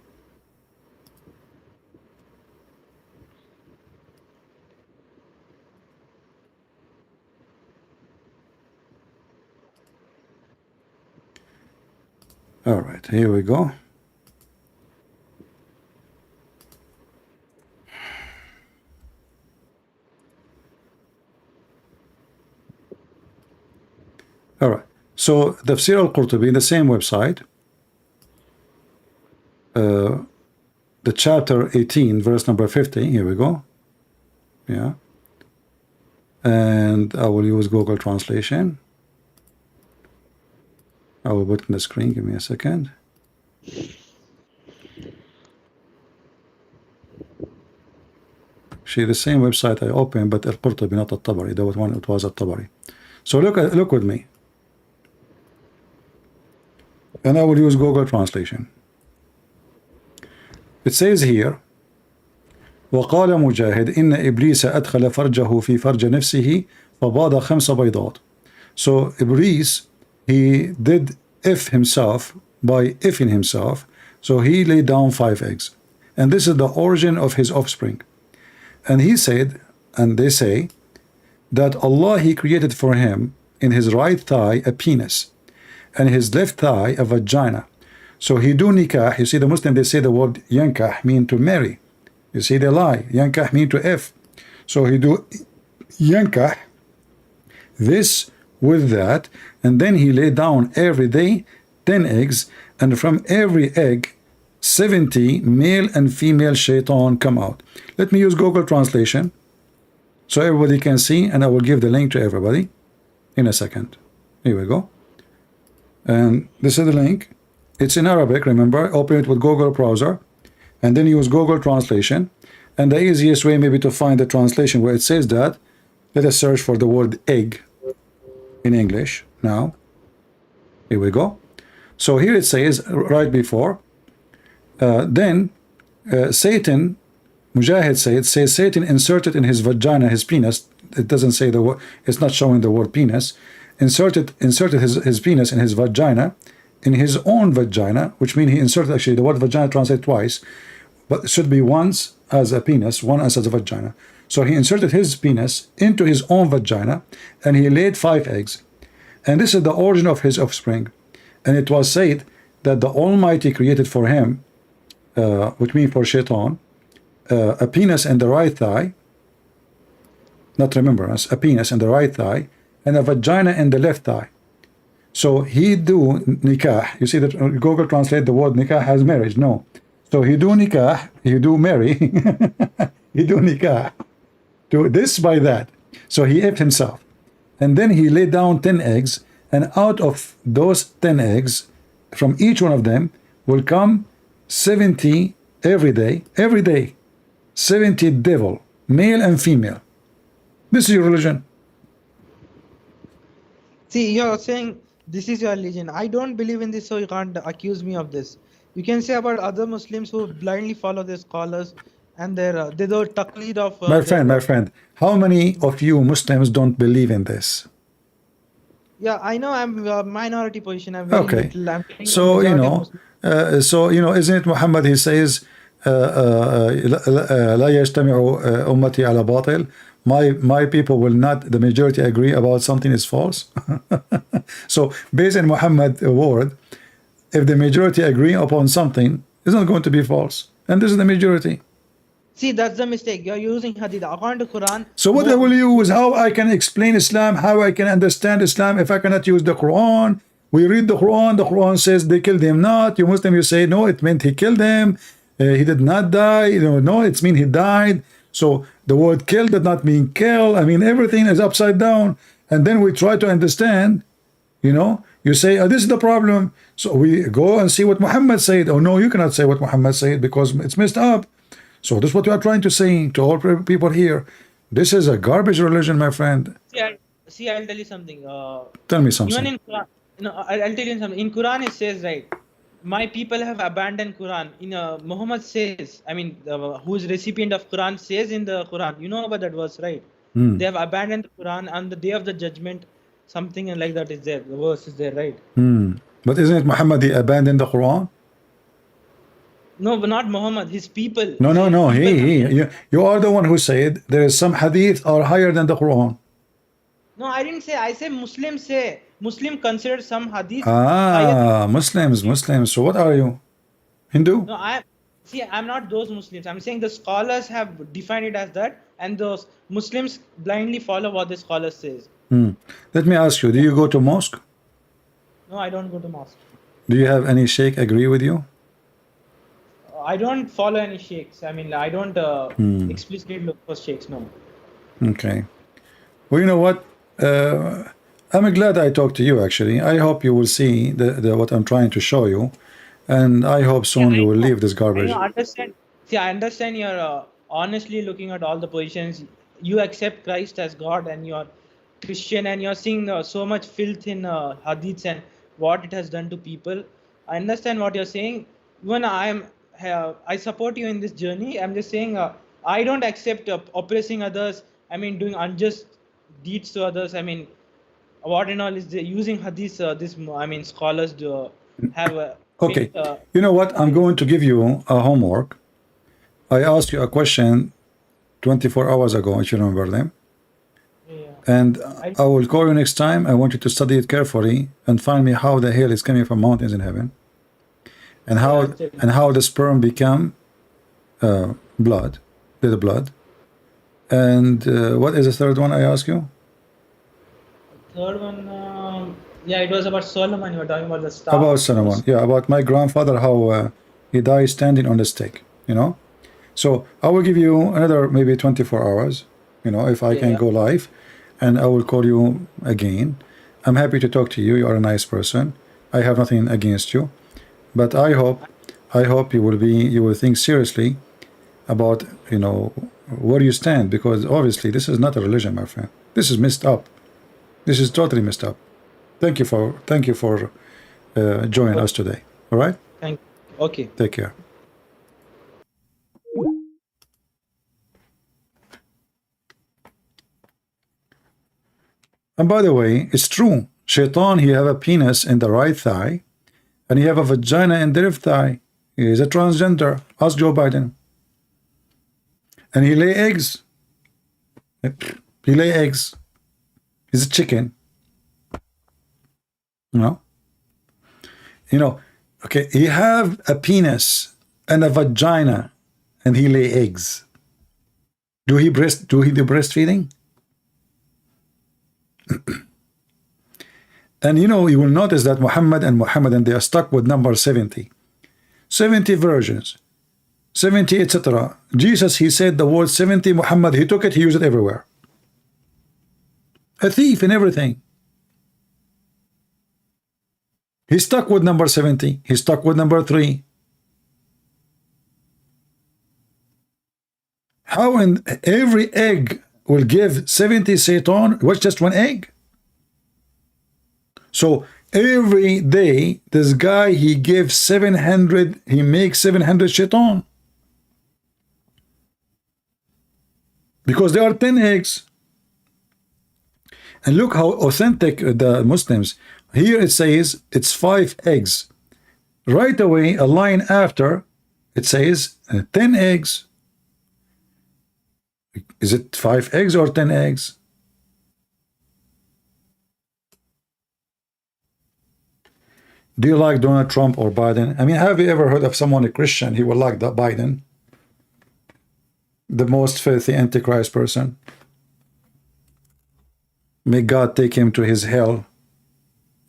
S1: All right, here we go. All right, so the Tafsir al-Qurtubi, the same website, the chapter 18, verse number 50, here we go. Yeah. And I will use Google translation. I will put it in the screen, give me a second. See, the same website I opened, but al-Qurtubi, not al-Tabari. That was one, it was al-Tabari. So look with me. And I will use Google translation. It says here, وقال مجاهد إن إبليس أدخل فرجه في فرج نفسه فباض 5 بيضات. So Iblis, he did himself by ifing himself, so he laid down 5 eggs. And this is the origin of his offspring. And he said, and they say, that Allah, he created for him in his right thigh a penis, and his left thigh a vagina. So he do nikah. You see, the Muslim, they say the word yankah mean to marry. You see, they lie. Yankah mean to if. So he do yankah, this with that, and then he lay down every day 10 eggs, and from every egg 70 male and female shaitan come out. Let me use Google translation so everybody can see, and I will give the link to everybody in a second. Here we go. And this is the link. It's in Arabic, remember. Open it with Google browser and then use Google translation. And the easiest way maybe to find the translation where it says that, let us search for the word egg in English now. Here we go. So here it says right before, then Satan, Mujahid says Satan inserted in his vagina, his penis, it doesn't say the word, it's not showing the word penis. Inserted his penis in his vagina, in his own vagina, which means he inserted, actually the word vagina translated twice, but it should be once as a penis, one as a vagina. So he inserted his penis into his own vagina, and he laid 5 eggs. And this is the origin of his offspring. And it was said that the Almighty created for him, which means for Shaitan, a penis in the right thigh, not remembrance, a penis in the right thigh, and a vagina in the left thigh. So he do nikah. You see that Google translate the word nikah as marriage. No. So he do nikah, he do marry, he do nikah. Do this by that. So he ate himself. And then he laid down 10 eggs, and out of those 10 eggs, from each one of them will come 70 every day, 70 devil, male and female. This is your religion.
S3: See, you're saying this is your religion. I don't believe in this, so you can't accuse me of this. You can say about other Muslims who blindly follow their scholars and their they do taqleed of
S1: my friend, how many of you Muslims don't believe in this?
S3: Yeah, I know I'm a minority position. I'm very
S1: Okay.
S3: little. I'm
S1: So isn't it Muhammad? He says, لا يجتمع أمتي على باطل. My people will not, the majority agree about something is false. So based on Muhammad's word, if the majority agree upon something, it's not going to be false. And this is the majority.
S3: See, that's the mistake. You're using hadith. According to Quran.
S1: So what I will use, how I can explain Islam, how I can understand Islam if I cannot use the Quran? We read the Quran says they killed him not. You Muslim, you say, no, it meant he killed him. He did not die. No, it means he died. So the word kill did not mean kill. I mean, everything is upside down. And then we try to understand, you say, this is the problem. So we go and see what Muhammad said. Oh, no, you cannot say what Muhammad said because it's messed up. So this is what we are trying to say to all people here. This is a garbage religion, my friend.
S3: See, I'll tell you something.
S1: Tell me something.
S3: Even in Quran, I'll tell you something. In Quran, it says, right, my people have abandoned Quran. Muhammad says, who's recipient of Quran says in the Quran, you know about that verse, right? They have abandoned the Quran on the day of the judgment. Something like that is there. The verse is there, right?
S1: But isn't it Muhammad, he abandoned the Quran?
S3: No, but not Muhammad, his people.
S1: No. You are the one who said there is some hadith are higher than the Quran.
S3: No, I didn't say. I say Muslims say. Muslim consider some hadith higher.
S1: Muslims. So what are you? Hindu?
S3: No, I'm not those Muslims. I'm saying the scholars have defined it as that, and those Muslims blindly follow what the scholar says.
S1: Let me ask you, do you go to mosque?
S3: No, I don't go to mosque.
S1: Do you have any sheikh agree with you?
S3: I don't follow any sheikhs. I don't explicitly look for sheikhs, no.
S1: Okay. Well, you know what? I'm glad I talked to you, actually. I hope you will see what I'm trying to show you. And I hope soon you will leave this garbage.
S3: I understand you're honestly looking at all the positions. You accept Christ as God and you're Christian and you're seeing so much filth in hadiths and what it has done to people. I understand what you're saying. Even I support you in this journey. I'm just saying I don't accept oppressing others. Doing unjust deeds to others. What and all is using hadith. Scholars do have
S1: okay. You know what? I'm going to give you a homework. I asked you a question 24 hours ago, if you remember them.
S3: Yeah.
S1: And I will call you next time. I want you to study it carefully and find me how the hell is coming from mountains in heaven. And how the sperm become blood, little blood. And what is the third one I ask you?
S3: Third one, it was about Solomon. You were talking about the staff.
S1: About Solomon, yeah, about my grandfather, how he died standing on the stake, So I will give you another maybe 24 hours, if I can go live, and I will call you again. I'm happy to talk to you. You are a nice person. I have nothing against you. But I hope you will think seriously about where you stand, because obviously this is not a religion, my friend. This is messed up. This is totally messed up. Thank you for joining us today. All right.
S3: Thank you. Okay.
S1: Take care. And by the way, it's true. Shaitan, he have a penis in the right thigh, and he have a vagina in the left thigh. He is a transgender. Ask Joe Biden. And he lay eggs. He lay eggs. He's a chicken. You know, okay, he have a penis and a vagina, and he lay eggs. Do he do breastfeeding? And you will notice that Muhammad and they are stuck with number 70. 70 virgins, 70, etc. Jesus, he said the word 70. Muhammad, he took it, he used it everywhere. A thief in everything. He's stuck with number 70. He's stuck with number 3. How in every egg will give 70 Satan? What's just one egg? So every day, this guy, he gives 700, he makes 700 Shaitan. Because there are 10 eggs. And look how authentic the Muslims. Here it says it's 5 eggs. Right away, a line after, it says 10 eggs. Is it 5 eggs or 10 eggs? Do you like Donald Trump or Biden? I mean, have you ever heard of someone, a Christian, he will like the Biden? The most filthy antichrist person. May God take him to his hell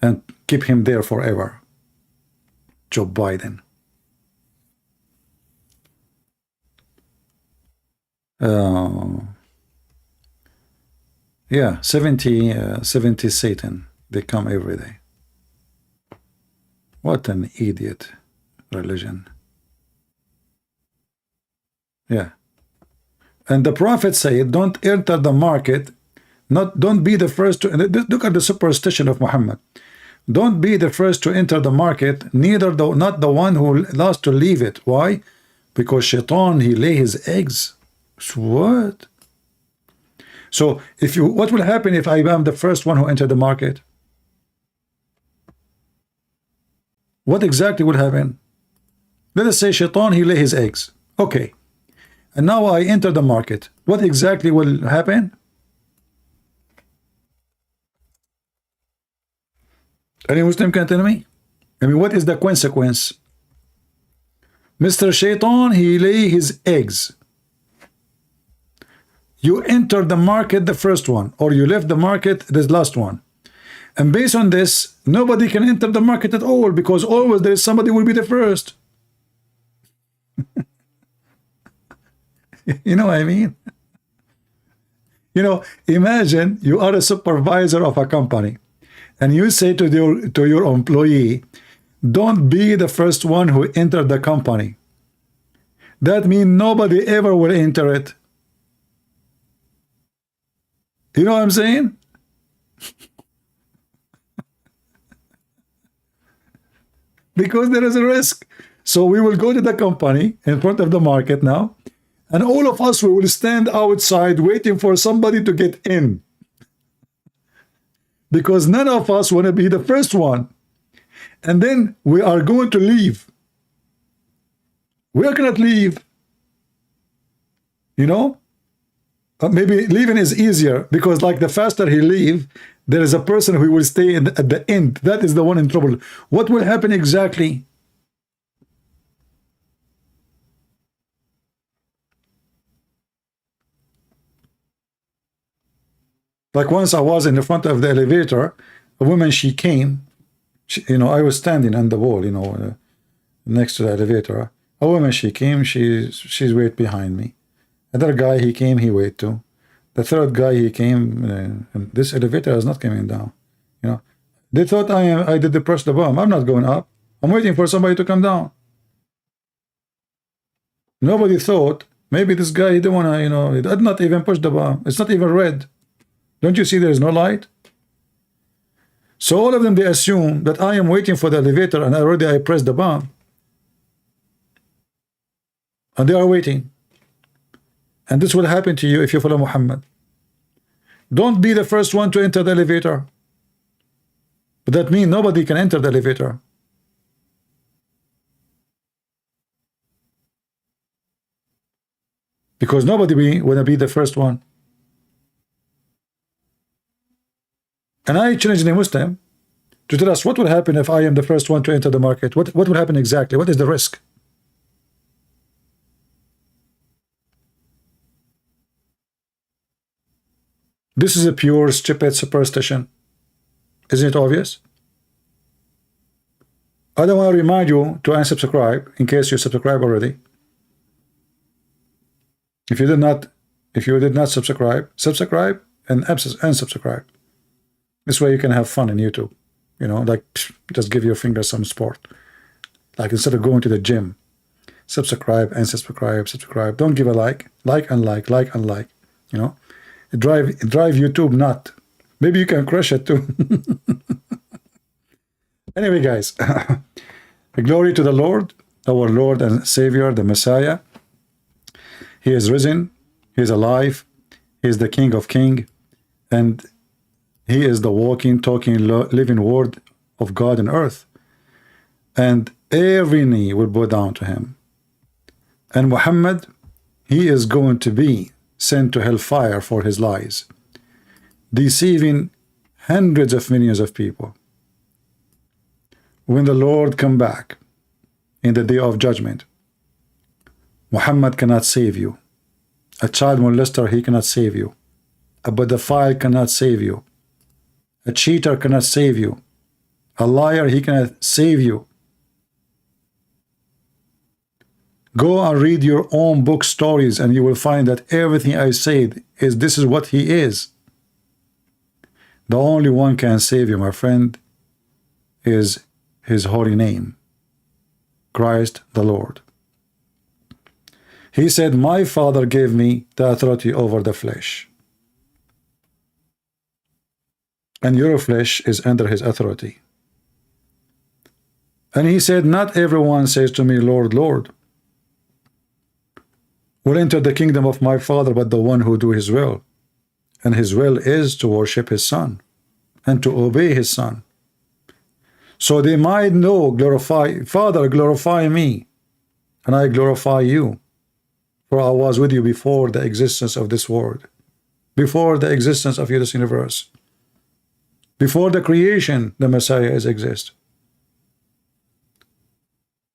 S1: and keep him there forever. Joe Biden. Yeah, 70 Satan. They come every day. What an idiot religion. Yeah. And the Prophet said, don't enter the market, don't be the first to, look at the superstition of Muhammad. Don't be the first to enter the market, not the one who last to leave it. Why? Because Shaitan, he lay his eggs. What? So what will happen if I am the first one who entered the market? What exactly will happen? Let us say Shaitan, he lay his eggs. Okay. And now I enter the market. What exactly will happen? Any Muslim can tell me? I mean, what is the consequence? Mr. Shaitan, he lay his eggs. You enter the market, the first one, or you left the market, the last one. And based on this, nobody can enter the market at all, because always there is somebody who will be the first. You know what I mean? Imagine you are a supervisor of a company, and you say to your employee, don't be the first one who entered the company. That means nobody ever will enter it. You know what I'm saying? Because there is a risk. So we will go to the company in front of the market now, and all of us, we will stand outside waiting for somebody to get in. Because none of us want to be the first one. And then we are going to leave. We cannot leave. Maybe leaving is easier, because like the faster he leave, there is a person who will stay at the end. That is the one in trouble. What will happen exactly? Like once I was in the front of the elevator, a woman, she came, I was standing on the wall, next to the elevator. A woman, she came, she's wait behind me. Another guy, he came, he wait too. The third guy, he came, and this elevator is not coming down. They thought I did press the button. I'm not going up. I'm waiting for somebody to come down. Nobody thought, maybe this guy, he didn't want to, he did not even push the button. It's not even red. Don't you see there is no light? So all of them, they assume that I am waiting for the elevator and I pressed the button. And they are waiting. And this will happen to you if you follow Muhammad. Don't be the first one to enter the elevator. But that means nobody can enter the elevator. Because nobody want to be the first one. And I challenge the Muslim to tell us what will happen if I am the first one to enter the market. What will happen exactly? What is the risk? This is a pure stupid superstition. Isn't it obvious? I don't want to remind you to unsubscribe in case you subscribe already. If you did not subscribe, subscribe and unsubscribe. This way you can have fun in YouTube. You know, like just give your finger some sport. Like instead of going to the gym, subscribe and subscribe. Don't give a like and like. You know, drive YouTube nut. Maybe you can crush it too. Anyway, guys, glory to the Lord, our Lord and Savior, the Messiah. He is risen. He is alive. He is the King of Kings, and He is the walking, talking, living Word of God on earth. And every knee will bow down to Him. And Muhammad, he is going to be sent to hellfire for his lies, deceiving hundreds of millions of people. When the Lord come back in the day of judgment, Muhammad cannot save you. A child molester, he cannot save you. A pedophile cannot save you. A cheater cannot save you. A liar, he cannot save you. Go and read your own book stories and you will find that everything I said is this is what he is. The only one can save you, my friend, is His holy name, Christ the Lord. He said, my Father gave me the authority over the flesh. And your flesh is under His authority. And He said, not everyone says to me, Lord, Lord, will enter the kingdom of my Father, but the one who do His will. And His will is to worship His Son and to obey His Son. So they might know, glorify, Father, glorify me, and I glorify you. For I was with you before the existence of this world, before the existence of this universe, before the creation, the Messiah is exist.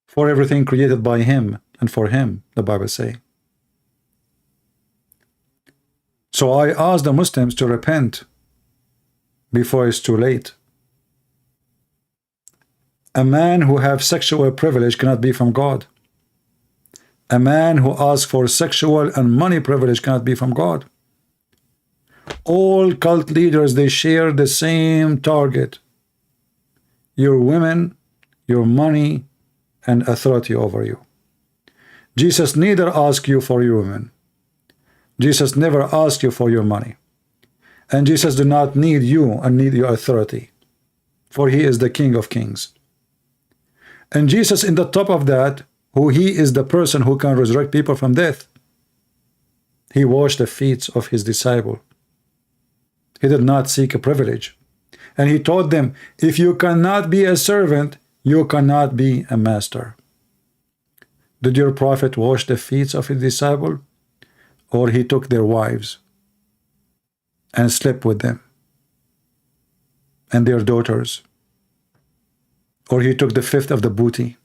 S1: For everything created by Him and for Him, the Bible say. So I ask the Muslims to repent before it's too late. A man who have sexual privilege cannot be from God. A man who asks for sexual and money privilege cannot be from God. All cult leaders, they share the same target. Your women, your money, and authority over you. Jesus neither asked you for your women. Jesus never asked you for your money. And Jesus do not need you and need your authority. For He is the King of Kings. And Jesus, in the top of that, who He is the person who can resurrect people from death, He washed the feet of His disciple. He did not seek a privilege. And He taught them, if you cannot be a servant, you cannot be a master. Did your prophet wash the feet of his disciple? Or he took their wives and slept with them and their daughters? Or he took the fifth of the booty?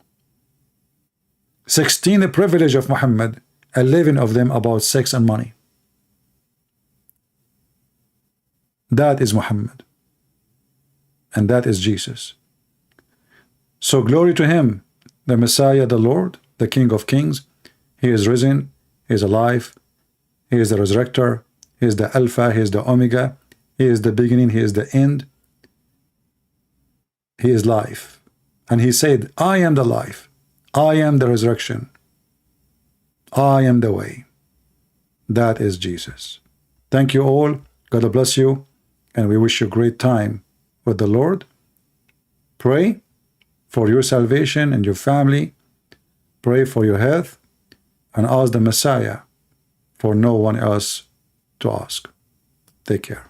S1: 16 the privilege of Muhammad, 11 of them about sex and money. That is Muhammad. And that is Jesus. So glory to Him, the Messiah, the Lord, the King of Kings. He is risen, He is alive, He is the resurrector, He is the Alpha, He is the Omega, He is the beginning, He is the end. He is life. And He said, I am the life, I am the resurrection, I am the way. That is Jesus. Thank you all. God bless you. And we wish you a great time with the Lord. Pray for your salvation and your family. Pray for your health. And ask the Messiah for no one else to ask. Take care.